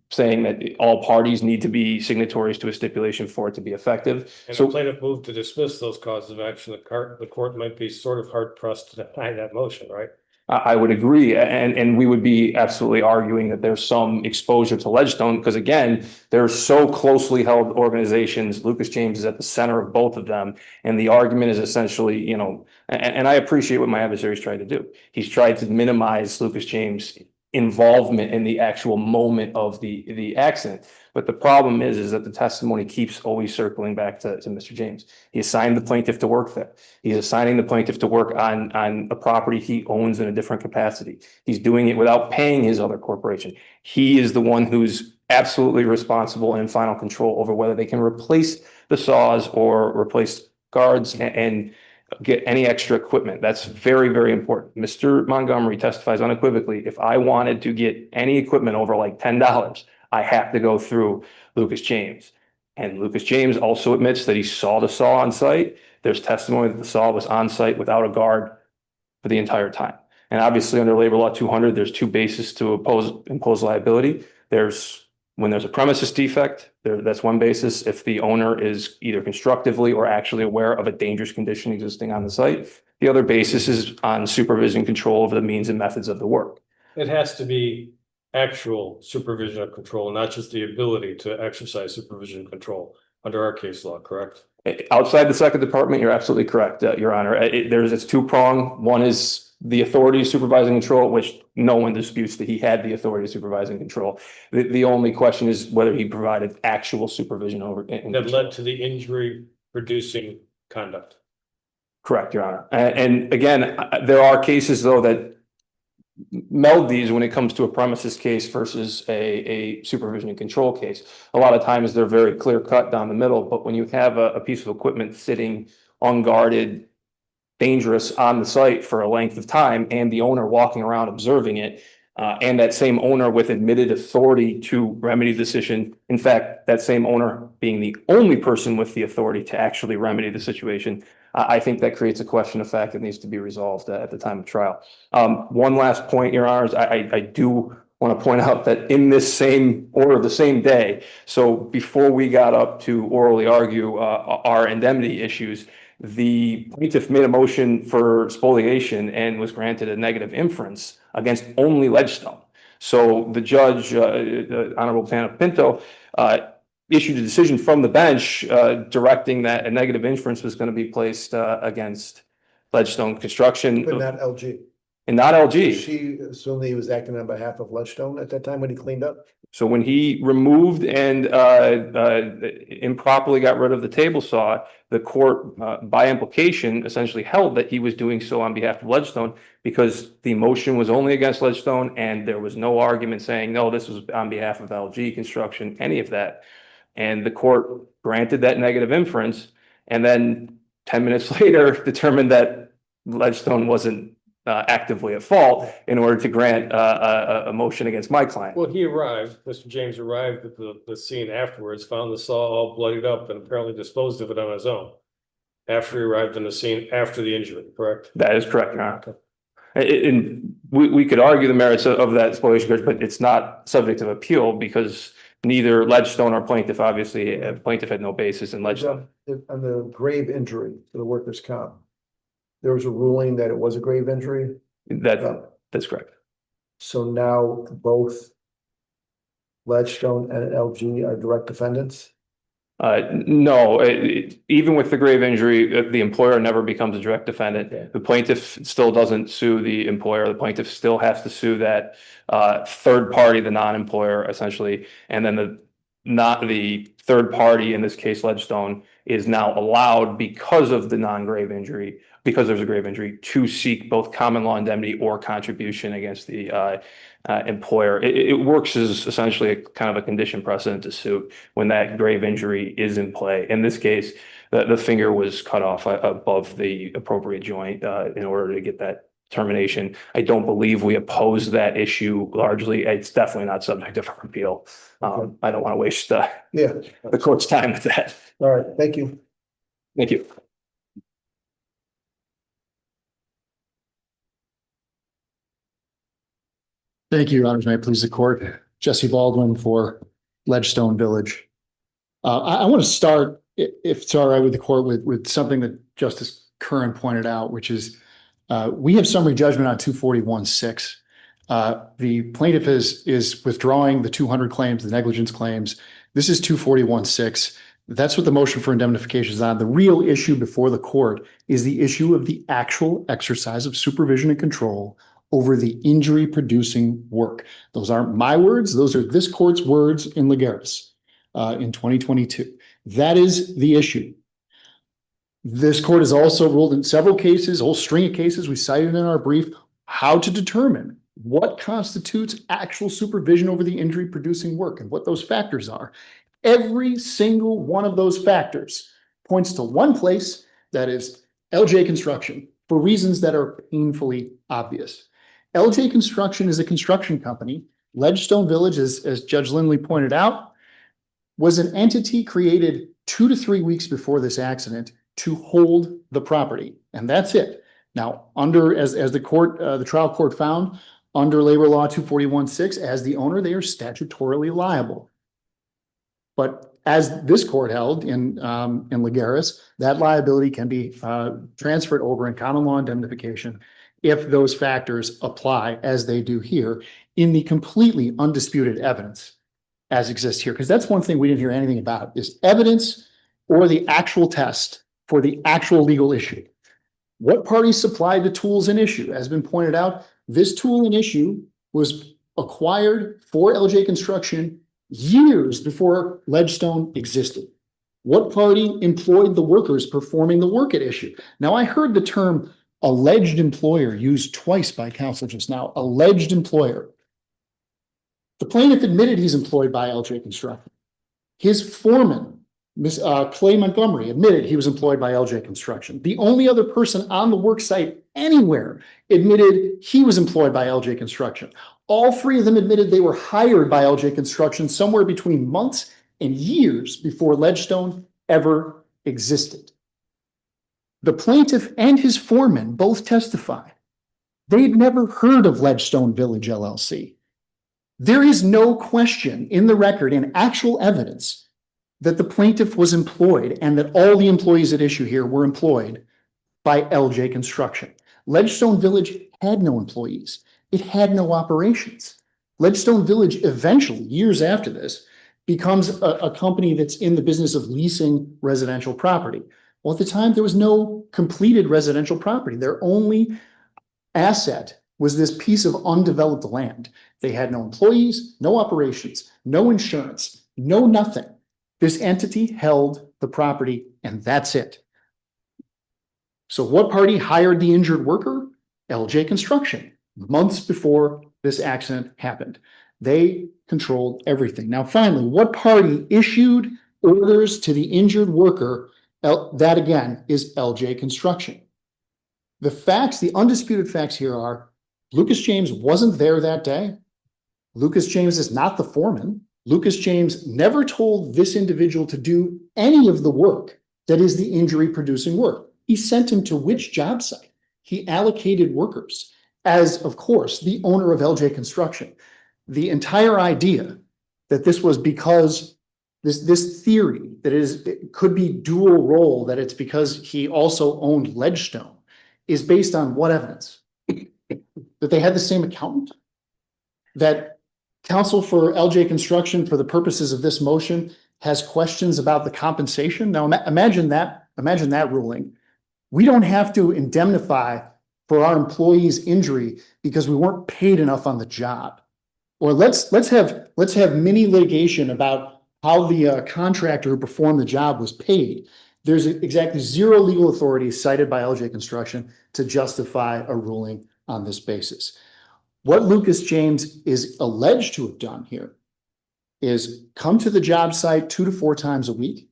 saying that all parties need to be signatories to a stipulation for it to be effective. And So the plaintiff moved to dismiss those causes of action. The court might be sort of hard pressed to deny that motion, right? I would agree, and we would be absolutely arguing that there's some exposure to Ledgestone, because again, they're so closely held organizations. Lucas James is at the center of both of them, and the argument is essentially, and I appreciate what my adversary's tried to do. He's tried to minimize Lucas James' involvement in the actual moment of the accident. But the problem is that the testimony keeps always circling back to Mr. James. He assigned the plaintiff to work there. He's assigning the plaintiff to work on a property he owns in a different capacity. He's doing it without paying his other corporation. He is the one who's absolutely responsible and in final control over whether they can replace the saws or replace guards and get any extra equipment. That's very, very important. Mr. Montgomery testifies unequivocally, if I wanted to get any equipment over like $10, I have to go through Lucas James. And Lucas James also admits that he saw the saw on site. There's testimony that the saw was on site without a guard for the entire time. And obviously under Labor Law 200, there's two bases to impose liability. When there's a premises defect, that's one basis. If the owner is either constructively or actually aware of a dangerous condition existing on the site, the other basis is on supervision control over the means and methods of the work. It has to be actual supervision of control, not just the ability to exercise supervision and control under our case law, correct? Outside the second department, you're absolutely correct, Your Honor. It's two-pronged. One is the authority of supervising control, which no one disputes that he had the authority to supervise and control. The only question is whether he provided actual supervision over That led to the injury producing conduct. Correct, Your Honor. And again, there are cases though that meld these when it comes to a premises case versus a supervision and control case. A lot of times they're very clear cut down the middle, but when you have a piece of equipment sitting unguarded, dangerous on the site for a length of time, and the owner walking around observing it, and that same owner with admitted authority to remedy the decision. In fact, that same owner being the only person with the authority to actually remedy the situation. I think that creates a question of fact that needs to be resolved at the time of trial. One last point, Your Honors, I do want to point out that in this same order, the same day, so before we got up to orally argue our indemnity issues, the plaintiff made a motion for spoliation and was granted a negative inference against only Ledgestone. So the judge, the Honorable Panel Pinto, issued a decision from the bench directing that a negative inference was going to be placed against Ledgestone Construction. But not LG. And not LG. She assumed he was acting on behalf of Ledgestone at that time when he cleaned up? So when he removed and improperly got rid of the table saw, the court, by implication, essentially held that he was doing so on behalf of Ledgestone because the motion was only against Ledgestone and there was no argument saying, no, this was on behalf of LG Construction, any of that. And the court granted that negative inference and then 10 minutes later determined that Ledgestone wasn't actively at fault in order to grant a motion against my client. Well, he arrived, Mr. James arrived at the scene afterwards, found the saw all bloodied up and apparently disposed of it on his own. After he arrived on the scene, after the injury, correct? That is correct, Your Honor. And we could argue the merits of that spoliation charge, but it's not subject of appeal because neither Ledgestone or plaintiff, obviously, plaintiff had no basis in Ledgestone. On the grave injury to the workers' comp, there was a ruling that it was a grave injury. That's correct. So now both Ledgestone and LG are direct defendants? No, even with the grave injury, the employer never becomes a direct defendant. Okay. The plaintiff still doesn't sue the employer. The plaintiff still has to sue that third party, the non-employer, essentially. And then the third party, in this case, Ledgestone, is now allowed because of the non-grave injury, because there's a grave injury, to seek both common law indemnity or contribution against the employer. It works as essentially a kind of a condition precedent to suit when that grave injury is in play. In this case, the finger was cut off above the appropriate joint in order to get that termination. I don't believe we oppose that issue largely. It's definitely not subject of appeal. I don't want to waste the court's time with that. All right, thank you. Thank you. Thank you, Your Honors. May it please the court. Jesse Baldwin for Ledgestone Village. I want to start, if it's all right with the court, with something that Justice Curran pointed out, which is we have summary judgment on 241-6. The plaintiff is withdrawing the 200 claims, the negligence claims. This is 241-6. That's what the motion for indemnification is on. The real issue before the court is the issue of the actual exercise of supervision and control over the injury producing work. Those aren't my words. Those are this court's words in Lagares in 2022. That is the issue. This court has also ruled in several cases, a whole string of cases we cited in our brief, how to determine what constitutes actual supervision over the injury producing work and what those factors are. Every single one of those factors points to one place, that is LJ Construction, for reasons that are painfully obvious. LJ Construction is a construction company. Ledgestone Village, as Judge Lindley pointed out, was an entity created 2 to 3 weeks before this accident to hold the property, and that's it. Now, as the trial court found, under Labor Law 241-6, as the owner, they are statutorily liable. But as this court held in Lagares, that liability can be transferred over in common law indemnification if those factors apply, as they do here, in the completely undisputed evidence as exists here. Because that's one thing we didn't hear anything about, is evidence or the actual test for the actual legal issue. What parties supplied the tools in issue? As has been pointed out, this tool in issue was acquired for LJ Construction years before Ledgestone existed. What party employed the workers performing the work at issue? Now, I heard the term alleged employer used twice by counsel just now, alleged employer. The plaintiff admitted he's employed by LJ Construction. His foreman, Ms. Clay Montgomery, admitted he was employed by LJ Construction. The only other person on the work site anywhere admitted he was employed by LJ Construction. All three of them admitted they were hired by LJ Construction somewhere between months and years before Ledgestone ever existed. The plaintiff and his foreman both testified they'd never heard of Ledgestone Village LLC. There is no question in the record, in actual evidence, that the plaintiff was employed and that all the employees at issue here were employed by LJ Construction. Ledgestone Village had no employees. It had no operations. Ledgestone Village eventually, years after this, becomes a company that's in the business of leasing residential property. Well, at the time, there was no completed residential property. Their only asset was this piece of undeveloped land. They had no employees, no operations, no insurance, no nothing. This entity held the property, and that's it. So what party hired the injured worker? LJ Construction, months before this accident happened. They controlled everything. Now, finally, what party issued orders to the injured worker? That again is LJ Construction. The facts, the undisputed facts here are Lucas James wasn't there that day. Lucas James is not the foreman. Lucas James never told this individual to do any of the work that is the injury producing work. He sent him to which job site? He allocated workers as, of course, the owner of LJ Construction. The entire idea that this was because this theory that it could be dual role, that it's because he also owned Ledgestone, is based on what evidence? That they had the same accountant? That counsel for LJ Construction, for the purposes of this motion, has questions about the compensation? Now imagine that ruling. We don't have to indemnify for our employee's injury because we weren't paid enough on the job. Or let's have mini litigation about how the contractor who performed the job was paid. There's exactly zero legal authority cited by LJ Construction to justify a ruling on this basis. What Lucas James is alleged to have done here is come to the job site 2 to 4 times a week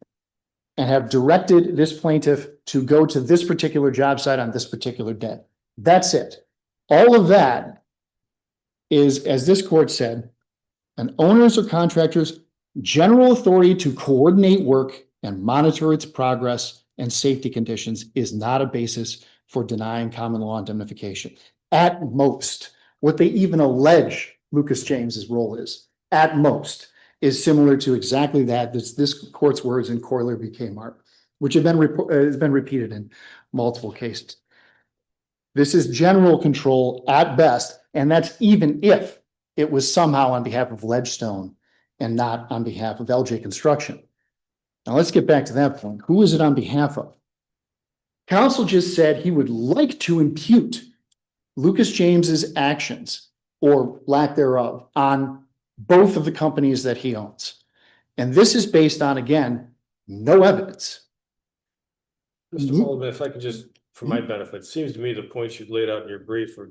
and have directed this plaintiff to go to this particular job site on this particular day. That's it. All of that is, as this court said, an owner's or contractor's general authority to coordinate work and monitor its progress and safety conditions is not a basis for denying common law indemnification. At most, what they even allege Lucas James's role is, at most, is similar to exactly that. This court's words in Coiler v. Kmart, which has been repeated in multiple cases. This is general control at best, and that's even if it was somehow on behalf of Ledgestone and not on behalf of LJ Construction. Now let's get back to that point. Who is it on behalf of? Counsel just said he would like to impute Lucas James's actions or lack thereof on both of the companies that he owns. And this is based on, again, no evidence. Mr. Holden, if I could just, for my benefit, it seems to me the points you laid out in your brief were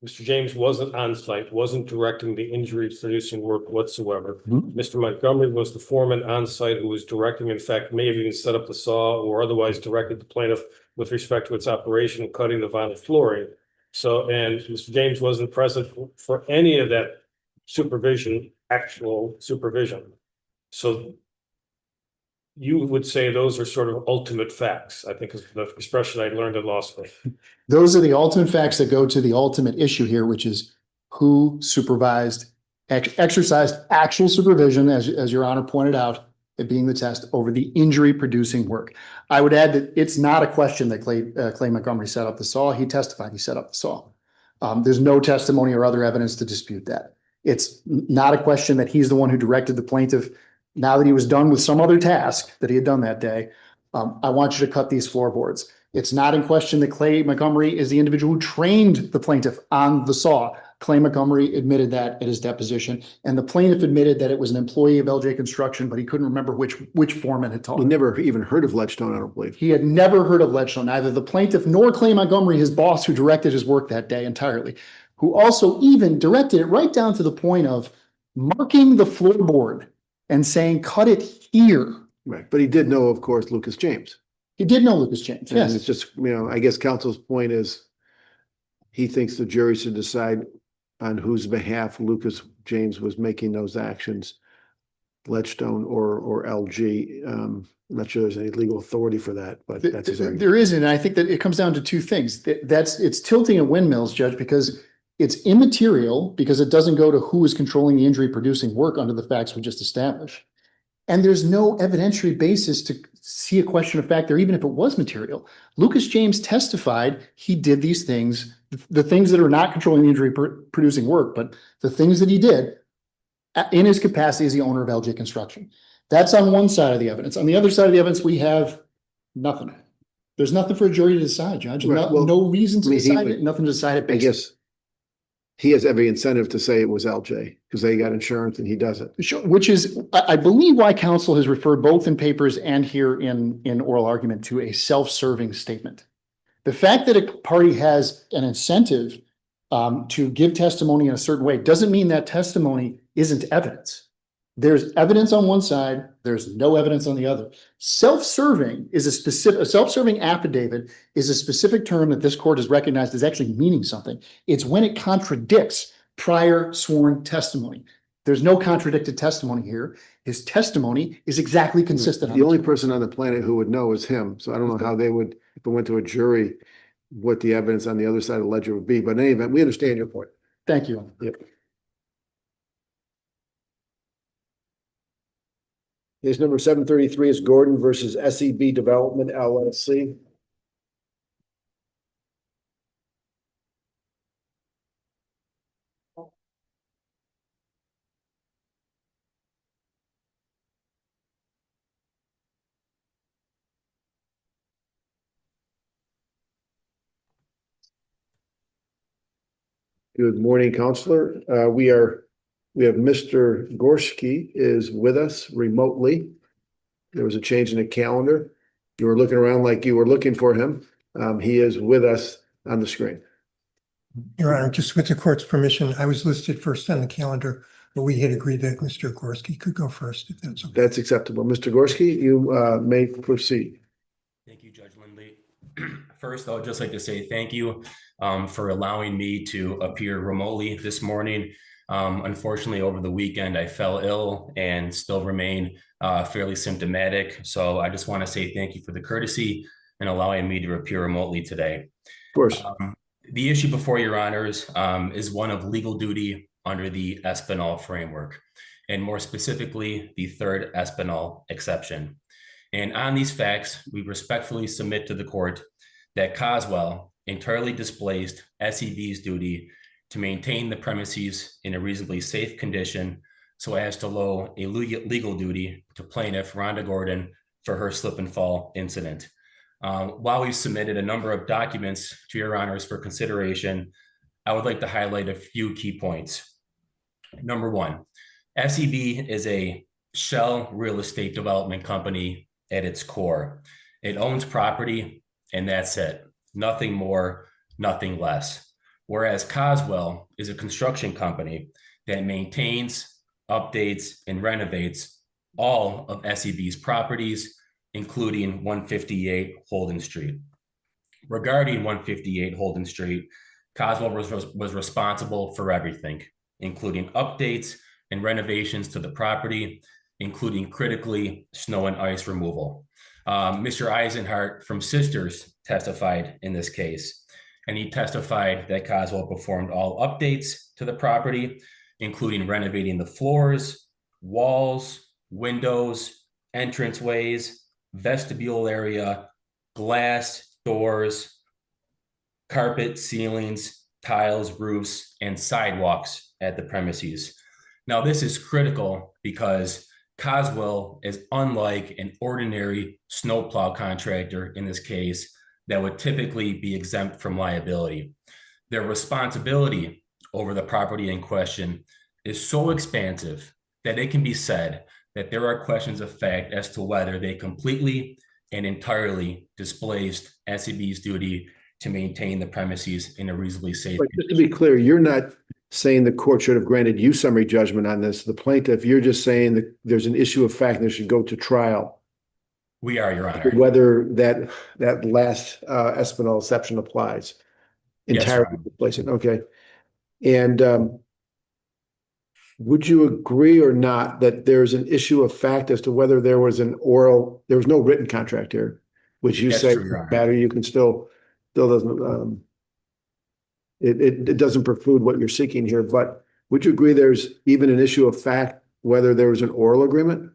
Mr. James wasn't on site, wasn't directing the injury producing work whatsoever. Mr. Montgomery was the foreman on site who was directing, in fact, may have even set up the saw or otherwise directed the plaintiff with respect to its operation of cutting the vinyl flooring. So, and Mr. James wasn't present for any of that supervision, actual supervision. So you would say those are sort of ultimate facts, I think is the expression I learned in law school. Those are the ultimate facts that go to the ultimate issue here, which is who exercised actual supervision, as Your Honor pointed out, it being the test over the injury producing work. I would add that it's not a question that Clay Montgomery set up the saw. He testified he set up the saw. There's no testimony or other evidence to dispute that. It's not a question that he's the one who directed the plaintiff. Now that he was done with some other task that he had done that day, I want you to cut these floorboards. It's not in question that Clay Montgomery is the individual who trained the plaintiff on the saw. Clay Montgomery admitted that at his deposition, and the plaintiff admitted that it was an employee of LJ Construction, but he couldn't remember which foreman had taught He him. never even heard of Ledgestone, I don't believe. He had never heard of Ledgestone, neither the plaintiff nor Clay Montgomery, his boss who directed his work that day entirely, who also even directed it right down to the point of marking the floorboard and saying, cut it here. Right, but he did know, of course, Lucas James. He did know Lucas James, And yes. it's just, I guess counsel's point is he thinks the jury should decide on whose behalf Lucas James was making those actions, Ledgestone or LG. I'm not sure there's any legal authority for that, but that's his argument. There isn't, and I think that it comes down to two things. It's tilting at windmills, Judge, because it's immaterial, because it doesn't go to who is controlling the injury producing work under the facts we just established. And there's no evidentiary basis to see a question of fact there, even if it was material. Lucas James testified he did these things, the things that are not controlling the injury producing work, but the things that he did in his capacity as the owner of LJ Construction. That's on one side of the evidence. On the other side of the evidence, we have nothing. There's nothing for a jury to decide, Judge. Right, No reason to decide would- it, nothing to decide it I based. guess he has every incentive to say it was LJ because they got insurance and he doesn't. Sure, which is, I believe, why counsel has referred both in papers and here in oral argument to a self-serving statement. The fact that a party has an incentive to give testimony in a certain way doesn't mean that testimony isn't evidence. There's evidence on one side, there's no evidence on the other. Self-serving is a self-serving affidavit is a specific term that this court has recognized as actually meaning something. It's when it contradicts prior sworn testimony. There's no contradicted testimony here. His testimony is exactly consistent. The only person on the planet who would know is him. So I don't know how they would, if it went to a jury, what the evidence on the other side of the ledger would be. But in any event, we understand your point. Thank you. Yep. Case number 733 is Gordon versus SEB Development LLC. Good morning, Counselor. We have Mr. Gorski is with us remotely. There was a change in the calendar. You were looking around like you were looking for him. He is with us on the screen. Your Honor, just with the court's permission, I was listed first on the calendar, but we had agreed that Mr. Gorski could go first, if that's okay. That's acceptable. Mr. Gorski, you may proceed. Thank you, Judge Lindley. First, I would just like to say thank you for allowing me to appear remotely this morning. Unfortunately, over the weekend, I fell ill and still remain fairly symptomatic. So I just want to say thank you for the courtesy and allowing me to appear remotely today. Of course. The issue before your honors is one of legal duty under the Espinal framework, and more specifically, the third Espinal exception. And on these facts, we respectfully submit to the court that Coswell entirely displaced SEB's duty to maintain the premises in a reasonably safe condition so as to lower a legal duty to plaintiff Rhonda Gordon for her slip and fall incident. While we've submitted a number of documents to your honors for consideration, I would like to highlight a few key points. Number one, SEB is a shell real estate development company at its core. It owns property and that's it. Nothing more, nothing less. Whereas Coswell is a construction company that maintains, updates, and renovates all of SEB's properties, including 158 Holden Street. Regarding 158 Holden Street, Coswell was responsible for everything, including updates and renovations to the property, including critically snow and ice removal. Mr. Eisenhart from Sisters testified in this case, and he testified that Coswell performed all updates to the property, including renovating the floors, walls, windows, entranceways, vestibule area, glass, doors, carpet, ceilings, tiles, roofs, and sidewalks at the premises. Now, this is critical because Coswell is unlike an ordinary snowplow contractor in this case that would typically be exempt from liability. Their responsibility over the property in question is so expansive that it can be said that there are questions of fact as to whether they completely and entirely displaced SEB's duty to maintain the premises in a reasonably safe. But just to be clear, you're not saying the court should have granted you summary judgment on this, the plaintiff. You're just saying that there's an issue of fact and there should go to trial. We are, Your Honor. Whether that last Espinal exception applies. Yes, Your Entirely displacing. Okay. And would you agree or not that there's an issue of fact as to whether there was no written contract here, which you That's say true, Your Honor. matter, you can still doesn't, it doesn't preclude what you're seeking here, but would you agree there's even an issue of fact whether there was an oral agreement?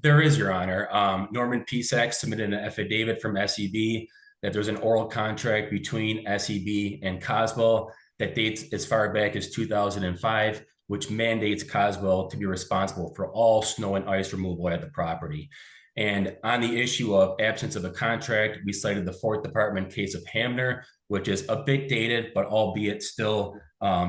There is, Your Honor. Norman Pisak submitted an affidavit from SEB that there's an oral contract between SEB and Coswell that dates as far back as 2005, which mandates Coswell to be responsible for all snow and ice removal at the property. And on the issue of absence of a contract, we cited the 4th Department case of Hamner, which is a bit dated, but albeit still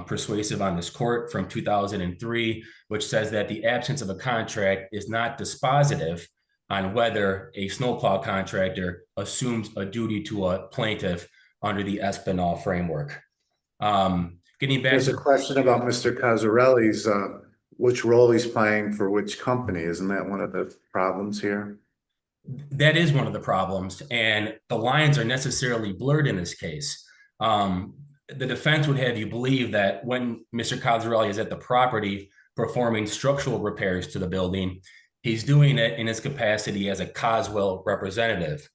persuasive on this court from 2003, which says that the absence of a contract is not dispositive on whether a snowplow contractor assumes a duty to a plaintiff under the Espinal framework. Getting back There's to a question about Mr. Cosarelli's, which role he's playing for which company. Isn't that one of the problems here? that is one of the problems, and the lines are necessarily blurred in this case. The defense would have you believe that when Mr. Cosarelli is at the property performing structural repairs to the building, he's doing it in his capacity as a Coswell representative.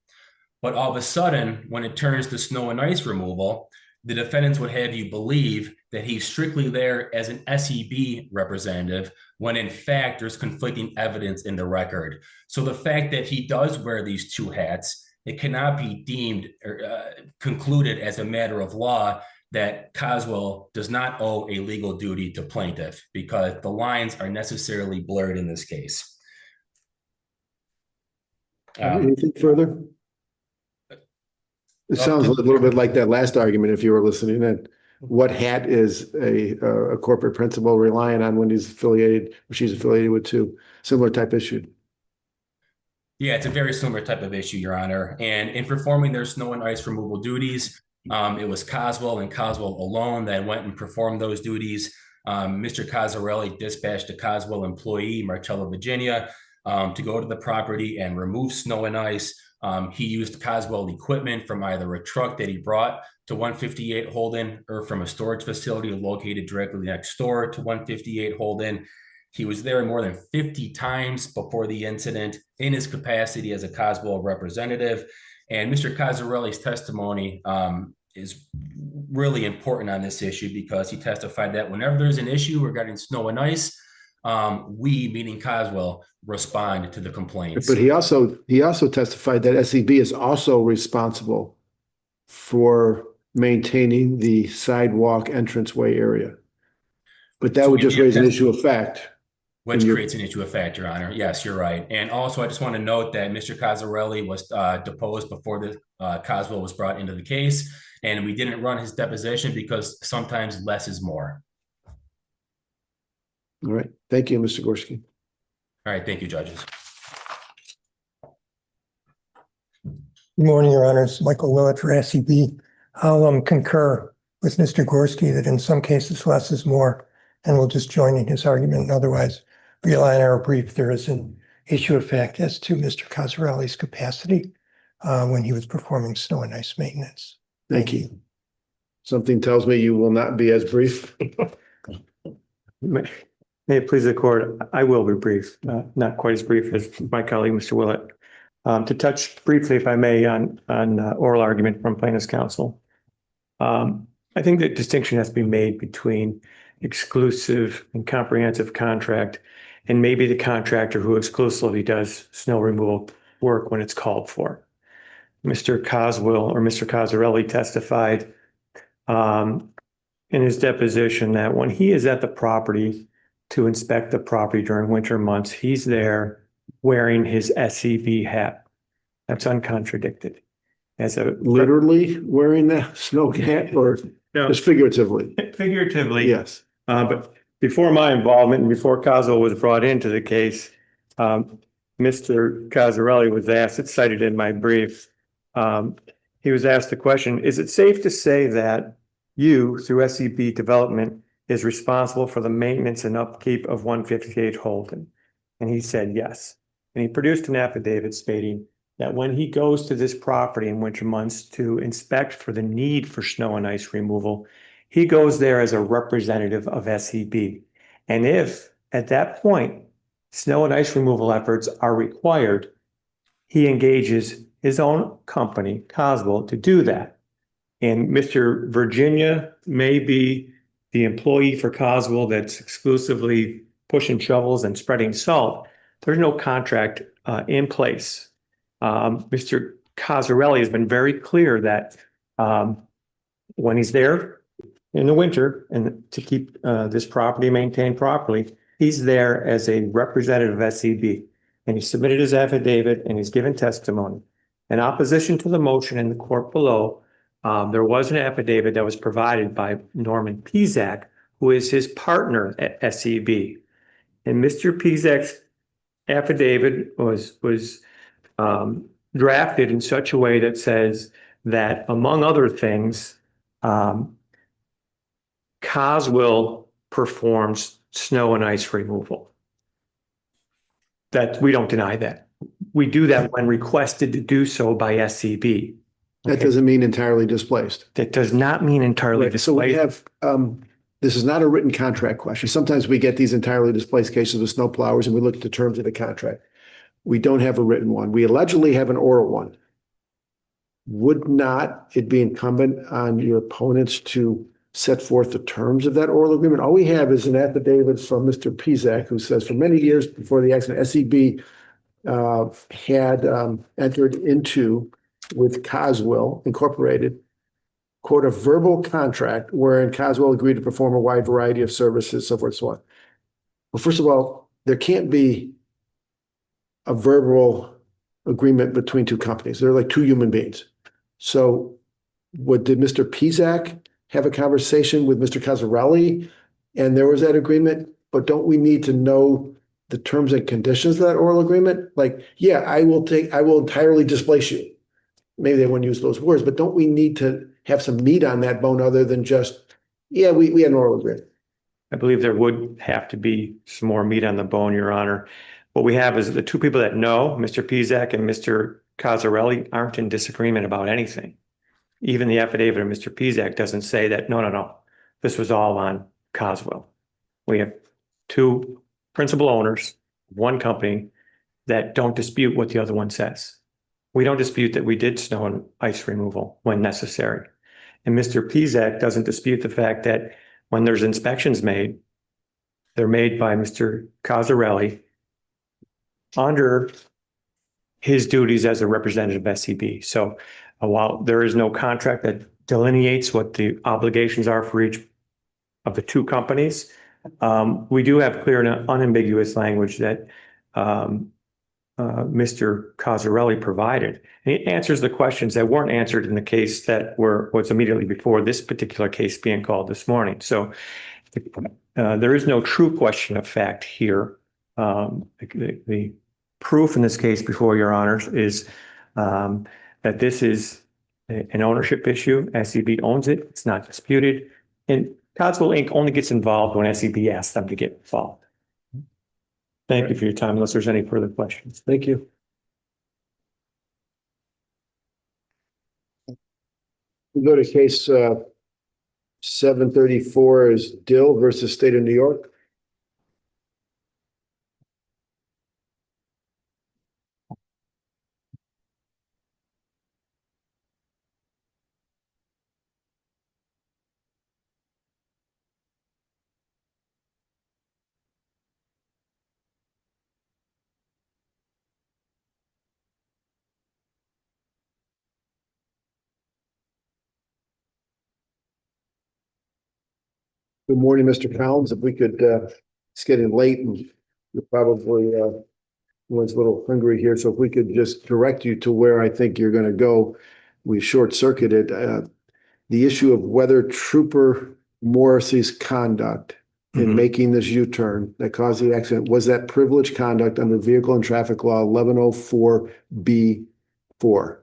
But all of a sudden, when it turns to snow and ice removal, the defendants would have you believe that he's strictly there as an SEB representative, when in fact there's conflicting evidence in the record. So the fact that he does wear these two hats, it cannot be deemed or concluded as a matter of law that Coswell does not owe a legal duty to plaintiff, because the lines are necessarily blurred in this case. Anything further? It sounds a little bit like that last argument, if you were listening in. What hat is a corporate principal relying on when he's affiliated, or she's affiliated with two? Similar type issue. Yeah, it's a very similar type of issue, Your Honor. And in performing their snow and ice removal duties, it was Coswell and Coswell alone that went and performed those duties. Mr. Cosarelli dispatched a Coswell employee, Marcella, Virginia, to go to the property and remove snow and ice. He used Coswell equipment from either a truck that he brought to 158 Holden or from a storage facility located directly next door to 158 Holden. He was there more than 50 times before the incident in his capacity as a Coswell representative. And Mr. Cosarelli's testimony is really important on this issue, because he testified that whenever there's an issue regarding snow and ice, we, meaning Coswell, respond to the complaints. But he also testified that SEB is also responsible for maintaining the sidewalk entranceway area. But that would just raise an issue of fact. Which creates an issue of fact, Your Honor. Yes, you're right. And also, I just want to note that Mr. Cosarelli was deposed before the Coswell was brought into the case, and we didn't run his deposition because sometimes less is more. All right. Thank you, Mr. Gorski. All right. Thank you, judges. Good morning, Your Honors. Michael Willett for SEB. I'll concur with Mr. Gorski that in some cases less is more, and we'll just join in his argument. And otherwise, rely on our brief. There is an issue of fact as to Mr. Cosarelli's capacity when he was performing snow and ice maintenance. Thank you. Something tells me you will not be as brief. May it please the court, I will be brief, not quite as brief as my colleague, Mr. Willett. To touch briefly, if I may, on oral argument from plaintiff's counsel. I think that distinction has to be made between exclusive and comprehensive contract, and maybe the contractor who exclusively does snow removal work when it's called for. Mr. Coswell or Mr. Cosarelli testified in his deposition that when he is at the property to inspect the property during winter months, he's there wearing his SEB hat. That's uncontradicted. As a literally wearing the snow hat, or Just figuratively. Figuratively. Yes. But before my involvement and before Coswell was brought into the case, Mr. Cosarelli was asked, it's cited in my brief. He was asked the question, is it safe to say that you, through SEB Development, is responsible for the maintenance and upkeep of 158 Holden? And he said yes. And he produced an affidavit stating that when he goes to this property in winter months to inspect for the need for snow and ice removal, he goes there as a representative of SEB. And if at that point, snow and ice removal efforts are required, he engages his own company, Coswell, to do that. And Mr. Virginia may be the employee for Coswell that's exclusively pushing shovels and spreading salt. There's no contract in place. Mr. Cosarelli has been very clear that when he's there in the winter and to keep this property maintained properly, he's there as a representative of SEB. And he submitted his affidavit and he's given testimony. In opposition to the motion in the court below, there was an affidavit that was provided by Norman Pizak, who is his partner at SEB. And Mr. Pizak's affidavit was drafted in such a way that says that, among other things, Coswell performs snow and ice removal. That we don't deny that. We do that when requested to do so by SEB. That doesn't mean entirely displaced. That does not mean entirely Right. So we displaced. have, this is not a written contract question. Sometimes we get these entirely displaced cases with snow plowers and we look at the terms of the contract. We don't have a written one. We allegedly have an oral one. Would not it be incumbent on your opponents to set forth the terms of that oral agreement? All we have is an affidavit from Mr. Pizak, who says for many years before the accident, SEB had entered into with Coswell Incorporated, quote, a verbal contract wherein Coswell agreed to perform a wide variety of services, so forth, so on. Well, first of all, there can't be a verbal agreement between two companies. They're like two human beings. So did Mr. Pizak have a conversation with Mr. Cosarelli and there was that agreement? But don't we need to know the terms and conditions of that oral agreement? Like, yeah, I will entirely displace you. Maybe they wouldn't use those words, but don't we need to have some meat on that bone other than just, yeah, we had an oral agreement? I believe there would have to be some more meat on the bone, Your Honor. What we have is the two people that know, Mr. Pizak and Mr. Cosarelli, aren't in disagreement about anything. Even the affidavit of Mr. Pizak doesn't say that, no, this was all on Coswell. We have two principal owners, one company, that don't dispute what the other one says. We don't dispute that we did snow and ice removal when necessary. And Mr. Pizak doesn't dispute the fact that when there's inspections made, they're made by Mr. Cosarelli under his duties as a representative of SEB. So while there is no contract that delineates what the obligations are for each of the two companies, we do have clear and unambiguous language that Mr. Cosarelli provided. And it answers the questions that weren't answered in the case that was immediately before this particular case being called this morning. So there is no true question of fact here. The proof in this case before Your Honors is that this is an ownership issue. SEB owns it. It's not disputed. And Coswell Inc. only gets involved when SEB asks them to get involved. Thank you for your time, unless there's any further questions. Thank you. We go to case 734 is Dill versus State of New York. Good morning, Mr. Collins. If we could, it's getting late and you're probably everyone's a little hungry here. So if we could just direct you to where I think you're going to go. We short circuited. the issue of whether Trooper Morrissey's conduct in making this U-turn that caused the accident, was that privileged conduct under Vehicle and Traffic Law 1104B4?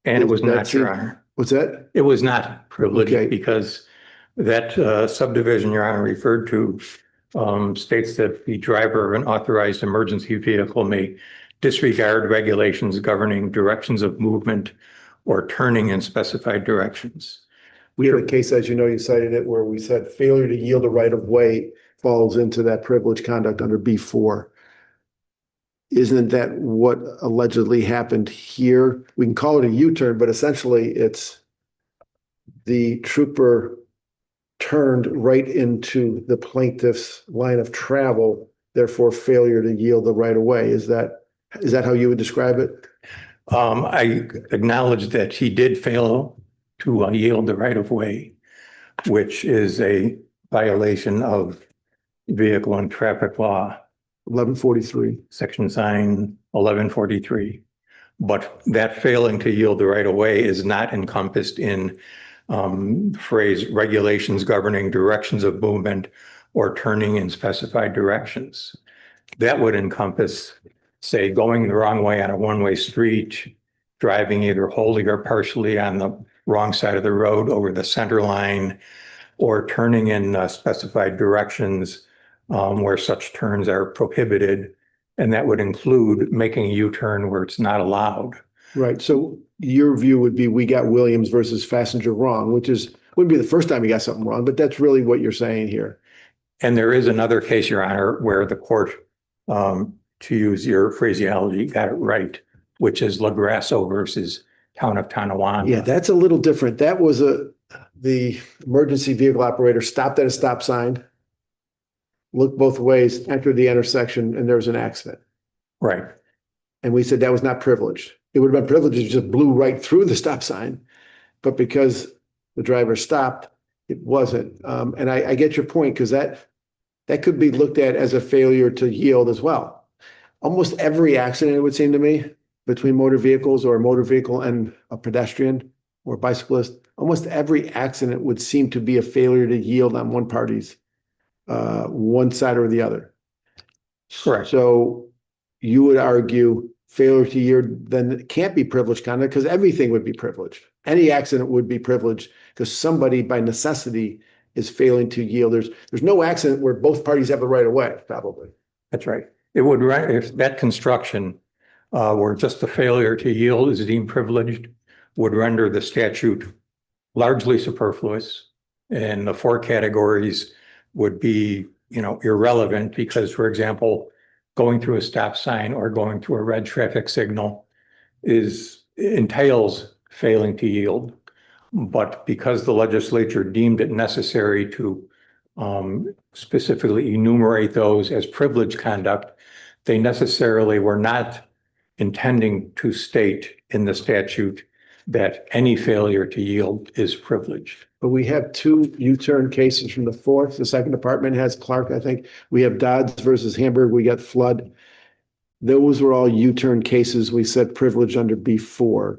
And it was That not, Your seem- Honor. What's that? It was not privileged Okay. because that subdivision Your Honor referred to states that the driver of an authorized emergency vehicle may disregard regulations governing directions of movement or turning in specified directions. We have a case, as you know, you cited it, where we said failure to yield a right of way falls into that privileged conduct under B4. Isn't that what allegedly happened here? We can call it a U-turn, but essentially it's the trooper turned right into the plaintiff's line of travel, therefore failure to yield the right of way. Is that how you would describe it? I acknowledge that he did fail to yield the right of way, which is a violation of Vehicle and Traffic Law 1143. Section 1143. But that failing to yield the right of way is not encompassed in phrase regulations governing directions of movement or turning in specified directions. That would encompass, say, going the wrong way on a one-way street, driving either wholly or partially on the wrong side of the road over the center line, or turning in specified directions where such turns are prohibited. And that would include making a U-turn where it's not allowed. Right. So your view would be we got Williams versus Passenger wrong, which wouldn't be the first time we got something wrong, but that's really what you're saying here. And there is another case, Your Honor, where the court, to use your phraseology, got it right, which is LaGrasso versus Town of Tonawanda. Yeah, that's a little different. That was the emergency vehicle operator stopped at a stop sign, looked both ways, entered the intersection, and there was an accident. Right. And we said that was not privileged. It would have been privileged if you just blew right through the stop sign. But because the driver stopped, it wasn't. And I get your point, because that could be looked at as a failure to yield as well. Almost every accident, it would seem to me, between motor vehicles or a motor vehicle and a pedestrian or bicyclist, almost every accident would seem to be a failure to yield on one party's, one side or the other. Correct. So you would argue failure to yield then it can't be privileged conduct because everything would be privileged. Any accident would be privileged because somebody by necessity is failing to yield. There's no accident where both parties have the right of way, probably. That's right. It would, if that construction where just the failure to yield is deemed privileged, would render the statute largely superfluous. And the four categories would be, irrelevant because, for example, going through a stop sign or going through a red traffic signal entails failing to yield. But because the legislature deemed it necessary to specifically enumerate those as privileged conduct, they necessarily were not intending to state in the statute that any failure to yield is privileged. But we have two U-turn cases from the fourth. The second department has Clark, I think. We have Dodds versus Hamburg. We got Flood. Those were all U-turn cases. We said privileged under B4.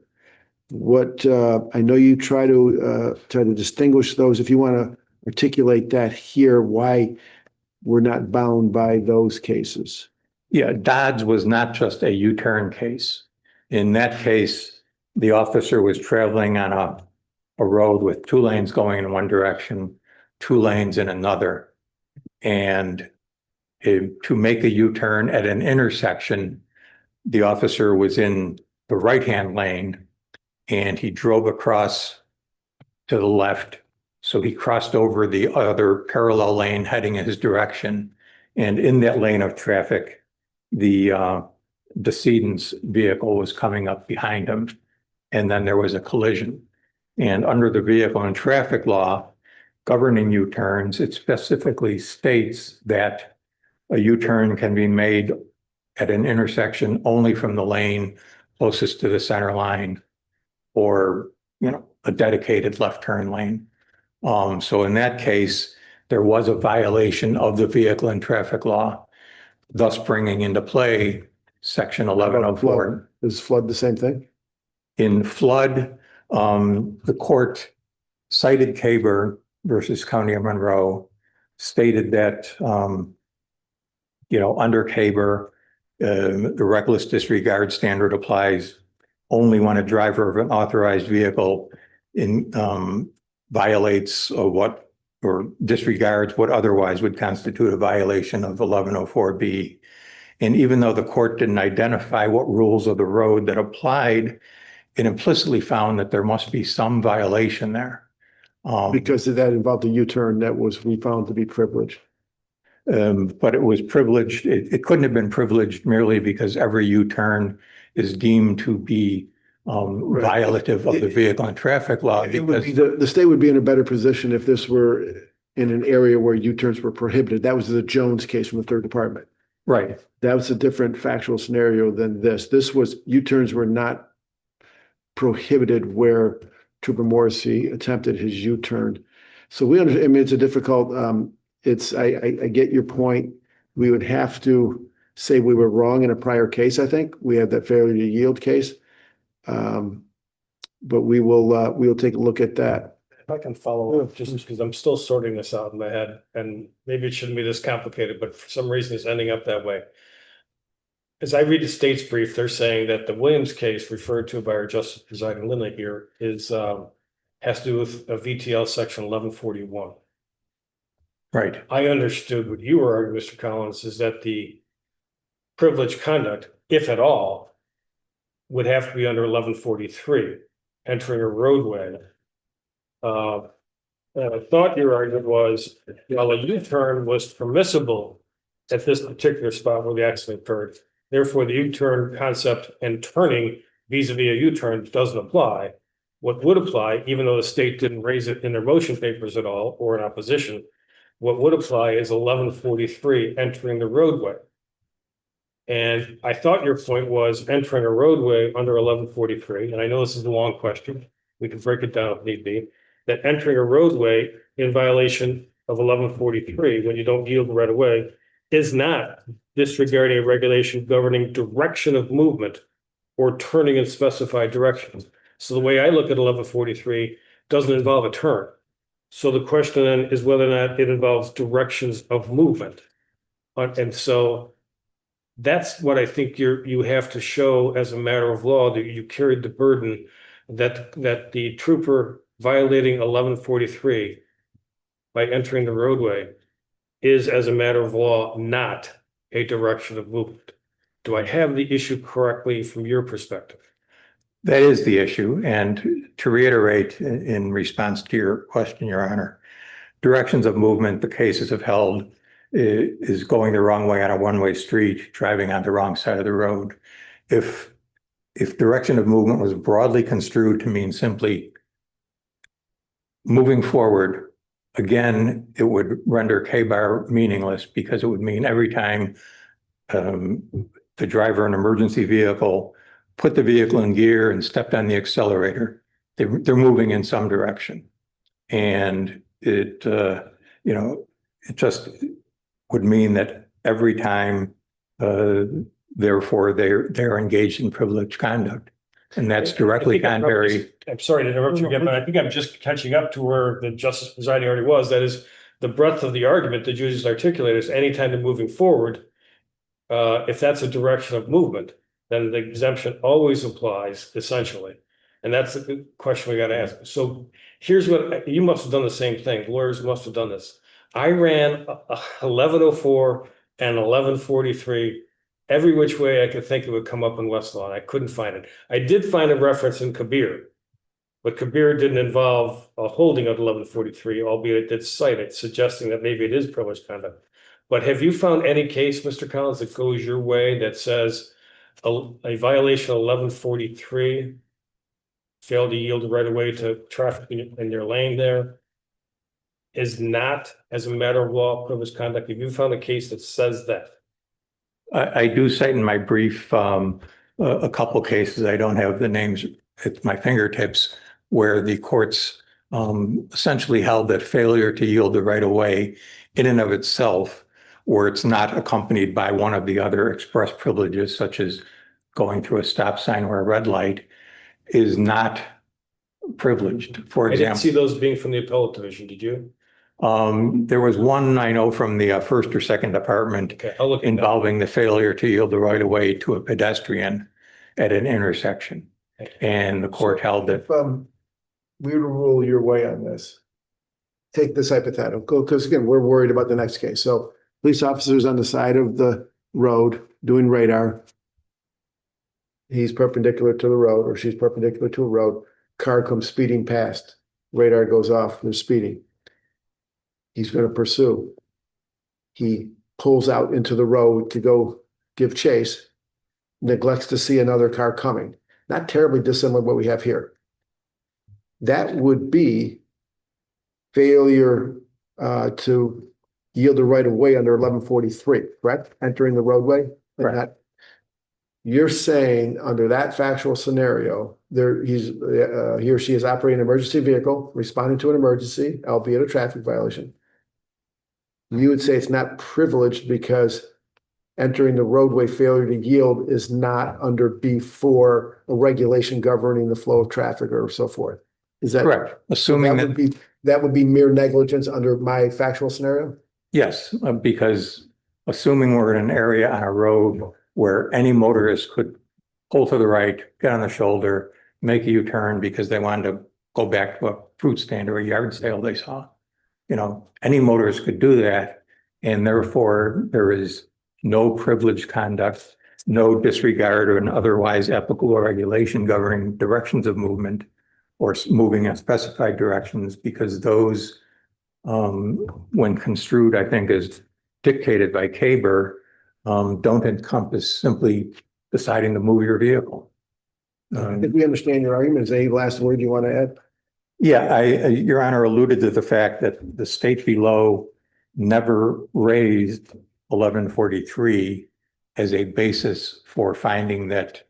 What I know you try to distinguish those. If you want to articulate that here, why we're not bound by those cases. Yeah, Dodds was not just a U-turn case. In that case, the officer was traveling on a road with two lanes going in one direction, two lanes in another. And to make a U-turn at an intersection, the officer was in the right-hand lane and he drove across to the left. So he crossed over the other parallel lane heading in his direction. And in that lane of traffic, the decedent's vehicle was coming up behind him. And then there was a collision. And under the Vehicle and Traffic Law governing U-turns, it specifically states that a U-turn can be made at an intersection only from the lane closest to the center line or, a dedicated left turn lane. So in that case, there was a violation of the Vehicle and Traffic Law, thus bringing into play Section 1104. Is Flood the same thing? In Flood, the court cited Caber versus County of Monroe, stated that, under Caber, the reckless disregard standard applies only when a driver of an authorized vehicle violates or disregards what otherwise would constitute a violation of 1104B. And even though the court didn't identify what rules of the road that applied, it implicitly found that there must be some violation there. Because that involved a U-turn that we found to be privileged. But it was privileged. It couldn't have been privileged merely because every U-turn is deemed to be violative of the vehicle and traffic law. The state would be in a better position if this were in an area where U-turns were prohibited. That was the Jones case from the third department. Right. That was a different factual scenario than this. This was U-turns were not prohibited where Trooper Morrissey attempted his U-turn. So we understand, I mean, it's a difficult, I get your point. We would have to say we were wrong in a prior case, I think. We had that failure to yield case. But we'll take a look at that. If I can follow up, just because I'm still sorting this out in my head, and maybe it shouldn't be this complicated, but for some reason it's ending up that way. As I read the state's brief, they're saying that the Williams case referred to by our Justice Presiding Lindley here has to do with a VTL section 1141. Right. I understood what you were arguing, Mr. Collins, is that the privileged conduct, if at all, would have to be under 1143, entering a roadway. And I thought your argument was, while a U-turn was permissible at this particular spot where the accident occurred, therefore the U-turn concept and turning vis-a-vis a U-turn doesn't apply. What would apply, even though the state didn't raise it in their motion papers at all or in opposition, what would apply is 1143, entering the roadway. And I thought your point was entering a roadway under 1143, and I know this is a long question, we can break it down if need be, that entering a roadway in violation of 1143, when you don't yield right away, is not disregarding a regulation governing direction of movement or turning in specified directions. So the way I look at 1143 doesn't involve a turn. So the question then is whether or not it involves directions of movement. And so that's what I think you have to show as a matter of law, that you carried the burden that the trooper violating 1143 by entering the roadway is, as a matter of law, not a direction of movement. Do I have the issue correctly from your perspective? That is the issue. And to reiterate, in response to your question, Your Honor, directions of movement, the cases have held, is going the wrong way on a one-way street, driving on the wrong side of the road. If direction of movement was broadly construed to mean simply moving forward, again, it would render K-bar meaningless, because it would mean every time the driver in an emergency vehicle put the vehicle in gear and stepped on the accelerator, they're moving in some direction. And it just would mean that every time, therefore, they're engaged in privileged conduct. And that's directly contrary. I'm sorry to interrupt you again, but I think I'm just catching up to where the Justice Presiding already was. That is, the breadth of the argument the judges articulated is anytime they're moving forward, if that's a direction of movement, then the exemption always applies, essentially. And that's the question we got to ask. So here's what, you must have done the same thing. Lawyers must have done this. I ran 1104 and 1143 every which way I could think it would come up in Westlaw, and I couldn't find it. I did find a reference in Kabir, but Kabir didn't involve a holding of 1143, albeit it did cite it, suggesting that maybe it is privileged conduct. But have you found any case, Mr. Collins, that goes your way that says a violation of 1143 failed to yield right away to traffic in your lane there is not, as a matter of law, privileged conduct? Have you found a case that says that? I do cite in my brief a couple cases. I don't have the names at my fingertips, where the courts essentially held that failure to yield the right of way in and of itself, where it's not accompanied by one of the other express privileges, such as going through a stop sign or a red light, is not privileged. For I didn't see example, those being from the appellate division, did you? there was one I know from the first or second department Okay, I'll look at that. involving the failure to yield the right of way to a pedestrian at an intersection. And the court held that If we were to rule your way on this, take this hypothetical, because again, we're worried about the next case. So police officers on the side of the road doing radar. He's perpendicular to the road, or she's perpendicular to a road. Car comes speeding past. Radar goes off. They're speeding. He's going to pursue. He pulls out into the road to go give chase, neglects to see another car coming. Not terribly dissimilar to what we have here. That would be failure to yield the right of way under 1143, correct? Entering the roadway. Correct. You're saying under that factual scenario, he or she is operating an emergency vehicle, responding to an emergency, albeit a traffic violation. You would say it's not privileged because entering the roadway failure to yield is not under B4, a regulation governing the flow of traffic or so forth. Is that correct? Assuming that would be mere negligence under my factual scenario? yes, because assuming we're in an area on a road where any motorist could pull to the right, get on the shoulder, make a U-turn because they wanted to go back to a fruit stand or a yard sale they saw. You know, any motorist could do that. And therefore, there is no privileged conduct, no disregard or an otherwise applicable regulation governing directions of movement or moving in specified directions, because those, when construed, I think, as dictated by Caber, don't encompass simply deciding to move your vehicle. I think we understand your argument. Is there any last word you want to add? Yeah, Your Honor alluded to the fact that the state below never raised 1143 as a basis for finding that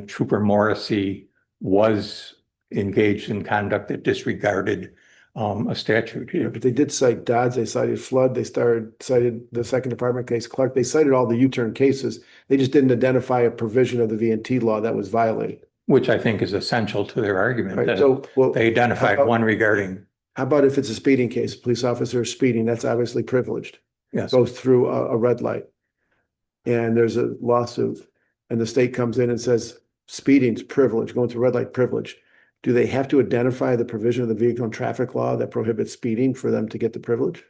Trooper Morrissey was engaged in conduct that disregarded a statute. Yeah, but they did cite Dodds, they cited Flood, they cited the second department case, Clark, they cited all the U-turn cases. They just didn't identify a provision of the V&T law that was violated. Which I think is essential to their argument. Right, That so, well, they identified one regarding. How about if it's a speeding case, a police officer is speeding, that's obviously privileged. Yes. Goes through a red light. And there's a lawsuit and the state comes in and says, speeding's privileged, going through red light privileged. Do they have to identify the provision of the vehicle and traffic law that prohibits speeding for them to get the privilege?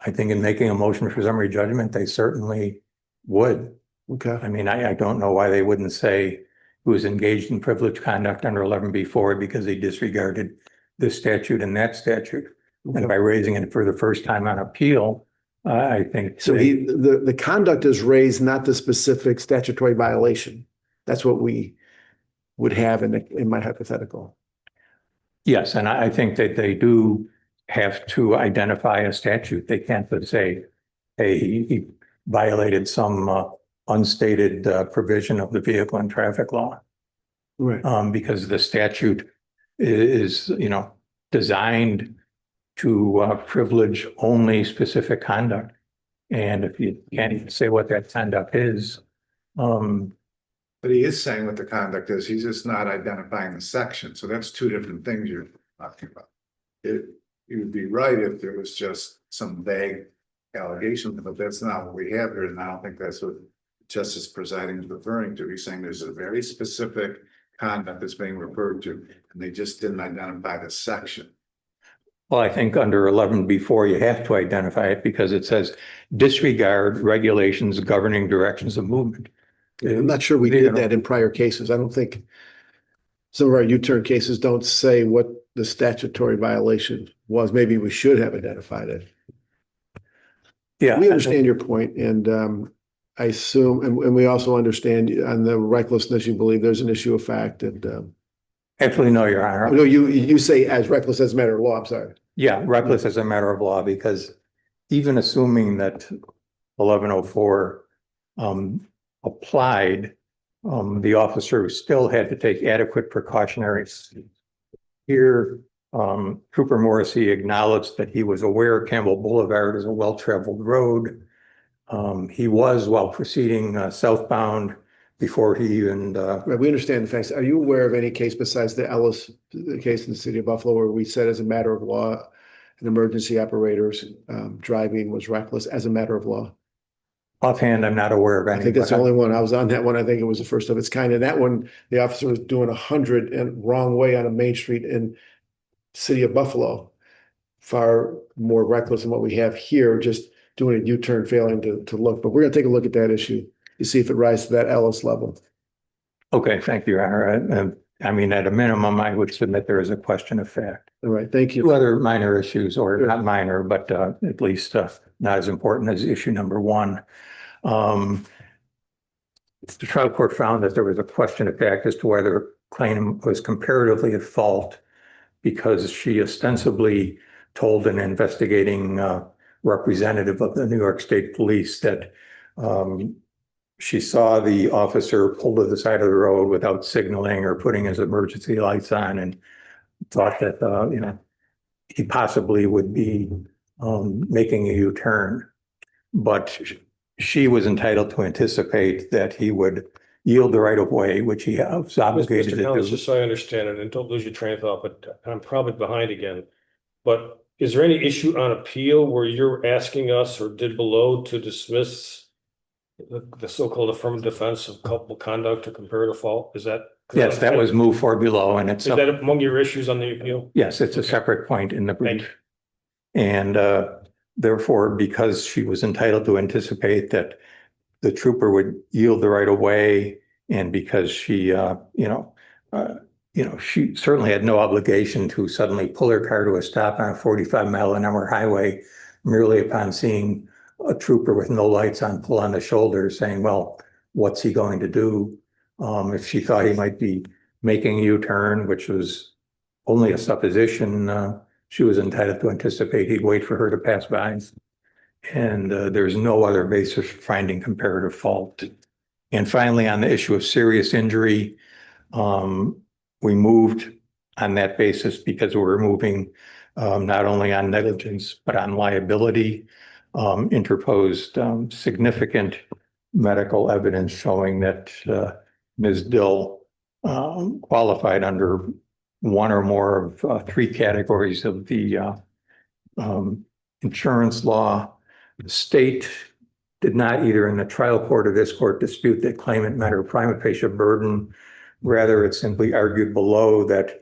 I think in making a motion for summary judgment, they certainly would. Okay. I mean, I don't know why they wouldn't say who was engaged in privileged conduct under 11B4 because they disregarded this statute and that statute. Okay. And by raising it for the first time on appeal, I think. So the conduct is raised, not the specific statutory violation. That's what we would have in my hypothetical. Yes, and I think that they do have to identify a statute. They can't but say, hey, he violated some unstated provision of the vehicle and traffic law. Right. Because the statute is, designed to privilege only specific conduct. And if you can't even say what that conduct is, But he is saying what the conduct is. He's just not identifying the section. So that's two different things you're talking about. It would be right if there was just some vague allegation, but that's not what we have here. And I don't think that's what Justice Presiding is referring to. He's saying there's a very specific conduct that's being referred to, and they just didn't identify the section. well, I think under 11B4, you have to identify it because it says disregard regulations governing directions of movement. I'm not sure we did that in prior cases. I don't think some of our U-turn cases don't say what the statutory violation was. Maybe we should have identified it. Yeah, We understand your point, and I assume, and we also understand on the recklessness, you believe there's an issue of fact, and actually, no, Your Honor. no, you say as reckless as a matter of law. I'm sorry. Yeah, reckless as a matter of law, because even assuming that 1104 applied, the officer still had to take adequate precautionary steps. Here, Trooper Morrissey acknowledged that he was aware Campbell Boulevard is a well-traveled road. He was, while proceeding southbound, before he even, Right, we understand the facts. Are you aware of any case besides the Ellis case in the city of Buffalo where we said as a matter of law, an emergency operator's driving was reckless as a matter of law? offhand, I'm not aware of I any. think that's but the only one. I was on that one. I think it was the first of its kind. And that one, the officer was doing 100 and wrong way on a main street in city of Buffalo. Far more reckless than what we have here, just doing a U-turn, failing to look. But we're gonna take a look at that issue to see if it rises to that Ellis level. Okay, thank you, Your Honor. I mean, at a minimum, I would submit there is a question of fact. All right, thank you. Two other minor issues, or Sure. not minor, but at least not as important as issue number one. The trial court found that there was a question of fact as to whether claim was comparatively at fault because she ostensibly told an investigating representative of the New York State Police that she saw the officer pull to the side of the road without signaling or putting his emergency lights on and thought that, he possibly would be making a U-turn. But she was entitled to anticipate that he would yield the right of way, which he was obligated Mr. to Collins, do. just so I understand it, and don't lose your train of thought, but I'm probably behind again. But is there any issue on appeal where you're asking us or did below to dismiss the so-called affirmative defense of culpable conduct or comparative fault? Is that? Yes, that was moved for below, and it's. Is that among your issues on the appeal? Yes, it's a separate point in the brief. And therefore, because she was entitled to anticipate that the trooper would yield the right of way, and because she, she certainly had no obligation to suddenly pull her car to a stop on a 45-mile-an-hour highway merely upon seeing a trooper with no lights on pull on the shoulder, saying, "Well, what's he going to do?" If she thought he might be making a U-turn, which was only a supposition, she was entitled to anticipate he'd wait for her to pass by. And there's no other basis for finding comparative fault. And finally, on the issue of serious injury, we moved on that basis because we were moving not only on negligence, but on liability, interposed significant medical evidence showing that Ms. Dill qualified under one or more of three categories of the insurance law. The state did not, either in the trial court or this court, dispute that claimant met her prima facie burden. Rather, it simply argued below that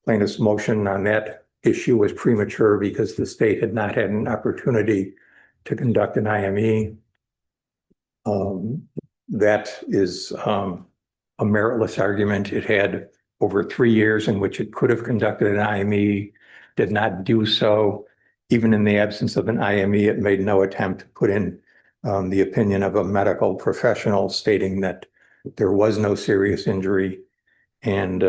plaintiff's motion on that issue was premature because the state had not had an opportunity to conduct an IME. That is a meritless argument. It had over 3 years in which it could have conducted an IME, did not do so. Even in the absence of an IME, it made no attempt to put in the opinion of a medical professional stating that there was no serious injury. And,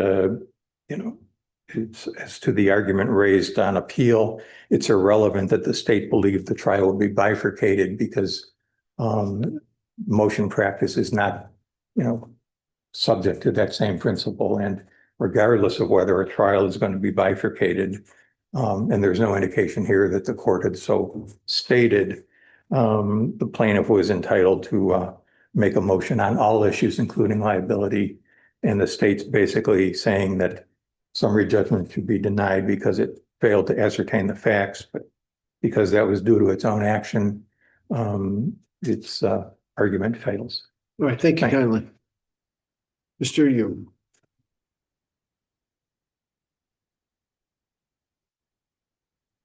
it's, as to the argument raised on appeal, it's irrelevant that the state believed the trial would be bifurcated because motion practice is not, subject to that same principle. And regardless of whether a trial is going to be bifurcated, and there's no indication here that the court had so stated, the plaintiff was entitled to make a motion on all issues, including liability. And the state's basically saying that summary judgment should be denied because it failed to ascertain the facts, but because that was due to its own action, its argument fails. All right, thank you kindly. Mr. Yu.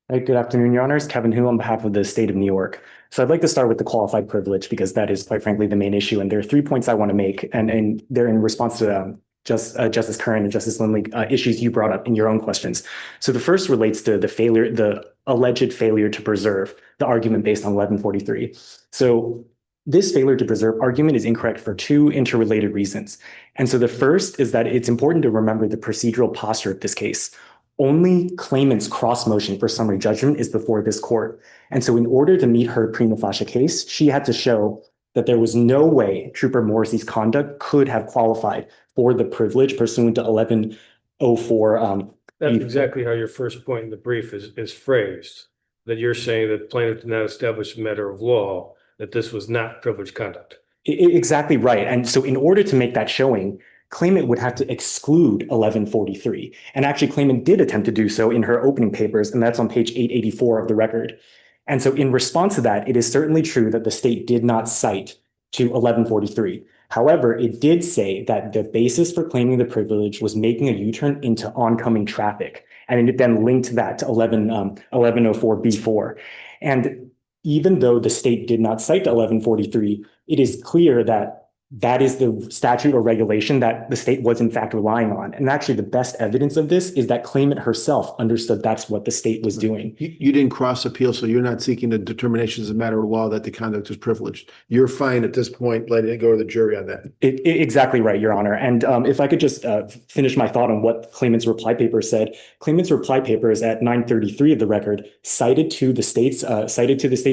Hey, good afternoon, Your Honors. Kevin Hu on behalf of the state of New York. So I'd like to start with the qualified privilege because that is quite frankly the main issue. And there are 3 points I want to make, and they're in response to Justice Curran and Justice Lindley issues you brought up in your own questions. So the first relates to the alleged failure to preserve the argument based on 1143. So this failure to preserve argument is incorrect for 2 interrelated reasons. And so the first is that it's important to remember the procedural posture of this case. Only claimant's cross motion for summary judgment is before this court. And so in order to meet her prima facie case, she had to show that there was no way Trooper Morrissey's conduct could have qualified for the privilege pursuant to 1104. That's exactly how your first point in the brief is phrased, that you're saying that plaintiff did not establish a matter of law, that this was not privileged conduct. Exactly right. And so in order to make that showing, claimant would have to exclude 1143. And actually claimant did attempt to do so in her opening papers, and that's on page 884 of the record. And so in response to that, it is certainly true that the state did not cite to 1143. However, it did say that the basis for claiming the privilege was making a U-turn into oncoming traffic. And it then linked that to 1104B4. And even though the state did not cite to 1143, it is clear that that is the statute or regulation that the state was in fact relying on. And actually the best evidence of this is that claimant herself understood that's what the state was doing. You didn't cross appeal, so you're not seeking a determination as a matter of law that the conduct was privileged. You're fine at this point, letting it go to the jury on that. Exactly right, Your Honor. And if I could just finish my thought on what claimant's reply paper said. Claimant's reply paper is at 933 of the record, cited to the state's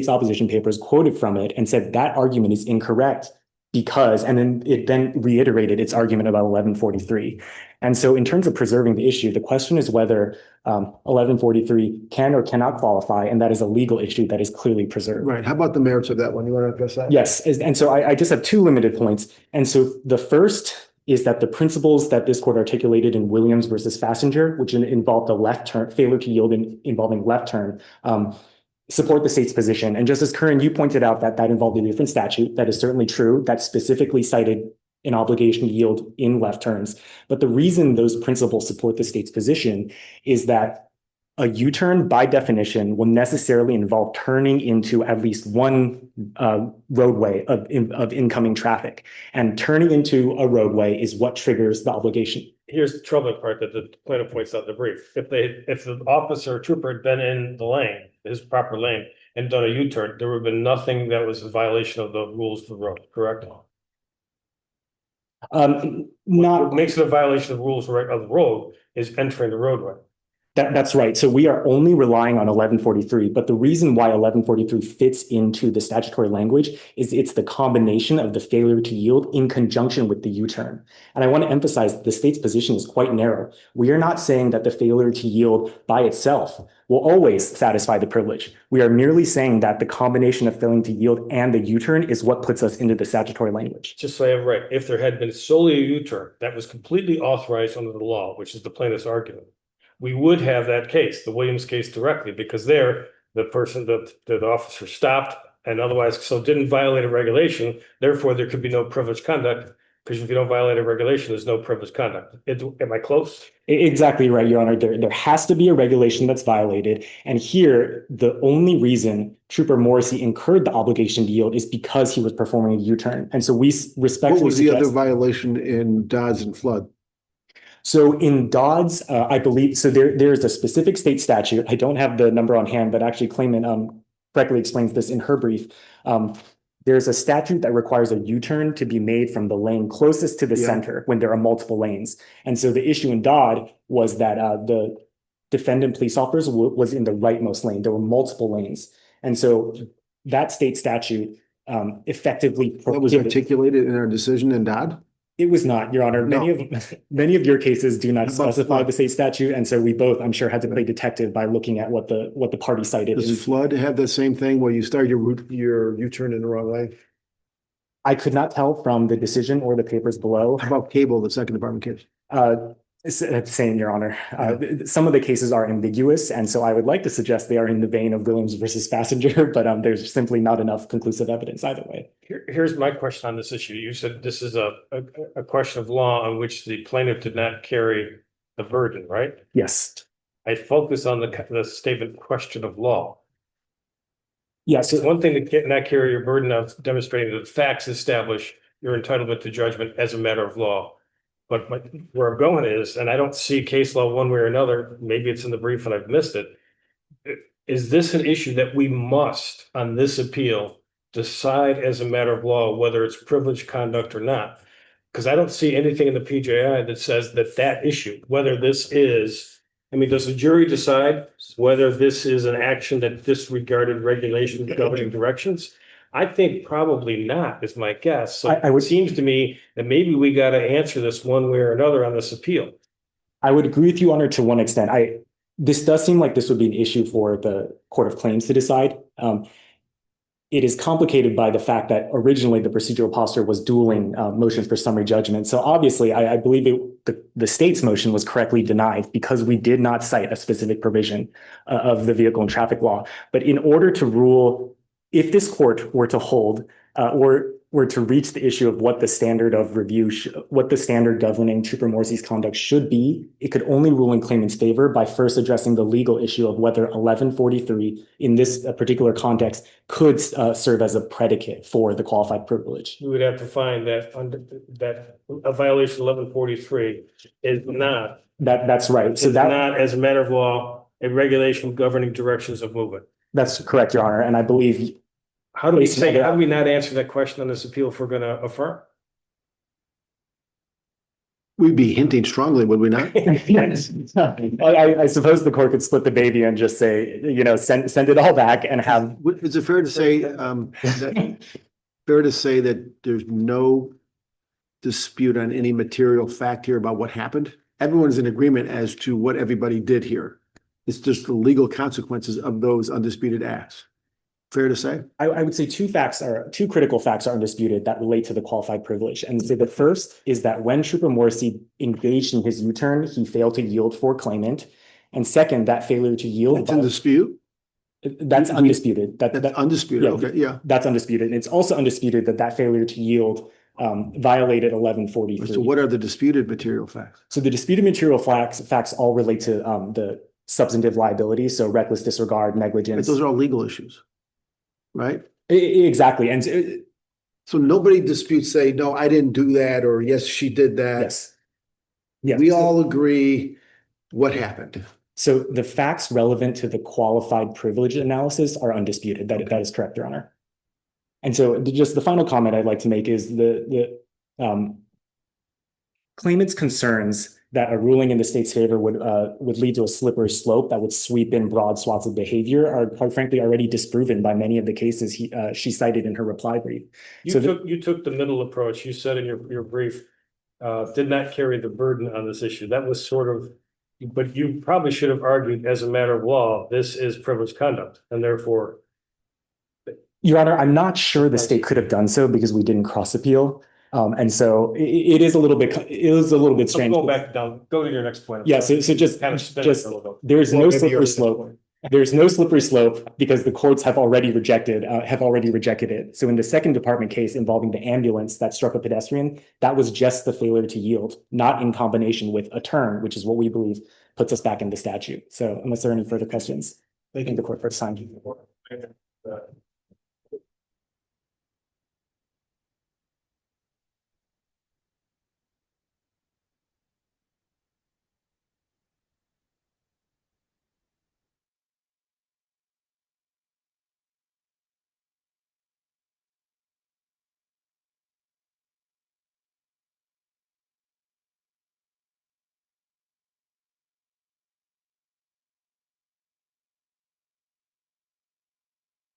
opposition papers, quoted from it, and said that argument is incorrect because, and then it then reiterated its argument about 1143. And so in terms of preserving the issue, the question is whether 1143 can or cannot qualify, and that is a legal issue that is clearly preserved. Right. How about the merits of that one? You want to address that? Yes. And so I just have two limited points. And so the first is that the principles that this court articulated in Williams versus Fassinger, which involved a left turn, failure to yield involving left turn, support the state's position. And Justice Curran, you pointed out that that involved a different statute. That is certainly true. That specifically cited an obligation to yield in left turns. But the reason those principles support the state's position is that a U-turn, by definition, will necessarily involve turning into at least one roadway of incoming traffic. And turning into a roadway is what triggers the obligation. Here's the troubling part that the plaintiff points out in the brief. If the officer or trooper had been in the lane, his proper lane, and done a U-turn, there would have been nothing that was a violation of the rules of the road, correct? What makes it a violation of the rules of the road is entering the roadway. That's right. So we are only relying on 1143, but the reason why 1143 fits into the statutory language is it's the combination of the failure to yield in conjunction with the U-turn. And I want to emphasize that the state's position is quite narrow. We are not saying that the failure to yield by itself will always satisfy the privilege. We are merely saying that the combination of failing to yield and the U-turn is what puts us into the statutory language. Just so I have it right, if there had been solely a U-turn that was completely authorized under the law, which is the plaintiff's argument, we would have that case, the Williams case directly, because there, the officer stopped and otherwise so didn't violate a regulation. Therefore, there could be no privileged conduct, because if you don't violate a regulation, there's no privileged conduct. Am I close? Exactly right, Your Honor. There has to be a regulation that's violated. And here, the only reason Trooper Morrissey incurred the obligation to yield is because he was performing a U-turn. And so we respectfully What was the other violation in Dodds and Flood? So in Dodds, I believe, so there is a specific state statute. I don't have the number on hand, but actually claimant correctly explains this in her brief. There's a statute that requires a U-turn to be made from the lane closest to the center when there are multiple lanes. And so the issue in Dodd was that the defendant police officer was in the rightmost lane. There were multiple lanes. And so that state statute effectively That was articulated in our decision in Dodd? It was not, Your Honor. No. Many of your cases do not specify the state statute, and so we both, I'm sure, had to play detective by looking at what the party cited. Does Flood have the same thing where you start your U-turn in the wrong way? I could not tell from the decision or the papers below. How about Cable, the second department case? It's same, Your Honor. Some of the cases are ambiguous, and so I would like to suggest they are in the vein of Williams versus Fassinger, but there's simply not enough conclusive evidence either way. Here's my question on this issue. You said this is a question of law on which the plaintiff did not carry the burden, right? Yes. I focus on the statement question of law. Yes. It's one thing to not carry your burden of demonstrating that facts establish your entitlement to judgment as a matter of law. But where I'm going is, and I don't see case law one way or another, maybe it's in the brief and I've missed it. Is this an issue that we must, on this appeal, decide as a matter of law whether it's privileged conduct or not? Because I don't see anything in the PJI that says that issue, whether this is, does the jury decide whether this is an action that disregarded regulations governing directions? I think probably not, is my guess. So it seems to me that maybe we got to answer this one way or another on this appeal. I would agree with you, Honor, to one extent. This does seem like this would be an issue for the Court of Claims to decide. it is complicated by the fact that originally the procedural posture was dueling motions for summary judgment. So obviously, I believe the state's motion was correctly denied because we did not cite a specific provision of the vehicle and traffic law. But in order to rule, if this court were to hold or were to reach the issue of what the standard of review, what the standard governing Trooper Morrissey's conduct should be, it could only rule in claimant's favor by first addressing the legal issue of whether 1143 in this particular context could serve as a predicate for the qualified privilege. You would have to find that that a violation of 1143 is not. That's right. So Is that not, as a matter of law, a regulation governing directions of movement. that's correct, Your Honor. And I believe How do we not answer that question on this appeal if we're going to affirm? We'd be hinting strongly, would we not? Yes. I suppose the court could split the baby and just say, send it all back and have. Is it fair to say, that there's no dispute on any material fact here about what happened? Everyone's in agreement as to what everybody did here. It's just the legal consequences of those undisputed acts. Fair to say? I would say two critical facts are undisputed that relate to the qualified privilege. And so the first is that when Trooper Morrissey engaged in his U-turn, he failed to yield for claimant. And second, that failure to yield. That's in dispute? That's undisputed. That's undisputed. Okay, yeah. That's undisputed. And it's also undisputed that failure to yield violated 1143. So what are the disputed material facts? So the disputed material facts all relate to the substantive liability. So reckless disregard, negligence. But those are all legal issues. Right? Exactly. And so nobody disputes say, no, I didn't do that, or yes, she did that. Yes. Yeah. We all agree what happened. So the facts relevant to the qualified privilege analysis are undisputed. That is correct, Your Honor. And so just the final comment I'd like to make is the claimant's concerns that a ruling in the state's favor would lead to a slippery slope that would sweep in broad swaths of behavior are quite frankly already disproven by many of the cases she cited in her reply brief. You took the middle approach. You said in your brief, did not carry the burden on this issue. That was sort of, but you probably should have argued as a matter of law, this is privileged conduct, and therefore. Your Honor, I'm not sure the state could have done so because we didn't cross appeal. And so it is a little bit strange. Go back down, go to your next point. Yeah, so just there is no slippery slope. There's no slippery slope because the courts have already rejected it. So in the second department case involving the ambulance that struck a pedestrian, that was just the failure to yield, not in combination with a turn, which is what we believe puts us back in the statute. So unless there are any further questions, thank the court for its time.